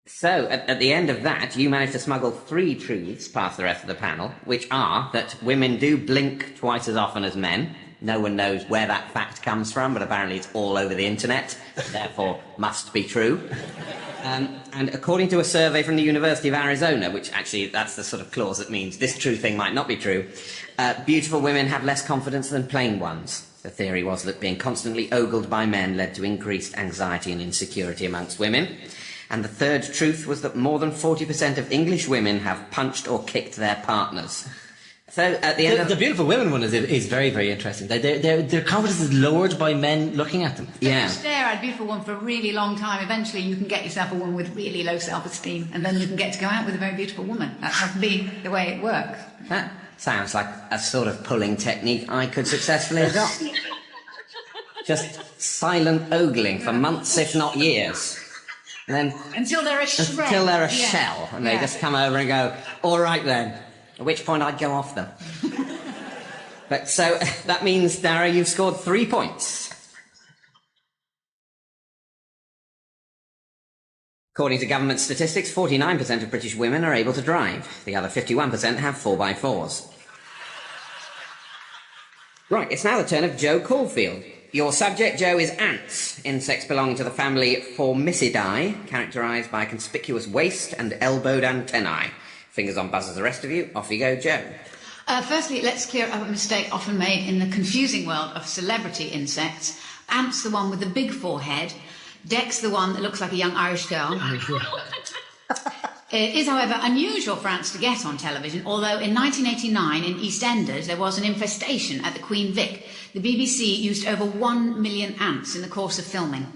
So, at the end of that, you managed to smuggle 3 truths past the rest of the panel, which are that women do blink twice as often as men. No one knows where that fact comes from, but apparently it's all over the internet, therefore must be true. And according to a survey from the University of Arizona, which actually that's the sort of clause that means this true thing might not be true, beautiful women have less confidence than plain ones. The theory was that being constantly ogled by men led to increased anxiety and insecurity amongst women. And the third truth was that more than 40% of English women have punched or kicked their partners. So at the end The beautiful women one is very, very interesting. Their confidence is lowered by men looking at them. If you stare at a beautiful one for a really long time, eventually you can get yourself a woman with really low self-esteem, and then you can get to go out with a very beautiful woman. That has to be the way it works. That sounds like a sort of pulling technique I could successfully adopt. Just silent ogling for months, if not years. And then Until they're a shred. until they're a shell, and they just come over and go, all right then. At which point I'd go off them. But so that means, Dara, you've scored 3 points. According to government statistics, 49% of British women are able to drive. The other 51% have 4x4s. Right, it's now the turn of Joe Caulfield. Your subject, Joe, is ants, insects belonging to the family Formicidae, characterised by a conspicuous waist and elbowed antennae. Fingers on buzzers, the rest of you. Off you go, Joe. Firstly, let's clear up a mistake often made in the confusing world of celebrity insects. Ant's the one with the big forehead. Deck's the one that looks like a young Irish girl. It is, however, unusual for ants to get on television, although in 1989 in EastEnders there was an infestation at the Queen Vic. The BBC used over 1 million ants in the course of filming.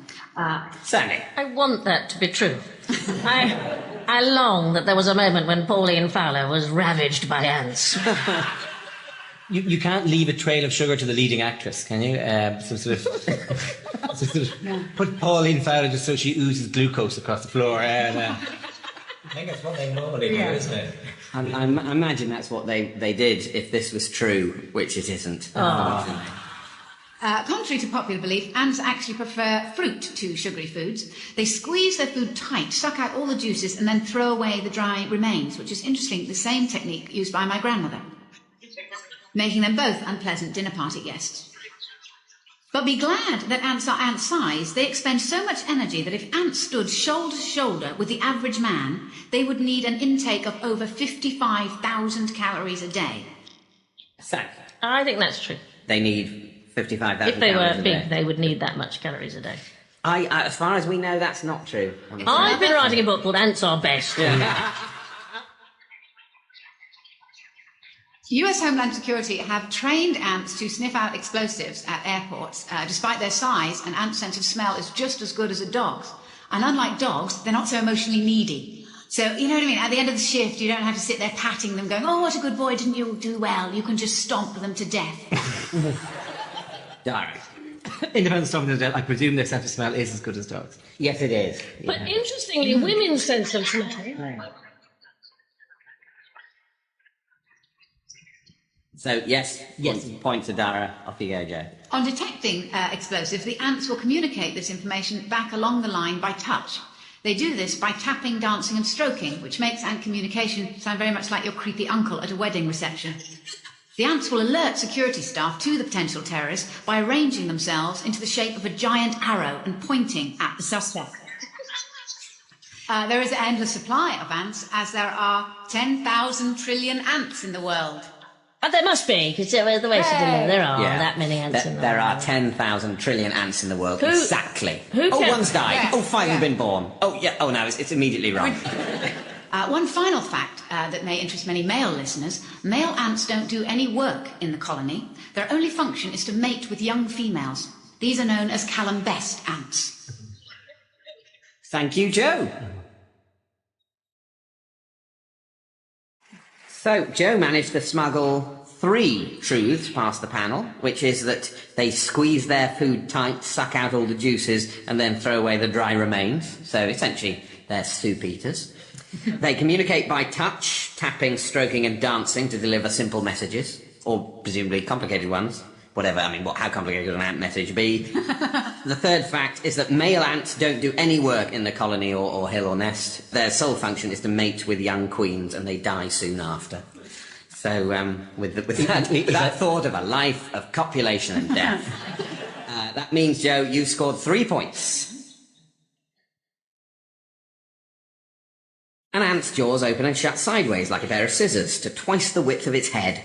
Sandy. I want that to be true. I long that there was a moment when Pauline Fowler was ravaged by ants. You can't leave a trail of sugar to the leading actress, can you? Put Pauline Fowler just so she oozes glucose across the floor. I think that's what they normally do, isn't it? I imagine that's what they did if this was true, which it isn't. Contrary to popular belief, ants actually prefer fruit to sugary foods. They squeeze their food tight, suck out all the juices, and then throw away the dry remains, which is interesting, the same technique used by my grandmother, making them both unpleasant dinner party guests. But be glad that ants are ant-sized. They expend so much energy that if ants stood shoulder to shoulder with the average man, they would need an intake of over 55,000 calories a day. So, I think that's true. they need 55,000 If they calories were a big, day. they would need that much calories a day. As far as we know, that's not true. I've been writing a book called Ants Are Best. US Homeland Security have trained ants to sniff out explosives at airports. Despite their size, an ant's sense of smell is just as good as a dog's. And unlike dogs, they're not so emotionally needy. So, you know what I mean? At the end of the shift, you don't have to sit there patting them, going, oh, what a good boy, didn't you do well? You can just stomp them to death. Direct. Independent stomping to death, I presume their sense of smell is as good as dogs. Yes, it is. But interestingly, women's sense of smell. So, yes. Point to Dara. Off you go, Joe. On detecting explosives, the ants will communicate this information back along the line by touch. They do this by tapping, dancing and stroking, which makes ant communication sound very much like your creepy uncle at a wedding reception. The ants will alert security staff to the potential terrorists by arranging themselves into the shape of a giant arrow and pointing at the suspect. There is an endless supply of ants, as there are 10,000 trillion ants in the world. But there must be, because the way there are that many ants in the world. There are 10,000 trillion ants in the world. Who- Exactly. who Oh, can- one's died. Yeah, Oh, five have been born. Oh, yeah. Oh, no, it's immediately wrong. One final fact that may interest many male listeners. Male ants don't do any work in the colony. Their only function is to mate with young females. These are known as Callum Best ants. Thank you, Joe. So, Joe managed to smuggle 3 truths past the panel, which is that they squeeze their food tight, suck out all the juices, and then throw away the dry remains. So, essentially, they're soup eaters. They communicate by touch, tapping, stroking, and dancing to deliver simple messages, or presumably complicated ones. Whatever, I mean, how complicated would an ant message be? The third fact is that male ants don't do any work in the colony or hill or nest. Their sole function is to mate with young queens, and they die soon after. So, with that thought of a life of copulation and death, that means, Joe, you scored 3 points. An ant's jaws open and shut sideways like a pair of scissors to twice the width of its head.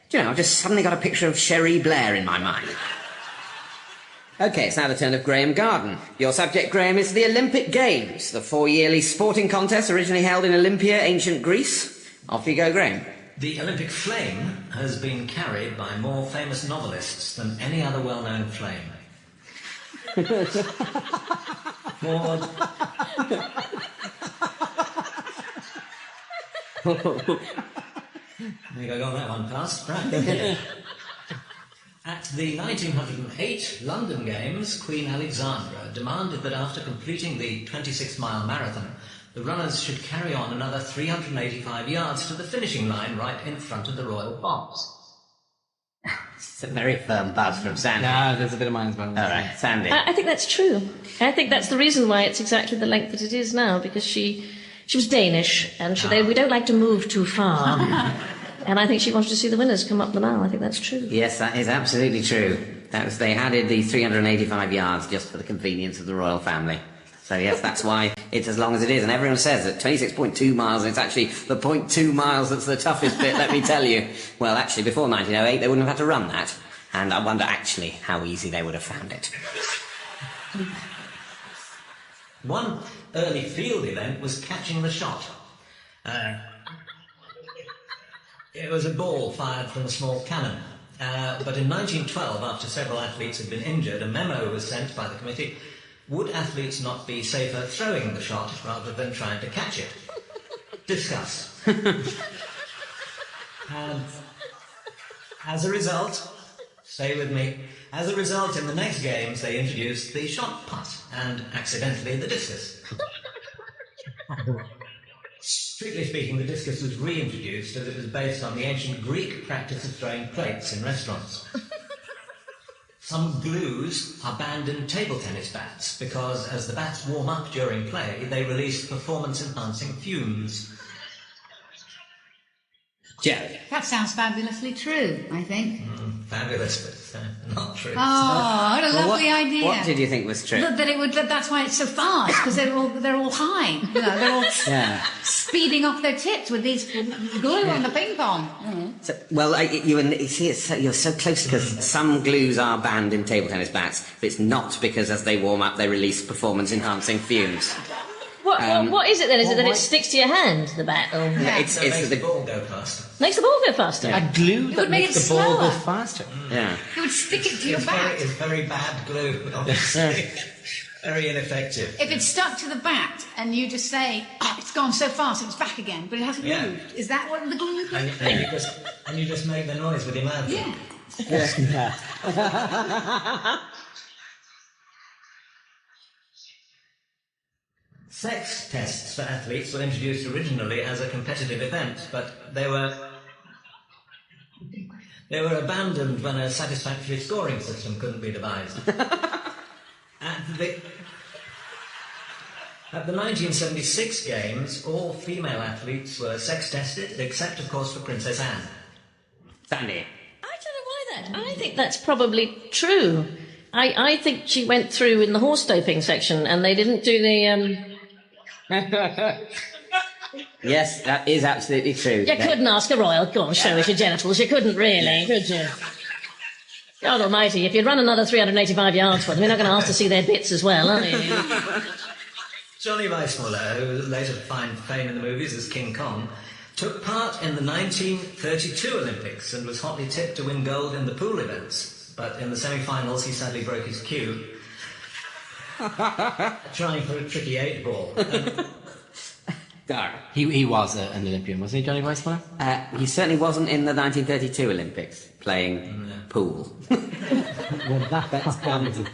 Do you know, I've just suddenly got a picture of Cherie Blair in my mind. OK, it's now the turn of Graham Garden. Your subject, Graham, is the Olympic Games, the 4-yearly sporting contest originally held in Olympia, ancient Greece. Off you go, Graham. The Olympic flame has been carried by more famous novelists than any other well-known flame. More... There you go, got that one past. Right. At the 1908 London Games, Queen Alexandra demanded that after completing the 26-mile marathon, the runners should carry on another 385 yards to the finishing line right in front of the royal box. It's a very firm buzz from Sandy. No, there's a bit of mine as well. All right, Sandy. I think that's true. I think that's the reason why it's exactly the length that it is now, because she was Danish, and we don't like to move too far. And I think she wanted to see the winners come up the mile. I think that's true. Yes, that is absolutely true. They added the 385 yards just for the convenience of the royal family. So yes, that's why it's as long as it is. And everyone says that 26.2 miles, and it's actually the 0.2 miles that's the toughest bit, let me tell you. Well, actually, before 1908, they wouldn't have had to run that. And I wonder actually how easy they would have found it. One early field event was catching the shot. It was a ball fired from a small cannon. But in 1912, after several athletes had been injured, a memo was sent by the committee. Would athletes not be safer throwing the shot rather than trying to catch it? Discuss. And as a result, stay with me, as a result, in the next games, they introduced the shot put and accidentally the discus. Strictly speaking, the discus was reintroduced as it was based on the ancient Greek practice of throwing plates in restaurants. Some glues are banned in table tennis bats because as the bats warm up during play, they release performance-enhancing fumes. Jerry. That sounds fabulously true, I think. Fabulous, but not true. Oh, what a lovely idea. What did you think was true? That's why it's so fast, because they're all high. You know, they're all speeding off their tips with these glue on the ping pong. Mm. So, well, you see, you're so close because some glues are banned in table tennis bats, but it's not because as they warm up they release performance-enhancing fumes. What is it then? Is it that it sticks to your hand, the bat? Or... Yeah, it makes the ball go faster. Makes the ball go faster? Yeah. A glue that makes the ball go faster. Yeah. It would stick it to your bat. It's very bad glue, obviously. Very ineffective. If it's stuck to the bat and you just say, it's gone so fast, it's back again, but it hasn't moved. Is that what the glue is? And you just make the noise with your mouth. Yeah. Sex tests for athletes were introduced originally as a competitive event, but they were abandoned when a satisfactory scoring system couldn't be devised. At the 1976 Games, all female athletes were sex tested, except, of course, for Princess Anne. Sandy. I don't know why that. I think that's probably true. I think she went through in the horse doping section, and they didn't do the Yes, that is absolutely true. You couldn't ask a royal, go on, show us your genitals. You couldn't really, could you? God almighty, if you'd run another 385 yards for them, you're not going to ask to see their bits as well, are you? Johnny Weissmuller, who was later to find fame in the movies as King Kong, took part in the 1932 Olympics and was hotly tipped to win gold in the pool events. But in the semi-finals, he sadly broke his cue, trying for a tricky 8-ball. He was an Olympian, wasn't he, Johnny Weissmuller? He certainly wasn't in the 1932 Olympics playing pool. Well, that's comedy.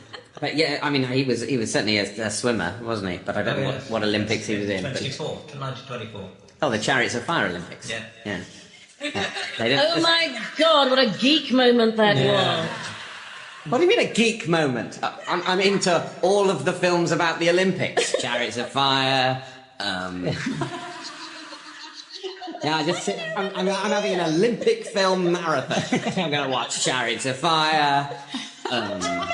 But yeah, I mean, he was certainly a swimmer, wasn't he? But I don't know what Olympics he was in. 1924. Oh, the Chariots of Fire Olympics. Yeah. Oh my God, what a geek moment that was. What do you mean a geek moment? I'm into all of the films about the Olympics. Chariots of Fire. Yeah, I'm having an Olympic film marathon. I'm going to watch Chariots of Fire. To remember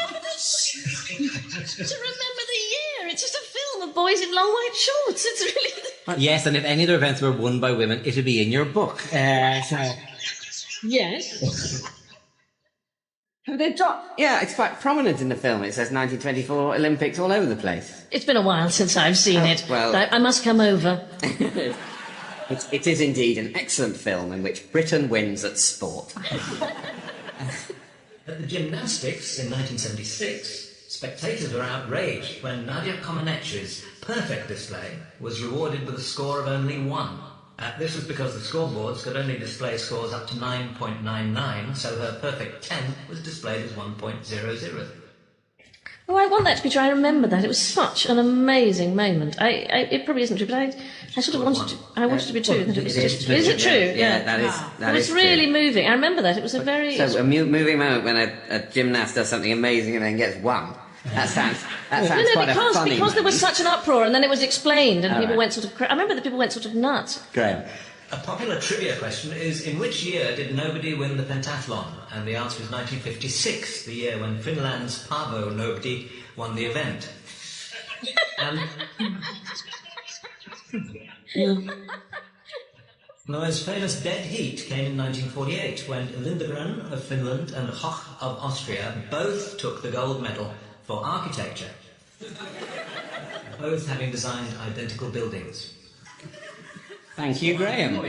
the year, it's just a film of boys in long white shorts. It's really. Yes, and if any other events were won by women, it would be in your book. Yes. Yeah, it's quite prominent in the film. It says 1924 Olympics all over the place. It's been a while since I've seen it. Well, I must come over. It It is indeed an excellent film in which Britain wins at sport. At the gymnastics in 1976, spectators were outraged when Nadia Comaneci's perfect display was rewarded with a score of only 1. This was because the scoreboards could only display scores up to 9.99, so her perfect 10 was displayed as 1.00. Oh, I want that to be true. I remember that. It was such an amazing moment. It probably isn't true, but I sort of wanted to. I wanted to be true. That it was. Is it true? Yeah, that is. It was really moving. I remember that. It was a very. So a moving moment when a gymnast does something amazing and then gets 1. That sounds quite funny. Because there was such an uproar, and then it was explained, and people went sort of. I remember that people went sort of nuts. Graham. A popular trivia question is, in which year did nobody win the pentathlon? And the answer is 1956, the year when Finland's Paavo Nobody won the event. And Noah's famous dead heat came in 1948, when Lindegren of Finland and Hoch of Austria both took the gold medal for architecture, both having designed identical buildings. Thank you, Graham.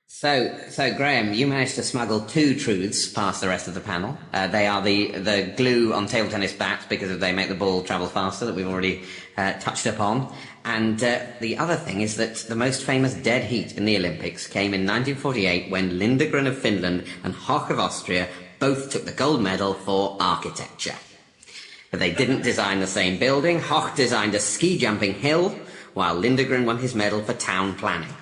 So Graham, you managed to smuggle 2 truths past the rest of the panel. They are the glue on table tennis bats because they make the ball travel faster, that we've already touched upon. And the other thing is that the most famous dead heat in the Olympics came in 1948 when Lindegren of Finland and Hoch of Austria both took the gold medal for architecture. But they didn't design the same building. Hoch designed a ski-jumping hill, while Lindegren won his medal for town planning.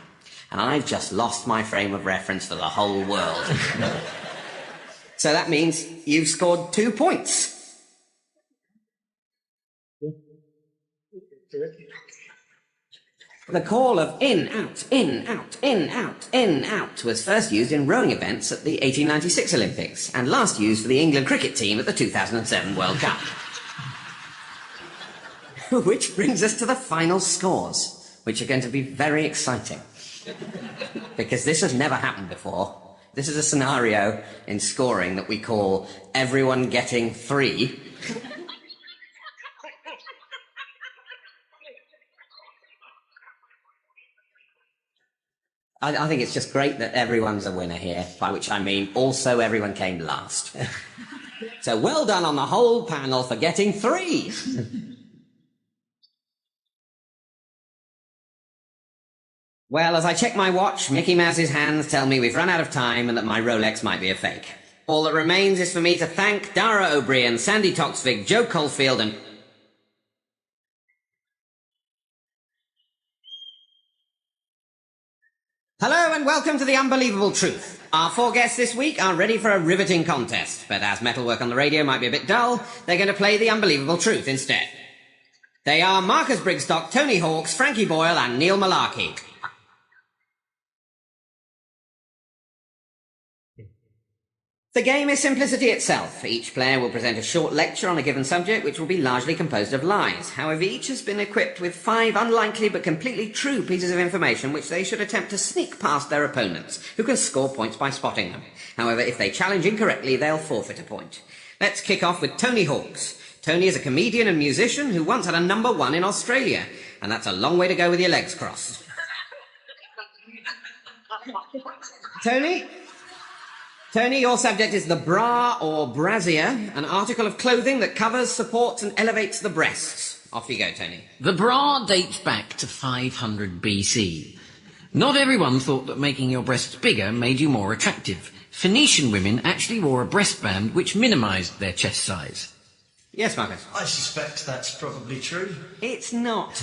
And I've just lost my frame of reference for the whole world. So that means you've scored 2 points. The call of in, out, in, out, in, out, in, out was first used in rowing events at the 1896 Olympics and last used for the England cricket team at the 2007 World Cup. Which brings us to the final scores, which are going to be very exciting. Because this has never happened before. This is a scenario in scoring that we call everyone getting 3. I think it's just great that everyone's a winner here, by which I mean also everyone came last. So well done on the whole panel for getting 3. Well, as I check my watch, Mickey Mouse's hands tell me we've run out of time and that my Rolex might be a fake. All that remains is for me to thank Dara O'Brien, Sandy Toxvig, Joe Caulfield and... Hello and welcome to The Unbelievable Truth. Our 4 guests this week are ready for a riveting contest, but as metalwork on the radio might be a bit dull, they're going to play The Unbelievable Truth instead. They are Marcus Brigstock, Tony Hawks, Frankie Boyle and Neil Malarkey. The game is simplicity itself. Each player will present a short lecture on a given subject, which will be largely composed of lies. However, each has been equipped with 5 unlikely but completely true pieces of information which they should attempt to sneak past their opponents, who can score points by spotting them. However, if they challenge incorrectly, they'll forfeit a point. Let's kick off with Tony Hawks. Tony is a comedian and musician who once had a number 1 in Australia, and that's a long way to go with your legs crossed. Tony, your subject is the bra or brassiere, an article of clothing that covers, supports and elevates the breasts. Off you go, Tony. The bra dates back to 500 BC. Not everyone thought that making your breasts bigger made you more attractive. Phoenician women actually wore a breastband which minimised their chest size. Yes, Marcus? I suspect that's probably true. It's not.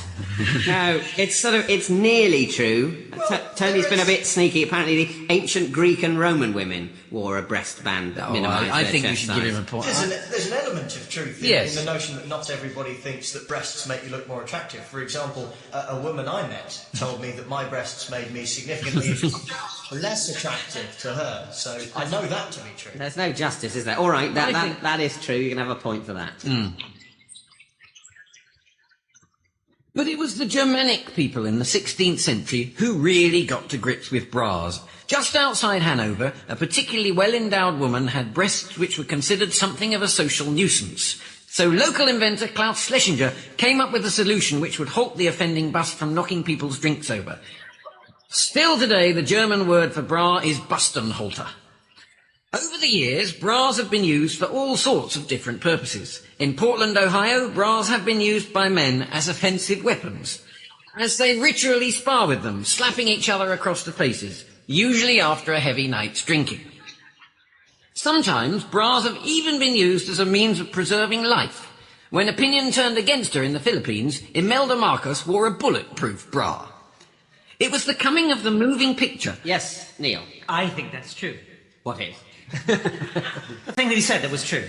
No, it's nearly true. Tony's been a bit sneaky. Apparently the ancient Greek and Roman women wore a breastband that minimised I their think chest we should size. give him a point. There's an element of truth in the notion that not everybody thinks that breasts make you look more attractive. For example, a woman I met told me that my breasts made me significantly less attractive to her. So I know that to be true. There's no justice, is there? All right, that is true. You can have a point for that. But it was the Germanic people in the 16th century who really got to grips with bras. Just outside Hanover, a particularly well-endowed woman had breasts which were considered something of a social nuisance. So local inventor Klaus Schlesinger came up with a solution which would halt the offending bust from knocking people's drinks over. Still today, the German word for bra is Bustenhalter. Over the years, bras have been used for all sorts of different purposes. In Portland, Ohio, bras have been used by men as offensive weapons, as they ritually spar with them, slapping each other across the faces, usually after a heavy night's drinking. Sometimes bras have even been used as a means of preserving life. When opinion turned against her in the Philippines, Imelda Marcos wore a bulletproof bra. It was the coming of the moving picture. Yes, Neil. I think that's true. What is? The thing that he said that was true.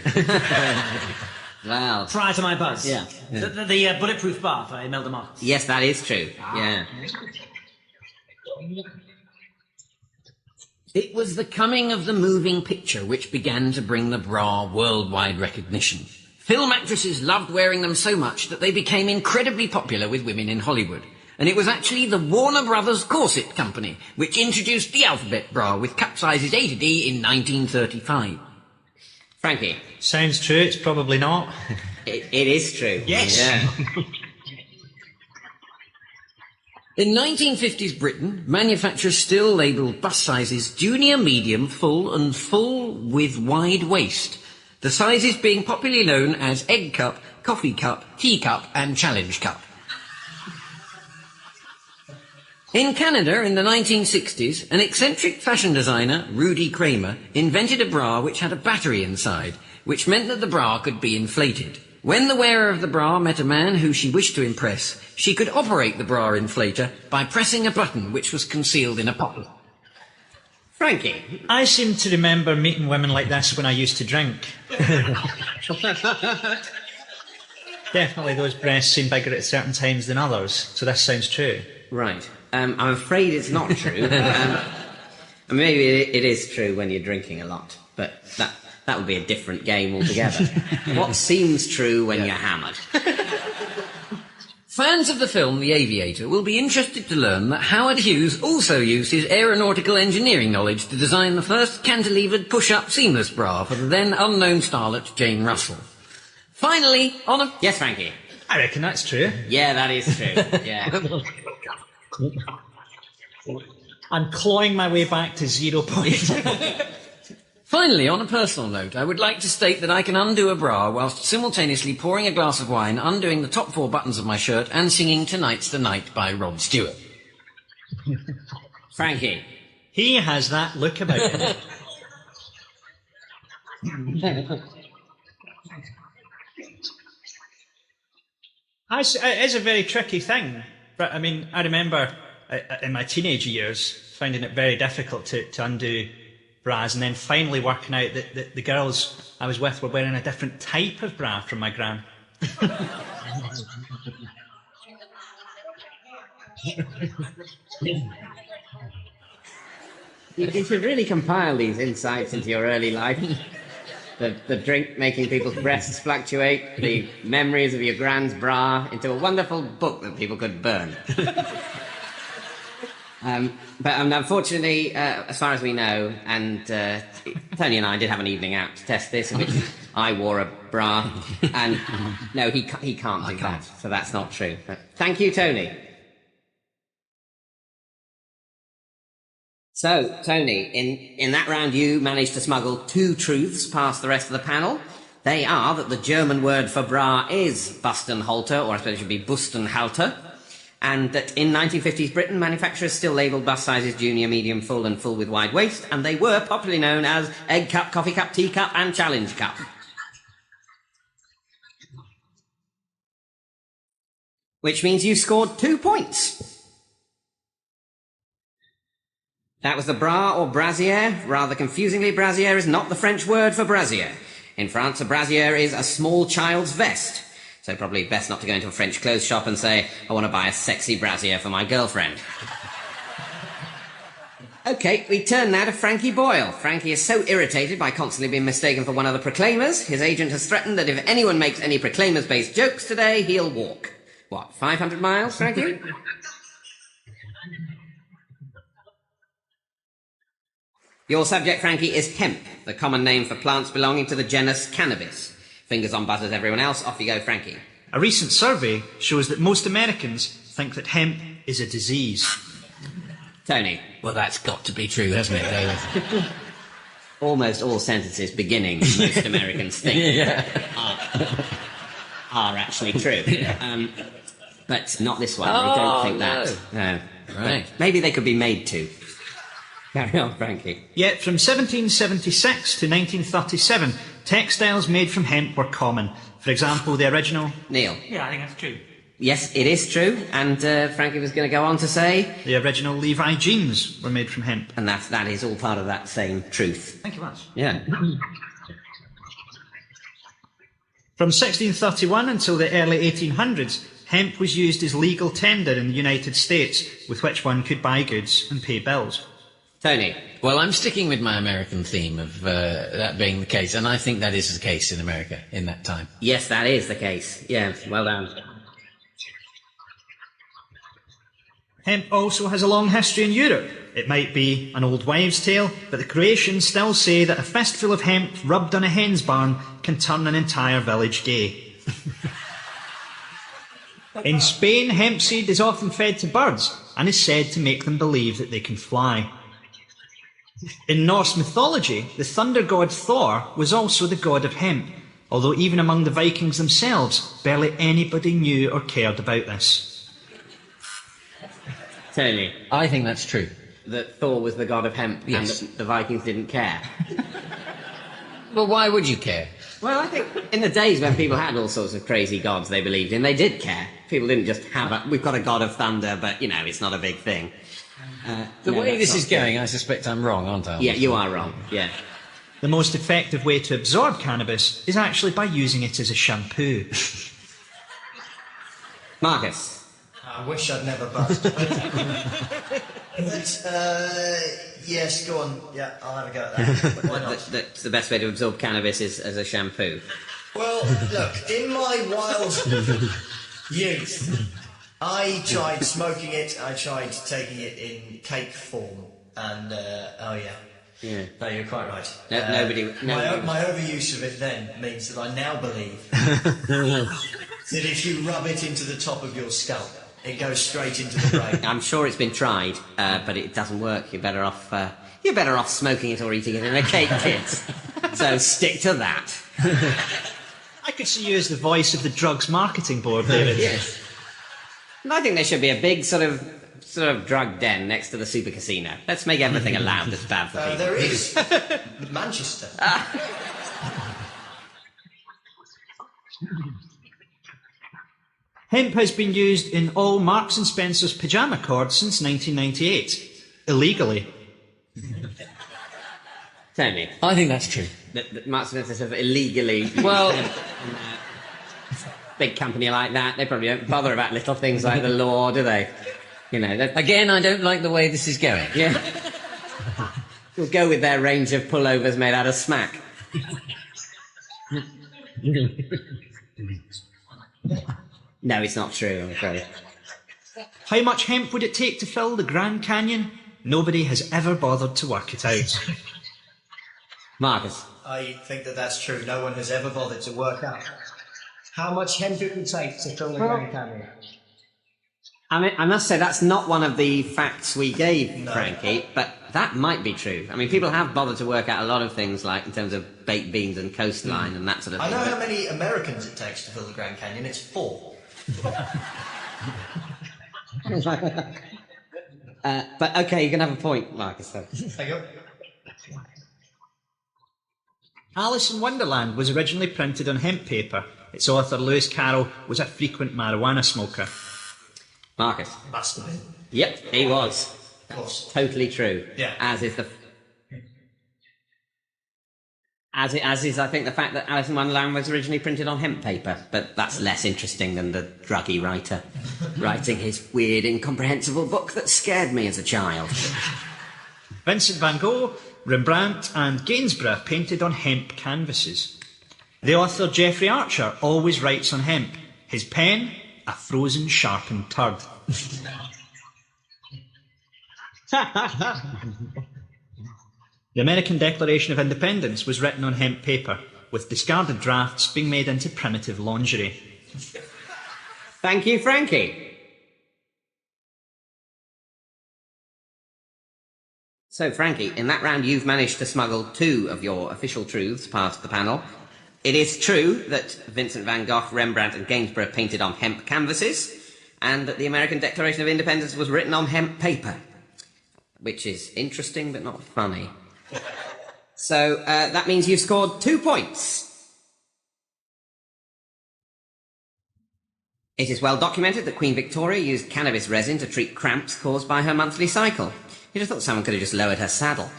Well, Prior to my buzz. Yeah. The bulletproof bar for Imelda Marcos. yes, that is true. Yeah. It was the coming of the moving picture which began to bring the bra worldwide recognition. Film actresses loved wearing them so much that they became incredibly popular with women in Hollywood. And it was actually the Warner Brothers Corset Company which introduced the alphabet bra with cup sizes A to D in 1935. Frankie. Sounds true, it's probably not. It is true. Yes. Yeah. In 1950s Britain, manufacturers still labelled bust sizes junior, medium, full and full with wide waist. The sizes being popularly known as egg cup, coffee cup, tea cup and challenge cup. In Canada in the 1960s, an eccentric fashion designer, Rudy Kramer, invented a bra which had a battery inside, which meant that the bra could be inflated. When the wearer of the bra met a man who she wished to impress, she could operate the bra inflator by pressing a button which was concealed in a pocket. Frankie. I seem to remember meeting women like this when I used to drink. Definitely those breasts seem bigger at certain times than others, so this sounds true. Right. I'm afraid it's not true. Maybe it is true when you're drinking a lot, but that would be a different game altogether. What seems true when you're hammered? Fans of the film The Aviator will be interested to learn that Howard Hughes also used his aeronautical engineering knowledge to design the first cantilevered push-up seamless bra for the then unknown starlet Jane Russell. Finally, on a... Yes, Frankie? I reckon that's true. Yeah, that is true. Yeah. I'm clawing my way back to 0 point. Finally, on a personal note, I would like to state that I can undo a bra whilst simultaneously pouring a glass of wine, undoing the top 4 buttons of my shirt and singing Tonight's the Night by Rod Stewart. Frankie. He has that look about him. It is a very tricky thing. But I mean, I remember in my teenage years finding it very difficult to undo bras, and then finally working out that the girls I was with were wearing a different type of bra from my gran. You should really compile these insights into your early life. The drink making people's breasts fluctuate, the memories of your gran's bra, into a wonderful book that people could burn. But unfortunately, as far as we know, and Tony and I did have an evening out to test this, in which I wore a bra, and no, he can't do that, so that's not true. But thank you, Tony. So, Tony, in that round you managed to smuggle 2 truths past the rest of the panel. They are that the German word for bra is Bustenhalter, or I suppose it should be Bustenhalter, and that in 1950s Britain, manufacturers still labelled bust sizes junior, medium, full and full with wide waist, and they were popularly known as egg cup, coffee cup, tea cup and challenge cup. Which means you scored 2 points. That was the bra or brassiere. Rather confusingly, brassiere is not the French word for brassiere. In France, a brassiere is a small child's vest. So probably best not to go into a French clothes shop and say, I want to buy a sexy brassiere for my girlfriend. OK, we turn now to Frankie Boyle. Frankie is so irritated by constantly being mistaken for one of the Proclaimers, his agent has threatened that if anyone makes any Proclaimers-based jokes today, he'll walk. What, 500 miles, Frankie? Your subject, Frankie, is hemp, the common name for plants belonging to the genus cannabis. Fingers on buzzers, everyone else. Off you go, Frankie. A recent survey shows that most Americans think that hemp is a disease. Tony. Well, that's got to be true, hasn't it, David? Almost all sentences beginning, most Americans think, are actually true. But not this one. They don't think that. No. Right. But maybe they could be made to. Carry on, Frankie. Yet from 1776 to 1937, textiles made from hemp were common. For example, the original... Neil. Yeah, I think that's true. Yes, it is true. And Frankie was going to go on to say... The original Levi jeans were made from hemp. And that is all part of that same truth. Thank you much. Yeah. From 1631 until the early 1800s, hemp was used as legal tender in the United States, with which one could buy goods and pay bills. Tony. Well, I'm sticking with my American theme of that being the case, and I think that is the case in America in that time. Yes, that is the case. Yeah, well done. Hemp also has a long history in Europe. It might be an old wives' tale, but the Croatians still say that a fistful of hemp rubbed on a hen's barn can turn an entire village gay. In Spain, hemp seed is often fed to birds and is said to make them believe that they can fly. In Norse mythology, the thunder god Thor was also the god of hemp, although even among the Vikings themselves, barely anybody knew or cared about this. Tony. I think that's true. That Thor was the god of hemp, Yes. and that the Vikings didn't care. Well, why would you care? Well, I think in the days when people had all sorts of crazy gods they believed in, they did care. People didn't just have we've got a god of thunder, but, you know, it's not a big thing. The no, way that's this is not true. going, I suspect I'm wrong, aren't I? Yeah, you are wrong, yeah. The most effective way to absorb cannabis is actually by using it as a shampoo. Marcus. I wish I'd never buzzed. Yes, go on. Yeah, I'll have a go at that. Why not? That's the best way to absorb cannabis is as a shampoo. Well, look, in my wild youth, I tried smoking it, I tried taking it in cake form, and, oh yeah. Yeah. No, you're quite right. Nobody... My overuse of it then means that I now believe that if you rub it into the top of your scalp, it goes straight into the brain. I'm sure it's been tried, but it doesn't work. You're better off smoking it or eating it in a cake, kids. So stick to that. I could see you as the voice of the drugs marketing board, David. Yes. And I think there should be a big sort of drug den next to the super casino. Let's make everything allowed that's bad for people. There is. Manchester. Hemp has been used in all Marks and Spencer's pyjama cords since 1998. Illegally. Tony. I think that's true. That Marks and Spencer's have illegally... Well... big company like that, they probably don't bother about little things like the law, do they? You know, Again, I don't like the way this is going. Yeah. We'll go with their range of pullovers made out of smack. No, it's not true, I'm afraid. How much hemp would it take to fill the Grand Canyon? Nobody has ever bothered to work it out. Marcus. I think that that's true. No one has ever bothered to work out how much hemp it would take to fill the Grand Canyon. I mean, I must say that's not one of the facts we gave, Frankie, but that might be true. I mean, people have bothered to work out a lot of things, like in terms of baked beans and coastline and that sort of I thing. know how many Americans it takes to fill the Grand Canyon. It's 4. But okay, you can have a point, Marcus. Though. There you go. Alice in Wonderland was originally printed on hemp paper. Its author, Lewis Carroll, was a frequent marijuana smoker. Marcus. Must have been. Yep, he was. Of course. Totally true. Yeah. As is, I think, the fact that Alice in Wonderland was originally printed on hemp paper, but that's less interesting than the druggy writer writing his weird, incomprehensible book that scared me as a child. Vincent van Gogh, Rembrandt and Gainsborough painted on hemp canvases. The author Geoffrey Archer always writes on hemp. His pen, a frozen sharpened turd. The American Declaration of Independence was written on hemp paper. with discarded drafts being made into primitive lingerie. Thank you, Frankie. So, Frankie, in that round you've managed to smuggle 2 of your official truths past the panel. It is true that Vincent van Gogh, Rembrandt and Gainsborough painted on hemp canvases, and that the American Declaration of Independence was written on hemp paper, which is interesting but not funny. So, that means you've scored 2 points. It is well documented that Queen Victoria used cannabis resin to treat cramps caused by her monthly cycle. You'd have thought someone could have just lowered her saddle.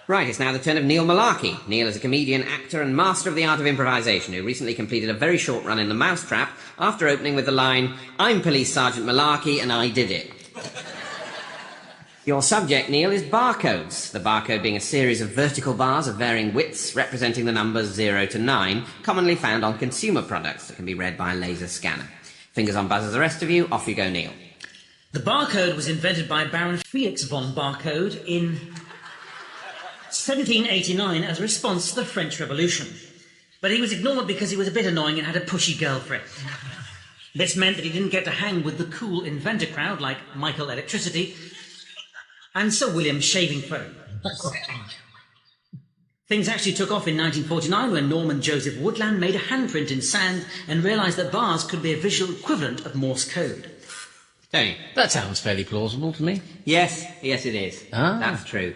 Right, it's now the turn of Neil Malarkey. Neil is a comedian, actor and master of the art of improvisation who recently completed a very short run in The Mousetrap after opening with the line, "I'm Police Sergeant Malarkey and I did it." Your subject, Neil, is barcodes, the barcode being a series of vertical bars of varying widths representing the numbers 0 to 9, commonly found on consumer products that can be read by a laser scanner. Fingers on buzzers, the rest of you. Off you go, Neil. The barcode was invented by Baron Felix von Barcode in 1789 as a response to the French Revolution. But he was ignored because he was a bit annoying and had a pushy girlfriend. This meant that he didn't get to hang with the cool inventor crowd like Michael Electricity and Sir William Shaving Foam. Things actually took off in 1949 when Norman Joseph Woodland made a handprint in sand and realised that bars could be a visual equivalent of Morse code. Tony? That sounds fairly plausible to me. Yes, it is. Ah. That's true.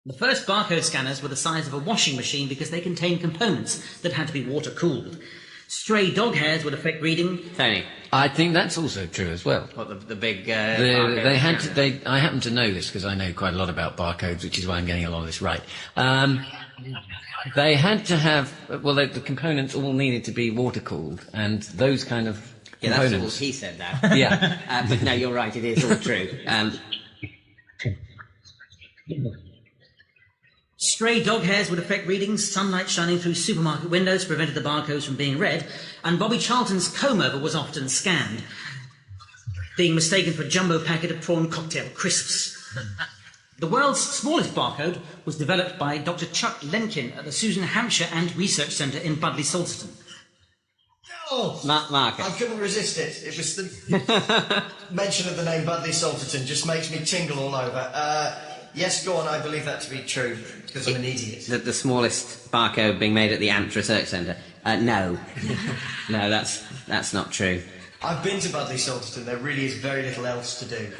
The first barcode scanners were the size of a washing machine because they contained components that had to be water-cooled. Stray dog hairs would affect reading. Tony? I think that's also true as well. What, the big... They had to, I happen to know this because I know quite a lot about barcodes, which is why I'm getting a lot of this right. They had to have... Well, the components all needed to be water-cooled, and those kind of components... Yeah, that's all he said that. Yeah. But no, you're right, it is all true. Stray dog hairs would affect readings, sunlight shining through supermarket windows prevented the barcodes from being read, and Bobby Charlton's comb-over was often scanned, being mistaken for a jumbo packet of prawn cocktail crisps. The world's smallest barcode was developed by Dr. Chuck Lenkin at the Susan Hampshire and Research Centre in Budleigh Salterton. Oh, Marcus. I couldn't resist it. It was the mention of the name Budleigh Salterton just makes me tingle all over. Yes, go on, I believe that to be true, because I'm an idiot. The smallest barcode being made at the Ant Research Centre? No. No, that's not true. I've been to Budleigh Salterton. There really is very little else to do.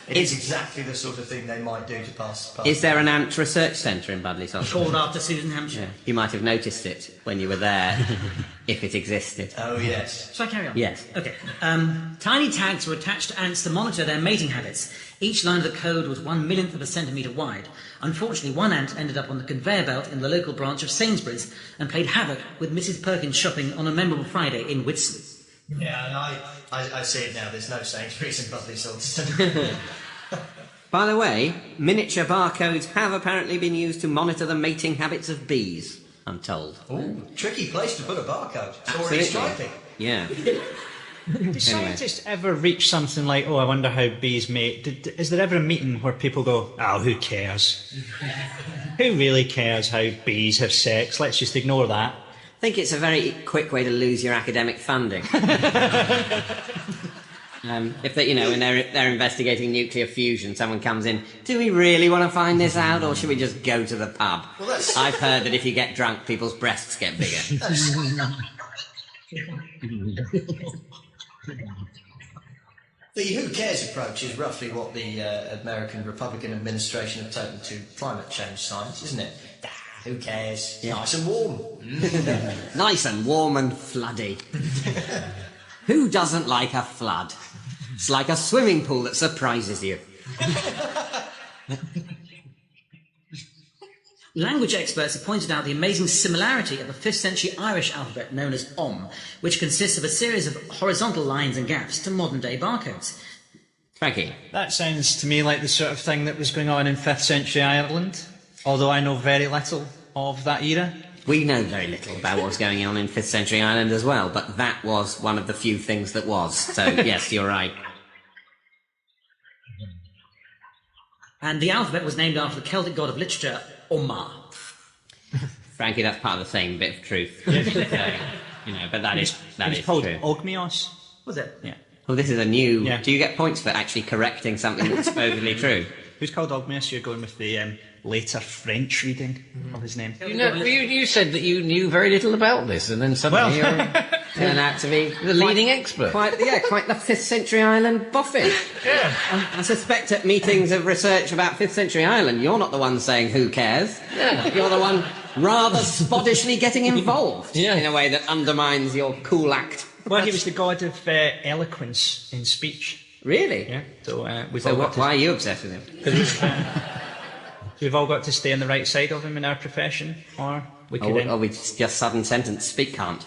It is exactly the sort of thing they might do to pass. Is there an Ant Research Centre in Budleigh Salterton? Called after Susan Hampshire. Yeah. You might have noticed it when you were there, if it existed. Oh, yes. Shall I carry on? Yes. Okay. Tiny tags were attached to ants to monitor their mating habits. Each line of the code was 1/1000th of a centimetre wide. Unfortunately, one ant ended up on the conveyor belt in the local branch of Sainsbury's and played havoc with Mrs. Perkins shopping on a memorable Friday in Whitsun. Yeah, and I see it now. There's no Sainsbury's in Budleigh Salterton. By the way, miniature barcodes have apparently been used to monitor the mating habits of bees, I'm told. Ooh, tricky place to put a barcode. It's already striking. Yeah. Do scientists ever reach something like, oh, I wonder how bees mate? Is there ever a meeting where people go, oh, who cares? Who really cares how bees have sex? Let's just ignore that. I think it's a very quick way to lose your academic funding. If they, when they're investigating nuclear fusion, someone comes in, do we really want to find this out, or should we just go to the pub? Well, I've heard that if you get drunk, people's breasts get bigger. The who cares approach is roughly what the American Republican administration have taken to climate change science, isn't it? Who cares? Yeah. Nice and warm. Nice and warm and floody. Who doesn't like a flood? It's like a swimming pool that surprises you. Language experts have pointed out the amazing similarity of the 5th century Irish alphabet known as Om, which consists of a series of horizontal lines and gaps to modern-day barcodes. Frankie? That sounds to me like the sort of thing that was going on in 5th century Ireland, although I know very little of that era. We know very little about what was going on in 5th century Ireland as well, but that was one of the few things that was. So, yes, you're right. And the alphabet was named after the Celtic god of literature, Omar. Frankie, that's part of the same bit of truth. But that is called true. Ogmios. Was it? Yeah. Well, this is a new... Yeah. Do you get points for actually correcting something that's supposedly true? Who's called Ogmios? You're going with the later French reading of his name. You said that you knew very little about this, and then suddenly you turn out to be the leading expert. Quite the 5th century Ireland boffin. Yeah. I suspect at meetings of research about 5th century Ireland, you're not the one saying who cares. Yeah. You're the one rather spottishly getting involved in a way that undermines your cool act. Well, he was the god of eloquence in speech. Really? Yeah. So, why are you obsessed with him? We've all got to stay on the right side of him in our profession, or we could... we just sudden sentence, speak can't.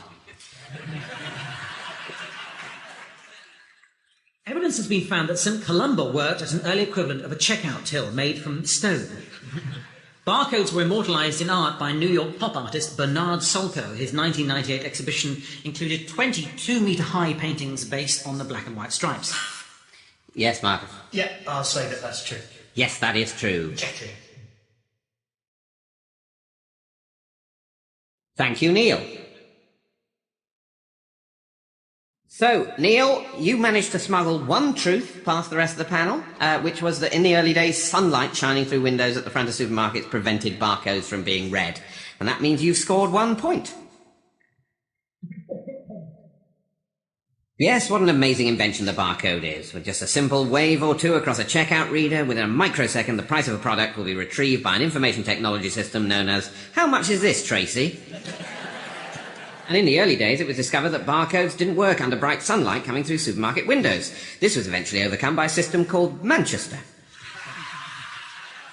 Evidence has been found that St Columba worked as an early equivalent of a checkout till made from stone. Barcodes were immortalised in art by New York pop artist Bernard Solko. His 1998 exhibition included 22-metre-high paintings based on the black and white stripes. Yes, Marcus. Yeah, I'll say that that's true. Yes, that is true. Checking. Thank you, Neil. So, Neil, you managed to smuggle one truth past the rest of the panel, which was that in the early days, sunlight shining through windows at the front of supermarkets prevented barcodes from being read. And that means you've scored 1 point. Yes, what an amazing invention the barcode is. With just a simple wave or two across a checkout reader, within a microsecond the price of a product will be retrieved by an information technology system known as, "How much is this, Tracy?" And in the early days, it was discovered that barcodes didn't work under bright sunlight coming through supermarket windows. This was eventually overcome by a system called Manchester.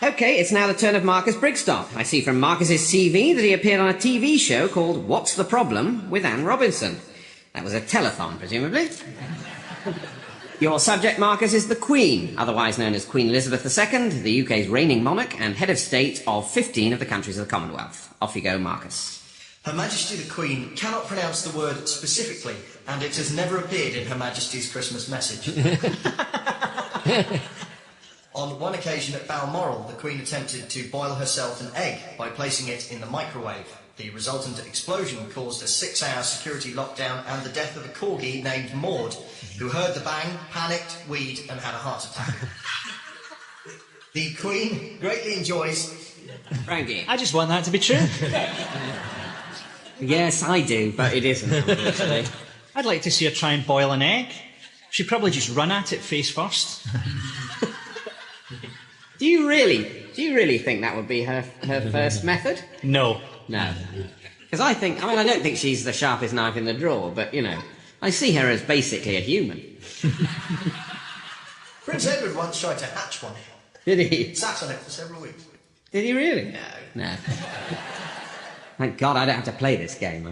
OK, it's now the turn of Marcus Brigstocke. I see from Marcus's CV that he appeared on a TV show called What's the Problem? With Anne Robinson. That was a telethon, presumably. Your subject, Marcus, is the Queen, otherwise known as Queen Elizabeth II, the UK's reigning monarch and head of state of 15 of the countries of the Commonwealth. Off you go, Marcus. Her Majesty the Queen cannot pronounce the word specifically, and it has never appeared in Her Majesty's Christmas message. On one occasion at Balmoral, the Queen attempted to boil herself an egg by placing it in the microwave. The resultant explosion caused a 6-hour security lockdown and the death of a corgi named Maud, who heard the bang, panicked, weed, and had a heart attack. The Queen greatly enjoys... Frankie. I just want that to be true. Yes, I do, but it isn't, unfortunately. I'd like to see her try and boil an egg. She'd probably just run at it face first. Do you really think that would be her first method? No. No. Because I don't think she's the sharpest knife in the drawer, but, I see her as basically a human. Prince Edward once tried to hatch one. Did he? Sat on it for several weeks. Did he really? No. Thank God I don't have to play this game.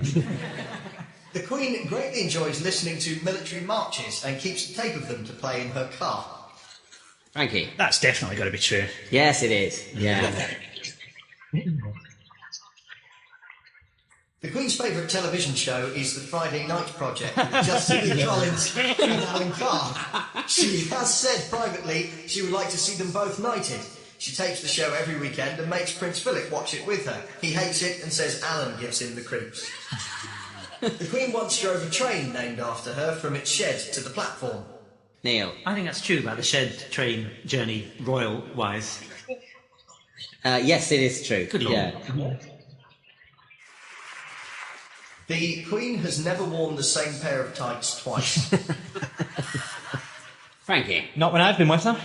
The Queen greatly enjoys listening to military marches and keeps a tape of them to play in her car. Frankie. That's definitely got to be true. Yes, it is. Yeah. The Queen's favourite television show is The Friday Night Project with Justin Collins and Alan Carr. She has said privately she would like to see them both knighted. She tapes the show every weekend and makes Prince Philip watch it with her. He hates it and says Alan gives him the creeps. The Queen once drove a train named after her from its shed to the platform. Neil. I think that's true about the shed train journey, royal-wise. Yes, it is true. Good yeah. The Queen has never worn the same pair of tights twice. Frankie. Not when I've been with her.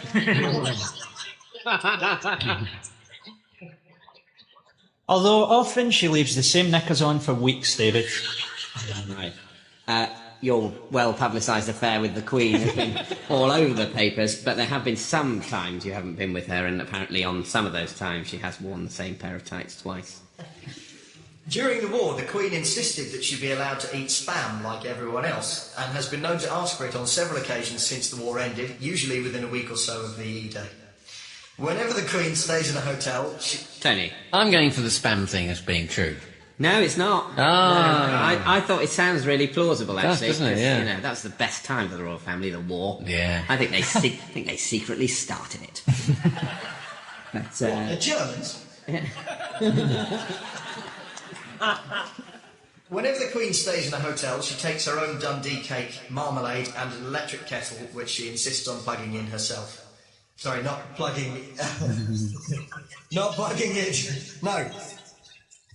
Although often she leaves the same knickers on for weeks, David. Right. Your well-publicised affair with the Queen has been all over the papers, but there have been some times you haven't been with her, and apparently on some of those times she has worn the same pair of tights twice. During the war, the Queen insisted that she be allowed to eat spam like everyone else, and has been known to ask for it on several occasions since the war ended, usually within a week or so of VE Day. Whenever the Queen stays in a hotel, she... Tony. I'm going for the spam thing as being true. No, it's not. Ah. No, I thought it sounds really plausible, actually. Doesn't it? Yeah. That's the best time for the royal family, the war. Yeah. I think they secretly started it. But, The Germans? Whenever the Queen stays in a hotel, she takes her own Dundee cake, marmalade, and an electric kettle, which she insists on plugging in herself. Sorry, not plugging... not plugging it. No.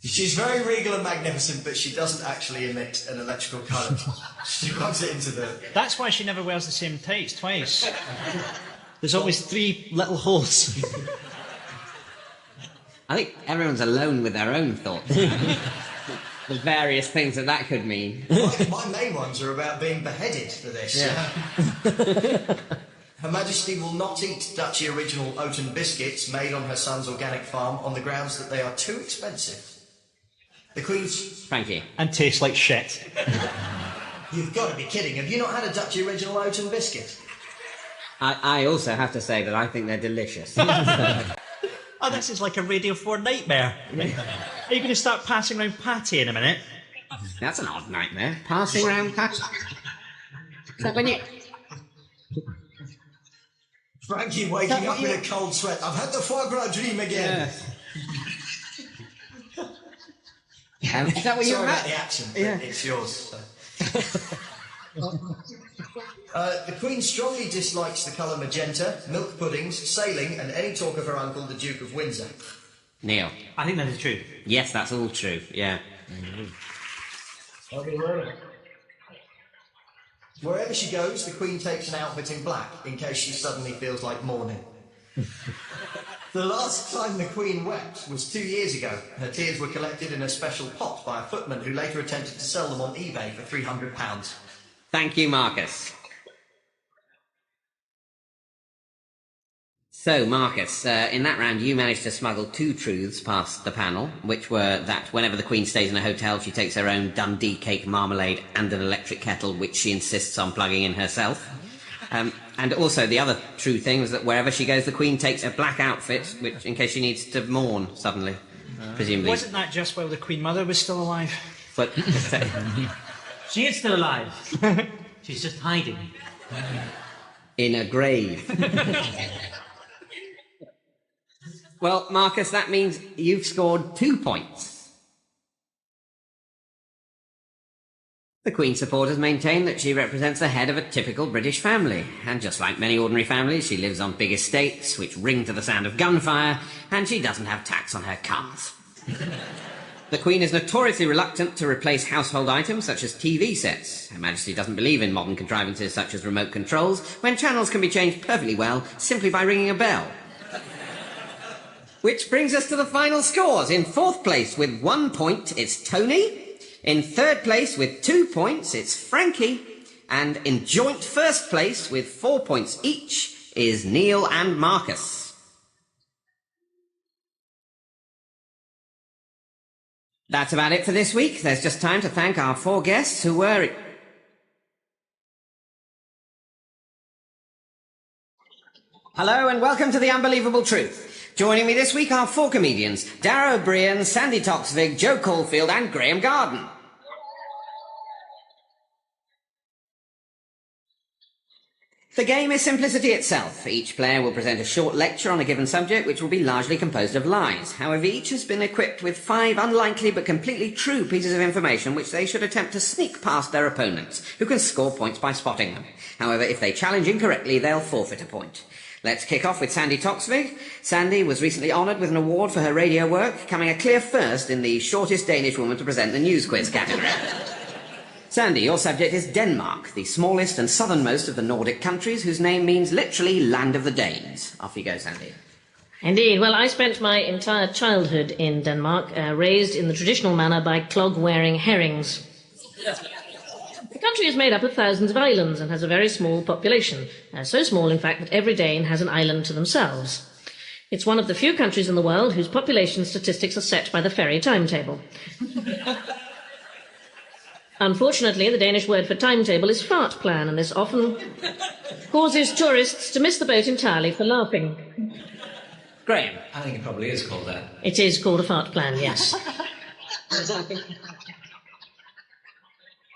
She's very regal and magnificent, but she doesn't actually emit an electrical current. She plugs it into the... That's why she never wears the same tights twice. There's always 3 little holes. I think everyone's alone with their own thoughts. The various things that could mean. My main ones are about being beheaded for this. Yeah. Her Majesty will not eat Duchy Original Oaten biscuits made on her son's organic farm on the grounds that they are too expensive. The Queen's... Thank you. And taste like shit. You've got to be kidding. Have you not had a Duchy Original Oaten biscuit? I also have to say that I think they're delicious. Oh, this is like a Radio 4 nightmare. Are you going to start passing around patty in a minute? That's an odd nightmare. Passing around patty. Is that when you... Frankie waking up in a cold sweat. I've had the foie gras dream again. Is that what you Sorry had? about the accent, but it's yours. So. The Queen strongly dislikes the colour magenta, milk puddings, sailing, and any talk of her uncle, the Duke of Windsor. Neil. I think that is true. Yes, that's all true, yeah. Wherever she goes, the Queen takes an outfit in black, in case she suddenly feels like mourning. The last time the Queen wept was 2 years ago. Her tears were collected in a special pot by a footman who later attempted to sell them on eBay for £300. Thank you, Marcus. So, Marcus, in that round you managed to smuggle 2 truths past the panel, which were that whenever the Queen stays in a hotel, she takes her own Dundee cake, marmalade, and an electric kettle, which she insists on plugging in herself. And also, the other true thing was that wherever she goes, the Queen takes a black outfit, which, in case she needs to mourn suddenly, presumably. Wasn't that just while the Queen Mother was still alive? But She is still alive. She's just hiding. in a grave. Well, Marcus, that means you've scored 2 points. The Queen supporters maintain that she represents the head of a typical British family, and just like many ordinary families, she lives on big estates which ring to the sound of gunfire, and she doesn't have tax on her cars. The Queen is notoriously reluctant to replace household items such as TV sets. Her Majesty doesn't believe in modern contrivances such as remote controls, when channels can be changed perfectly well simply by ringing a bell. Which brings us to the final scores. In 4th place with 1 point, it's Tony. In 3rd place with 2 points, it's Frankie. And in joint 1st place with 4 points each is Neil and Marcus. That's about it for this week. There's just time to thank our 4 guests who were... Hello and welcome to The Unbelievable Truth. Joining me this week are 4 comedians, Darragh O'Brien, Sandy Toksvig, Joe Caulfield and Graham Garden. The game is simplicity itself. Each player will present a short lecture on a given subject which will be largely composed of lies. However, each has been equipped with 5 unlikely but completely true pieces of information which they should attempt to sneak past their opponents, who can score points by spotting them. However, if they challenge incorrectly, they'll forfeit a point. Let's kick off with Sandy Toksvig. Sandy was recently honoured with an award for her radio work, coming a clear first in the shortest Danish woman to present the news quiz category. Sandy, your subject is Denmark, the smallest and southernmost of the Nordic countries, whose name means literally land of the Danes. Off you go, Sandy. Indeed. Well, I spent my entire childhood in Denmark, raised in the traditional manner by clog-wearing herrings. The country is made up of thousands of islands and has a very small population, so small, in fact, that every Dane has an island to themselves. It's one of the few countries in the world whose population statistics are set by the ferry timetable. Unfortunately, the Danish word for timetable is fart plan, and this often causes tourists to miss the boat entirely for laughing. Graham? I think it probably is called that. It is called a fart plan, yes.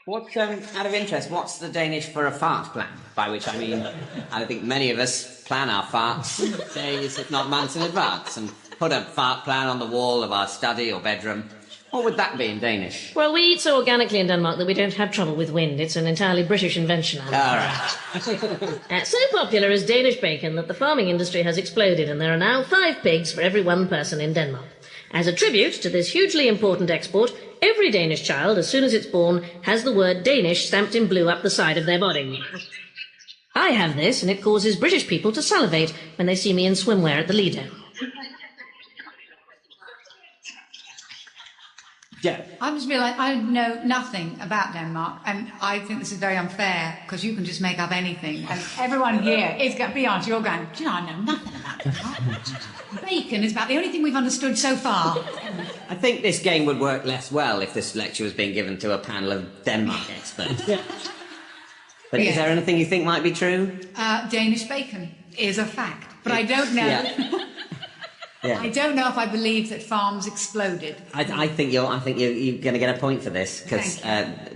What's, out of interest, what's the Danish for a fart plan? By which I mean, I think many of us plan our farts days, if not months in advance, and put a fart plan on the wall of our study or bedroom. What would that be in Danish? Well, we eat so organically in Denmark that we don't have trouble with wind. It's an entirely British invention. All right. So popular is Danish bacon that the farming industry has exploded, and there are now 5 pigs for every 1 person in Denmark. As a tribute to this hugely important export, every Danish child, as soon as it's born, has the word Danish stamped in blue up the side of their body. I have this, and it causes British people to salivate when they see me in swimwear at the Lido. Yeah. I just realised I know nothing about Denmark, and I think this is very unfair because you can just make up anything, and everyone here is going to be honest. You're going, do you know, I know nothing about Denmark. Bacon is about the only thing we've understood so far. I think this game would work less well if this lecture was being given to a panel of Denmark experts. But is there anything you think might be true? Danish bacon is a fact, but I don't know. Yeah. I don't know if I believe that farms exploded. I think you're going to get a point for this because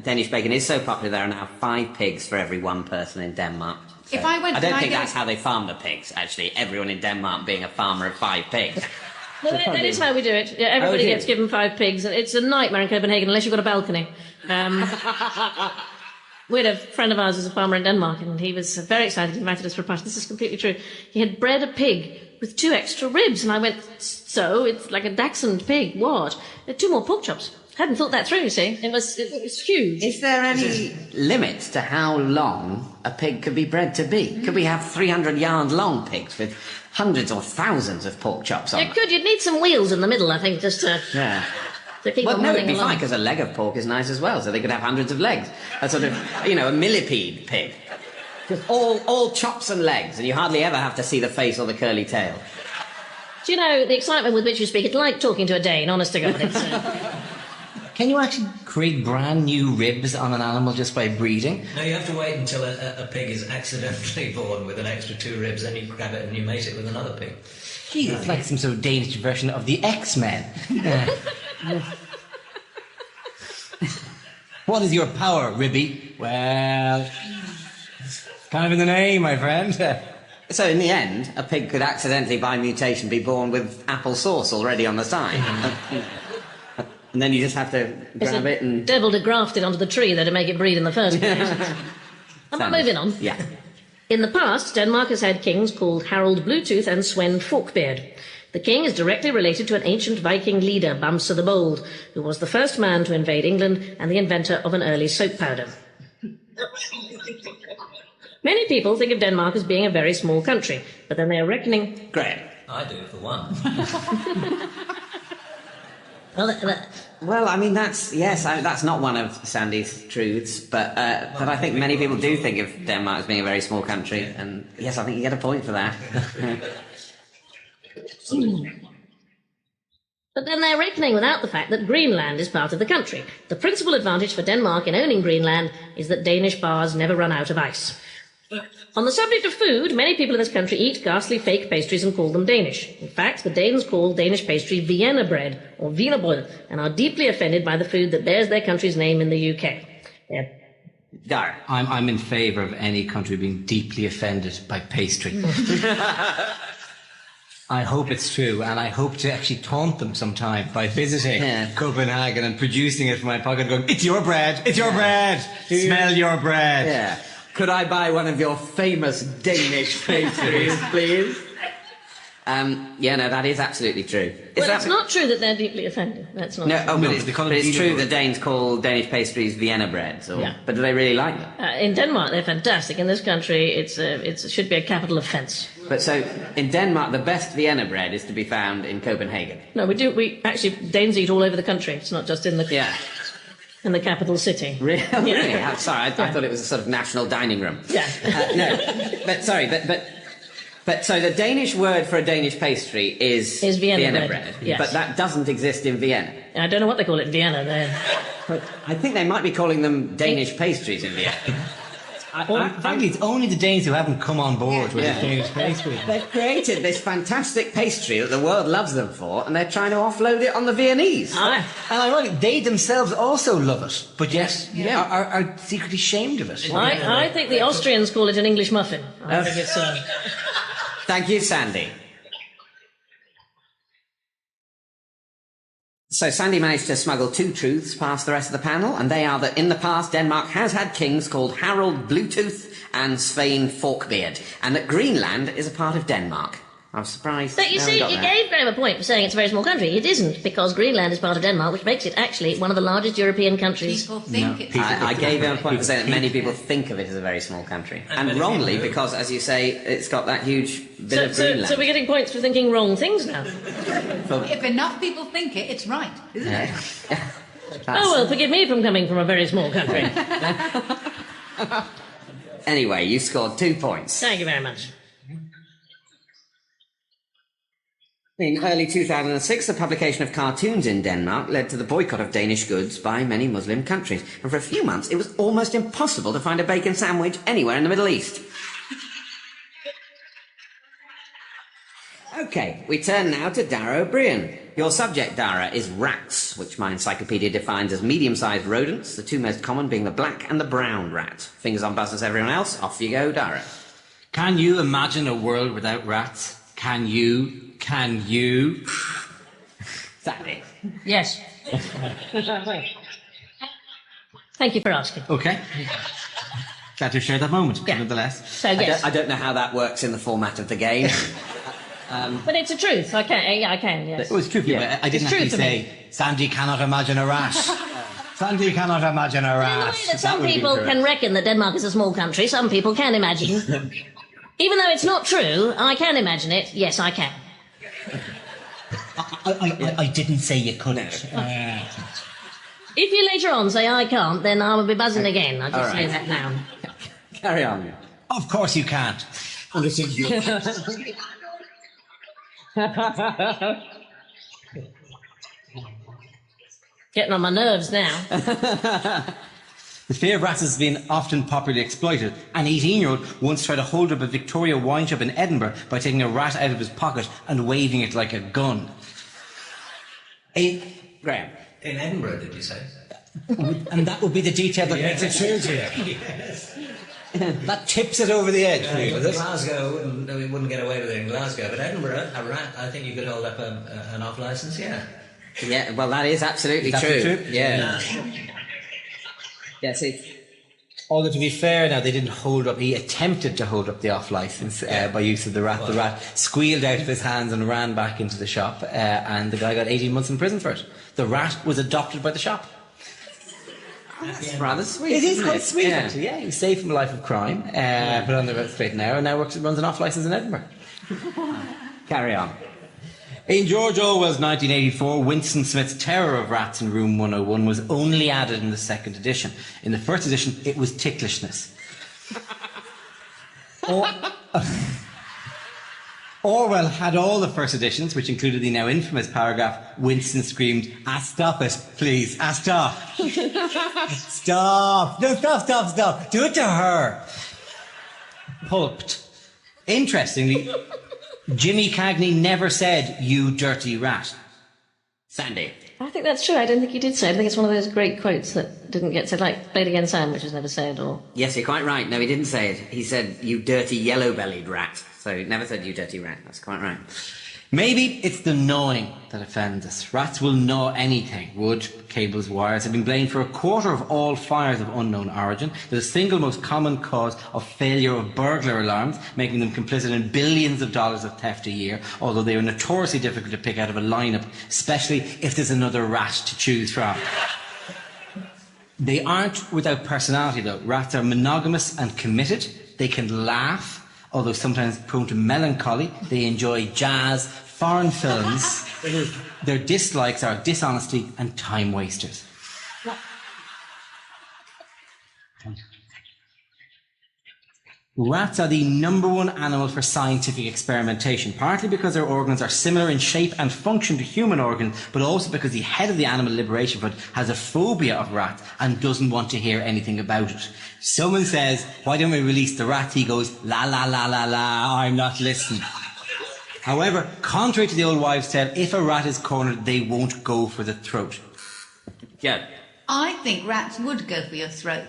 Danish bacon is so popular. There are now 5 pigs for every 1 person in Denmark. So If I went, I don't think that's how they farm the pigs. Actually, everyone in Denmark being a farmer of 5 pigs. No, that is how we do it. Yeah, everybody gets given 5 pigs, and it's a nightmare in Copenhagen unless you've got a balcony. We had a friend of ours who's a farmer in Denmark, and he was very excited. He invited us for a party. This is completely true. He had bred a pig with 2 extra ribs, and I went, so? It's like a dachshund pig. What? 2 more pork chops. Hadn't thought that through, you see. It was huge. Is there any limit to how long a pig could be bred to be? Could we have 300-yard long pigs with hundreds or thousands of pork chops on You them? could. You'd need some wheels in the middle, I think, just to... Yeah. To keep Well, on no, it'd running be along. fine, because a leg of pork is nice as well, so they could have hundreds of legs. A sort of, a millipede pig. Just all chops and legs, and you hardly ever have to see the face or the curly tail. Do you know, the excitement with which you speak, it's like talking to a Dane, honest to God. It's, Can you actually create brand new ribs on an animal just by breeding? No, you have to wait until a pig is accidentally born with an extra 2 ribs, then you grab it and you mate it with another pig. Gee, it's like some sort of Danish version of the X-Men. What is your power, Ribby? Well, it's kind of in the name, my friend. So in the end, a pig could accidentally, by mutation, be born with apple sauce already on the side. And then you just have to grab it and... devil to graft it onto the tree there to make it breed in the first place. Am I moving on? Yeah. In the past, Denmark has had kings called Harald Bluetooth and Sven Forkbeard. The king is directly related to an ancient Viking leader, Bamse the Bold, who was the first man to invade England and the inventor of an early soap powder. Many people think of Denmark as being a very small country, but then they are reckoning... Graham. I do, for one. Well, I mean, that's not one of Sandy's truths, but I think many people do think of Denmark as being a very small country, and yes, I think you get a point for that. But then they're reckoning without the fact that Greenland is part of the country. The principal advantage for Denmark in owning Greenland is that Danish bars never run out of ice. On the subject of food, many people in this country eat ghastly fake pastries and call them Danish. In fact, the Danes call Danish pastry Vienna bread, or wienerbrød, and are deeply offended by the food that bears their country's name in the UK. Dar. I'm in favour of any country being deeply offended by pastry. I hope it's true, and I hope to actually taunt them sometime by visiting Copenhagen and producing it from my pocket, going, "It's your bread! It's your bread! Smell your bread!" Yeah. Could I buy one of your famous Danish pastries, please? No, that is absolutely true. It's not true that they're deeply offended. That's not true. But it's true that Danes call Danish pastries Vienna breads, but do they really like them? In Denmark, they're fantastic. In this country, it should be a capital offence. But so, in Denmark, the best Vienna bread is to be found in Copenhagen. No, Danes eat all over the country. It's not just in the... in the capital city. Really? Really? I'm sorry, I thought it was a sort of national dining room. Yeah. But so the Danish word for a Danish pastry is Vienna bread. Yes. But that doesn't exist in Vienna. I don't know what they call it in Vienna. But I think they might be calling them Danish pastries in Vienna. Frankly, it's only the Danes who haven't come on board with the Danish pastry. They've created this fantastic pastry that the world loves them for, and they're trying to offload it on the Viennese. And ironically, they themselves also love it, but yet are secretly ashamed of it. I think the Austrians call it an English muffin. I think it's... Thank you, Sandy. So Sandy managed to smuggle 2 truths past the rest of the panel, and they are that in the past Denmark has had kings called Harold Bluetooth and Svein Forkbeard, and that Greenland is a part of Denmark. I was surprised. But you see, you gave Graham a point for saying it's a very small country. It isn't, because Greenland is part of Denmark, which makes it actually one of the largest European countries. People think it's... I gave him a point for saying that many people think of it as a very small country. And wrongly, because, as you say, it's got that huge bit of Greenland. So we're getting points for thinking wrong things now. If enough people think it, it's right, isn't it? Oh, well, forgive me from coming from a very small country. Anyway, you scored 2 points. Thank you very much. In early 2006, the publication of cartoons in Denmark led to the boycott of Danish goods by many Muslim countries. And for a few months, it was almost impossible to find a bacon sandwich anywhere in the Middle East. OK, we turn now to Dara O'Brien. Your subject, Dara, is rats, which my encyclopedia defines as medium-sized rodents, the 2 most common being the black and the brown rat. Fingers on buzzers, everyone else. Off you go, Dara. Can you imagine a world without rats? Can you? Can you? Sandy. Yes. Thank you for asking. OK. Glad to share that moment, nonetheless. So, yes. I don't know how that works in the format of the game. But it's a truth. I can, yes. It was true, but I didn't actually say, Sandy cannot imagine a rat. Sandy cannot imagine a rat. In the way that some people can reckon that Denmark is a small country, some people can imagine. Even though it's not true, I can imagine it. Yes, I can. I didn't say you couldn't. If you later on say I can't, then I will be buzzing again. I just say that now. Carry on. Of course you can't. Getting on my nerves now. The fear of rats has been often popularly exploited. An 18-year-old once tried to hold up a Victoria wine shop in Edinburgh by taking a rat out of his pocket and waving it like a gun. Graham. In Edinburgh, did you say? And that would be the detail that makes it true to you. That tips it over the edge for you, does it? Glasgow, we wouldn't get away with it in Glasgow, but Edinburgh, a rat, I think you could hold up an off-licence, yeah. Yeah, well, that is absolutely true. Yeah. Yes, although to be fair now, they didn't hold up, he attempted to hold up the off-licence by use of the rat. The rat squealed out of his hands and ran back into the shop, and the guy got 18 months in prison for it. The rat was adopted by the shop. That's rather sweet. It is quite sweet, actually. Yeah, he was saved from a life of crime, put on the straight and narrow, and now runs an off-licence in Edinburgh. Carry on. In George Orwell's 1984, Winston Smith's Terror of Rats in Room 101 was only added in the 2nd edition. In the 1st edition, it was ticklishness. Orwell had all the first editions, which included the now infamous paragraph, Winston screamed, stop it, please, stop. Stop. No, stop. Do it to her. Pulped. Interestingly, Jimmy Cagney never said, you dirty rat. Sandy. I think that's true. I don't think he did say it. I think it's one of those great quotes that didn't get said, like, "Play it again, Sam," which was never said, or... Yes, you're quite right. No, he didn't say it. He said, you dirty yellow-bellied rat. So he never said, you dirty rat. That's quite right. Maybe it's the gnawing that offends us. Rats will gnaw anything. Wood, cables, wires have been blamed for a quarter of all fires of unknown origin. They're the single most common cause of failure of burglar alarms, making them complicit in billions of dollars of theft a year, although they are notoriously difficult to pick out of a lineup, especially if there's another rat to choose from. They aren't without personality, though. Rats are monogamous and committed. They can laugh. Although sometimes prone to melancholy, they enjoy jazz, foreign films. Their dislikes are dishonesty and time wasters. Rats are the number one animal for scientific experimentation, partly because their organs are similar in shape and function to human organs, but also because the head of the Animal Liberation Front has a phobia of rats and doesn't want to hear anything about it. Someone says, why don't we release the rat? He goes, la la la la la, I'm not listening. However, contrary to the old wives' tale, if a rat is cornered, they won't go for the throat. Yeah. I think rats would go for your throat.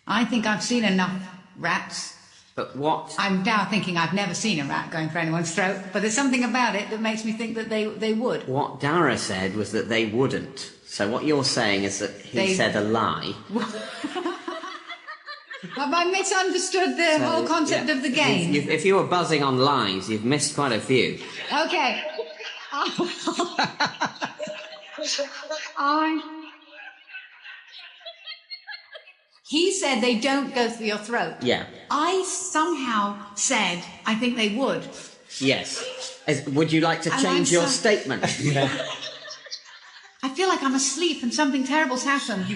I think I've seen enough rats. But what? I'm now thinking I've never seen a rat going for anyone's throat, but there's something about it that makes me think that they would. What Dara said was that they wouldn't. So what you're saying is that he said a lie. Have I misunderstood the whole concept of the game? If you were buzzing on lies, you've missed quite a few. Okay. He said they don't go for your throat. Yeah. I somehow said I think they would. Yes. Would you like to change your statement? I feel like I'm asleep and something terrible's happened.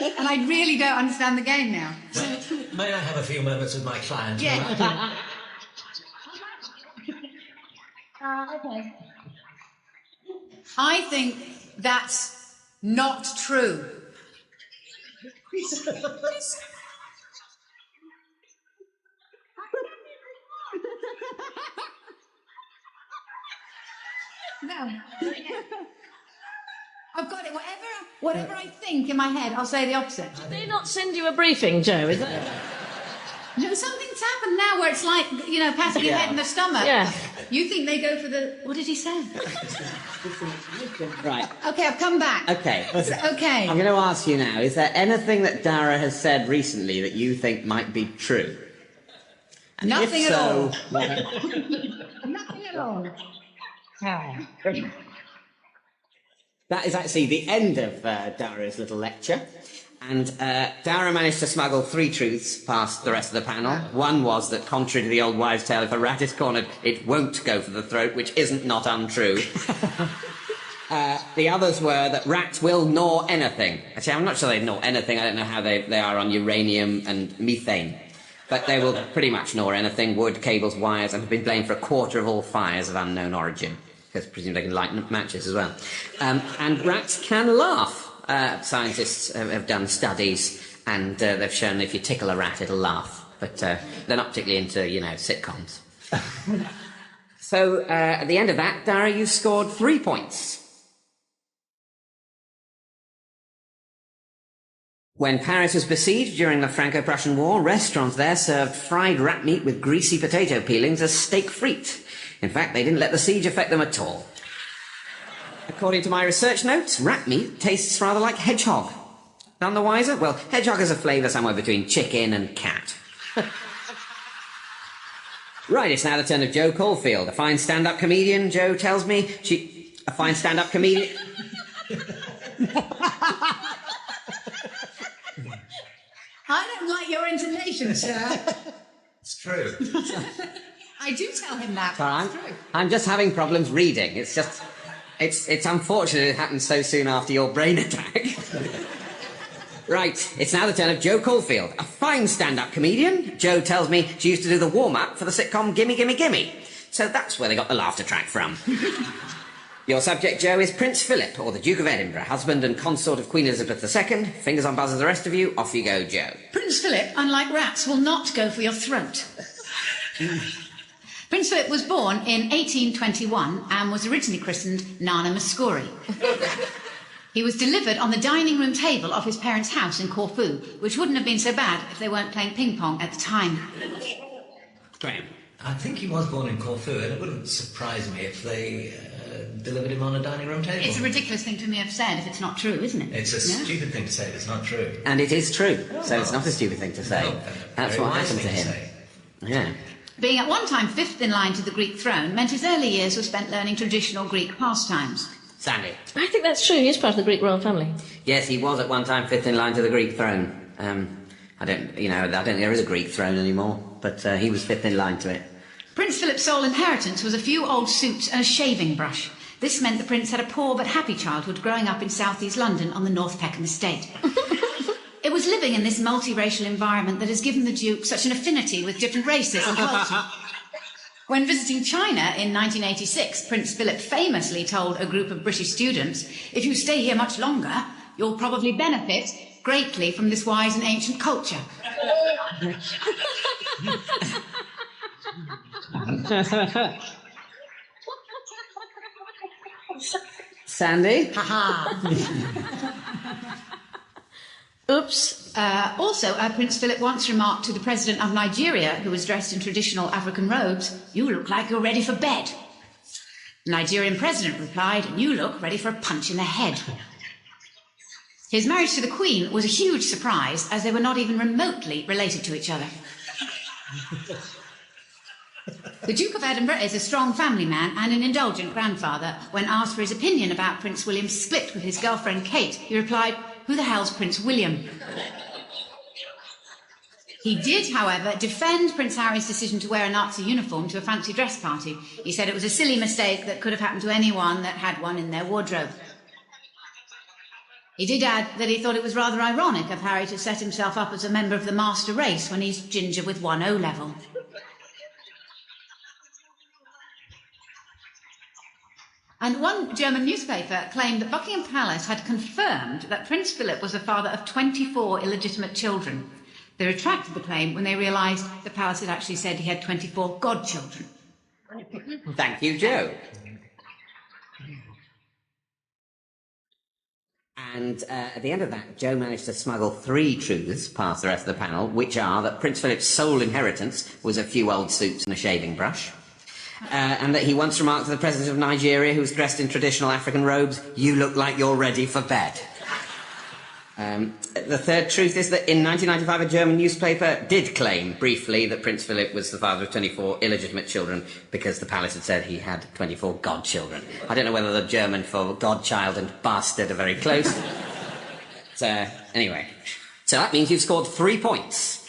And I really don't understand the game now. May I have a few moments with my client? Yeah. Okay. I think that's not true. No. I've got it. Whatever I think in my head, I'll say the opposite. Did they not send you a briefing, Joe? Is that... No, something's happened now where it's like, patting your head in the stomach. Yeah. You think they go for the... What did he say? Right. Okay, I've come back. Okay. Okay. I'm going to ask you now, is there anything that Dara has said recently that you think might be true? And Nothing if at so, all. Nothing at all. That is actually the end of Dara's little lecture. And Dara managed to smuggle 3 truths past the rest of the panel. One was that, contrary to the old wives' tale, if a rat is cornered, it won't go for the throat, which isn't not untrue. The others were that rats will gnaw anything. Actually, I'm not sure they gnaw anything. I don't know how they are on uranium and methane. But they will pretty much gnaw anything, wood, cables, wires, and have been blamed for 1/4 of all fires of unknown origin. Because presumably they can light matches as well. And rats can laugh. Scientists have done studies, and they've shown if you tickle a rat, it'll laugh. But they're not particularly into, sitcoms. So at the end of that, Dara, you scored 3 points. When Paris was besieged during the Franco-Prussian War, restaurants there served fried rat meat with greasy potato peelings as steak frite. In fact, they didn't let the siege affect them at all. According to my research notes, rat meat tastes rather like hedgehog. None the wiser? Well, hedgehog has a flavour somewhere between chicken and cat. Right, it's now the turn of Jo Caulfield, a fine stand-up comedian. Jo tells me a fine stand-up comedian... I don't like your intonation, sir. It's true. I do tell him that. I'm just having problems reading. It's just... It's unfortunate it happened so soon after your brain attack. Right, it's now the turn of Jo Caulfield, a fine stand-up comedian. Jo tells me she used to do the warm-up for the sitcom Gimme Gimme Gimme. So that's where they got the laughter track from. Your subject, Jo, is Prince Philip, or the Duke of Edinburgh, husband and consort of Queen Elizabeth II. Fingers on buzzers, the rest of you. Off you go, Jo. Prince Philip, unlike rats, will not go for your throat. Prince Philip was born in 1821 and was originally christened Nana Muscuri. He was delivered on the dining room table of his parents' house in Corfu, which wouldn't have been so bad if they weren't playing ping pong at the time. Graham. I think he was born in Corfu, and it wouldn't surprise me if they delivered him on a dining room table. It's a ridiculous thing to me to have said if it's not true, isn't it? It's a stupid thing to say if it's not true. And it is true, so it's not a stupid thing to say. That's what happened to him. Yeah. Being at one time 5th in line to the Greek throne meant his early years were spent learning traditional Greek pastimes. Sandy. I think that's true. He's part of the Greek royal family. Yes, he was at one time 5th in line to the Greek throne. I don't think there is a Greek throne anymore, but he was 5th in line to it. Prince Philip's sole inheritance was a few old suits and a shaving brush. This meant the prince had a poor but happy childhood growing up in south-east London on the North Peckham estate. It It was living in this multiracial environment that has given the Duke such an affinity with different races and cultures. When visiting China in 1986, Prince Philip famously told a group of British students, "If you stay here much longer, you'll probably benefit greatly from this wise and ancient culture." Sandy? Oops. Also, Prince Philip once remarked to the President of Nigeria, who was dressed in traditional African robes, "You look like you're ready for bed." The Nigerian President replied, "You look ready for a punch in the head." His marriage to the Queen was a huge surprise, as they were not even remotely related to each other. The Duke of Edinburgh is a strong family man and an indulgent grandfather. When asked for his opinion about Prince William's split with his girlfriend Kate, he replied, "Who the hell's Prince William?" He did, however, defend Prince Harry's decision to wear a Nazi uniform to a fancy dress party. He said it was a silly mistake that could have happened to anyone that had one in their wardrobe. He did add that he thought it was rather ironic of Harry to set himself up as a member of the master race when he's ginger with 1 O-level. And one German newspaper claimed that Buckingham Palace had confirmed that Prince Philip was the father of 24 illegitimate children. They retracted the claim when they realised the palace had actually said he had 24 godchildren. Thank you, Joe. And at the end of that, Joe managed to smuggle 3 truths past the rest of the panel, which are that Prince Philip's sole inheritance was a few old suits and a shaving brush, and that he once remarked to the President of Nigeria, who was dressed in traditional African robes, "You look like you're ready for bed." The third truth is that in 1995 a German newspaper did claim briefly that Prince Philip was the father of 24 illegitimate children because the palace had said he had 24 godchildren. I don't know whether the German for godchild and bastard are very close. So, anyway. So that means you've scored 3 points.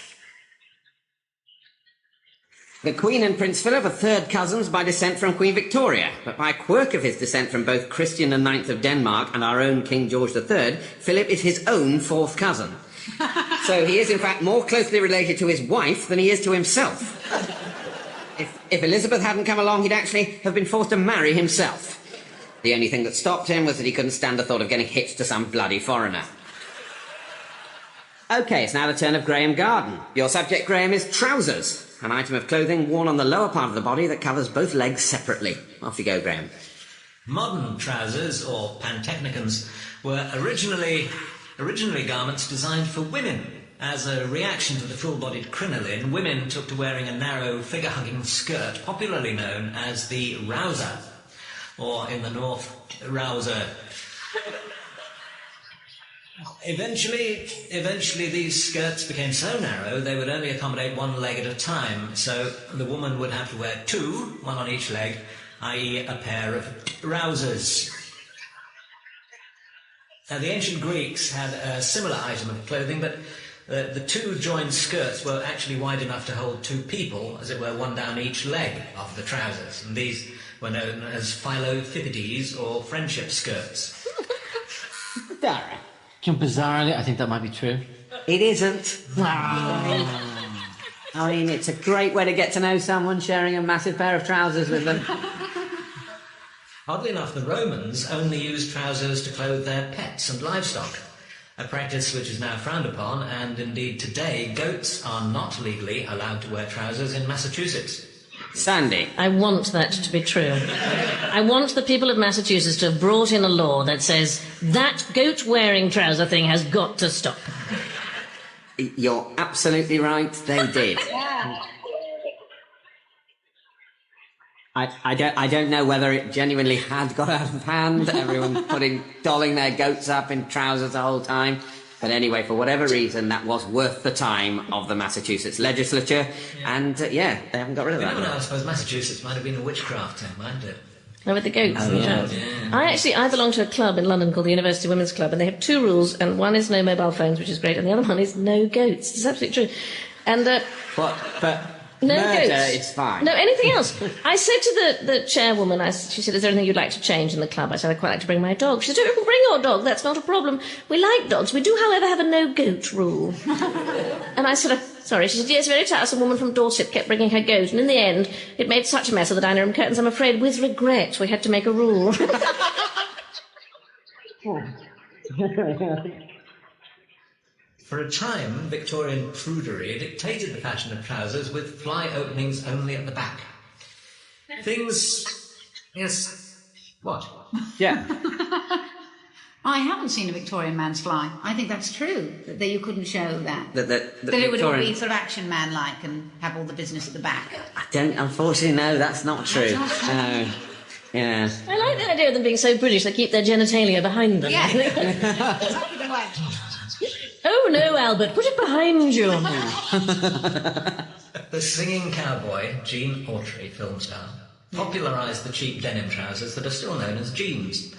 The Queen and Prince Philip are third cousins by descent from Queen Victoria, but by a quirk of his descent from both Christian IX of Denmark and our own King George III, Philip is his own 4th cousin. So he is in fact more closely related to his wife than he is to himself. If Elizabeth hadn't come along, he'd actually have been forced to marry himself. The only thing that stopped him was that he couldn't stand the thought of getting hitched to some bloody foreigner. OK, it's now the turn of Graham Garden. Your subject, Graham, is trousers, an item of clothing worn on the lower part of the body that covers both legs separately. Off you go, Graham. Modern trousers, or pantechnicons, were originally garments designed for women. As a reaction to the full-bodied crinoline, women took to wearing a narrow, figure-hugging skirt, popularly known as the rouser, or in the north, rouser. Eventually these skirts became so narrow they would only accommodate 1 leg at a time, so the woman would have to wear 2, 1 on each leg, i.e. a pair of rousers. Now, the ancient Greeks had a similar item of clothing, but the 2 joined skirts were actually wide enough to hold 2 people, as it were, 1 down each leg of the trousers, and these were known as philophipides, or friendship skirts. Dara. Bizarrely, I think that might be true. It isn't. I mean, it's a great way to get to know someone, sharing a massive pair of trousers with them. Oddly enough, the Romans only used trousers to clothe their pets and livestock, a practice which is now frowned upon, and indeed today goats are not legally allowed to wear trousers in Massachusetts. Sandy. I want that to be true. I want the people of Massachusetts to have brought in a law that says that goat-wearing trouser thing has got to stop. You're absolutely right, they did. I don't know whether it genuinely had got out of hand, everyone dolling their goats up in trousers the whole time. But anyway, for whatever reason, that was worth the time of the Massachusetts legislature, and they haven't got rid of that. I suppose Massachusetts might have been a witchcraft town, mightn't it? No, with the goats and the trousers. I belong to a club in London called the University Women's Club, and they have 2 rules, and one is no mobile phones, which is great, and the other one is no goats. It's absolutely true. And but No Murder, goats. it's fine. No, anything else. I said to the chairwoman, she said, is there anything you'd like to change in the club? I said, I'd quite like to bring my dog. She said, oh, you can bring your dog, that's not a problem. We like dogs. We do, however, have a no-goat rule. And I said, sorry. She said, yes, very tiresome woman from Dorset kept bringing her goat, and in the end, it made such a mess of the dining room curtains, I'm afraid, with regret, we had to make a rule. For a time, Victorian prudery dictated the fashion of trousers with fly openings only at the back. Things... Yes... What? Yeah. I haven't seen a Victorian man's fly. I think that's true, that you couldn't show that. That it would all be sort of action man-like and have all the business at the back. I don't, unfortunately, no, that's not true. That's not true. No. Yeah. I like the idea of them being so British they keep their genitalia behind them. Yeah. Exactly the way. Oh no, Albert, put it behind you. The singing cowboy, Gene Autry, film star, popularised the cheap denim trousers that are still known as jeans.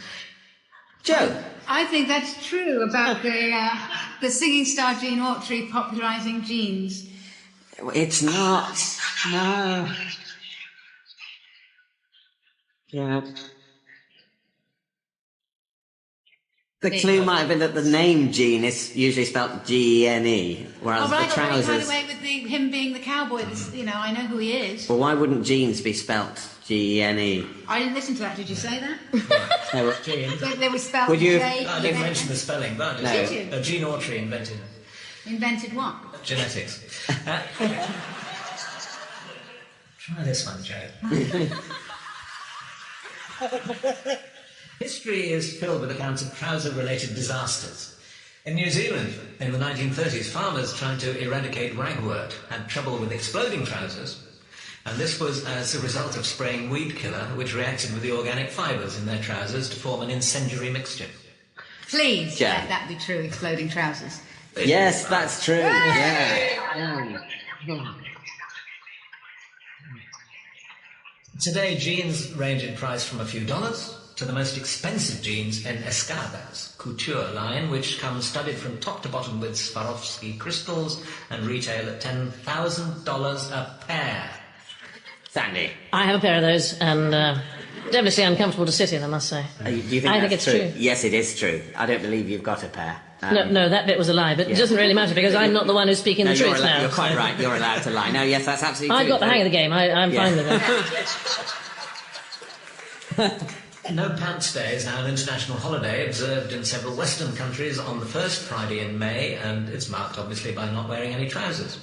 Joe? I think that's true about the singing star Gene Autry popularising jeans. It's not. No. Yeah. The clue might have been that the name Gene is usually spelt G-E-N-E, whereas the trousers... Right away with him being the cowboy, I know who he is. Well, why wouldn't jeans be spelt G-E-N-E? I didn't listen to that, did you say that? No, They were spelled Would you- J... I didn't mention the spelling, but No. Did you? Gene Autry invented Invented what? genetics. Try this one, Joe. History is filled with accounts of trouser-related disasters. In New Zealand, in the 1930s, farmers trying to eradicate ragwort had trouble with exploding trousers, and this was as a result of spraying weed killer, which reacted with the organic fibres in their trousers to form an incendiary mixture. Please, Joe. let that be true, exploding trousers. Yes, that's true. Yeah. Today, jeans range in price from a few dollars to the most expensive jeans in Escarbat's couture line, which comes studded from top to bottom with Swarovski crystals and retail at $10,000 a pair. Sandy? I have a pair of those, and devilishly uncomfortable to sit in, I must say. Do you think I that's think it's true. Yes, it is true. I don't believe you've got a pair. No, that bit was a lie, but it doesn't really matter because I'm not the one who's speaking the truth now. You're quite so- right. You're allowed to lie. No, yes, that's absolutely true. I've got the hang of the game. I'm fine with that. No Pants Day is now an international holiday observed in several Western countries on the first Friday in May, and it's marked obviously by not wearing any trousers.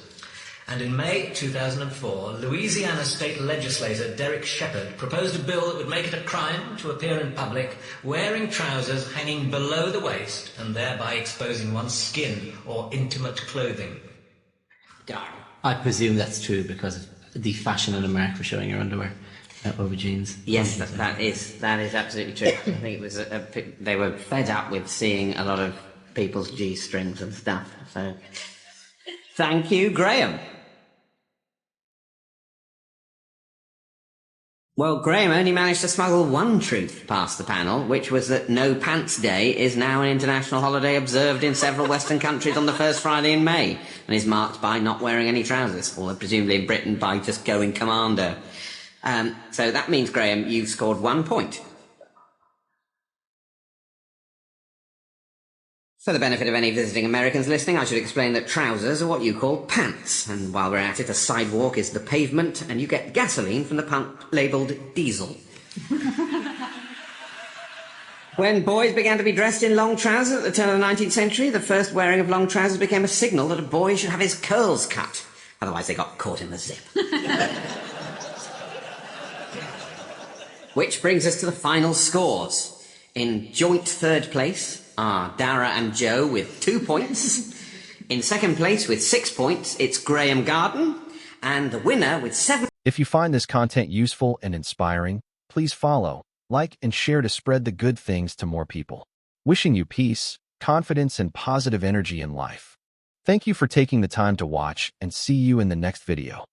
And in May 2004, Louisiana state legislator Derek Shepherd proposed a bill that would make it a crime to appear in public wearing trousers hanging below the waist and thereby exposing one's skin or intimate clothing. I presume that's true because of the fashion in America for showing your underwear over jeans. Yes, that is absolutely true. I think it was they were fed up with seeing a lot of people's G-strings and stuff. So, thank you, Graham. Well, Graham only managed to smuggle one truth past the panel, which was that No Pants Day is now an international holiday observed in several Western countries on the first Friday in May, and is marked by not wearing any trousers, or presumably in Britain by just going commando. So that means, Graham, you've scored 1 point. For the benefit of any visiting Americans listening, I should explain that trousers are what you call pants, and while we're at it, a sidewalk is the pavement, and you get gasoline from the pump labelled diesel. When boys began to be dressed in long trousers at the turn of the 19th century, the first wearing of long trousers became a signal that a boy should have his curls cut. Otherwise they got caught in the zip. Which brings us to the final scores. In joint third place are Dara and Joe with 2 points. In second place with 6 points, it's Graham Garden. And the winner with 7... If you find this content useful and inspiring, please follow, like, and share to spread the good things to more people. Wishing you peace, confidence, and positive energy in life. Thank you for taking the time to watch, and see you in the next video.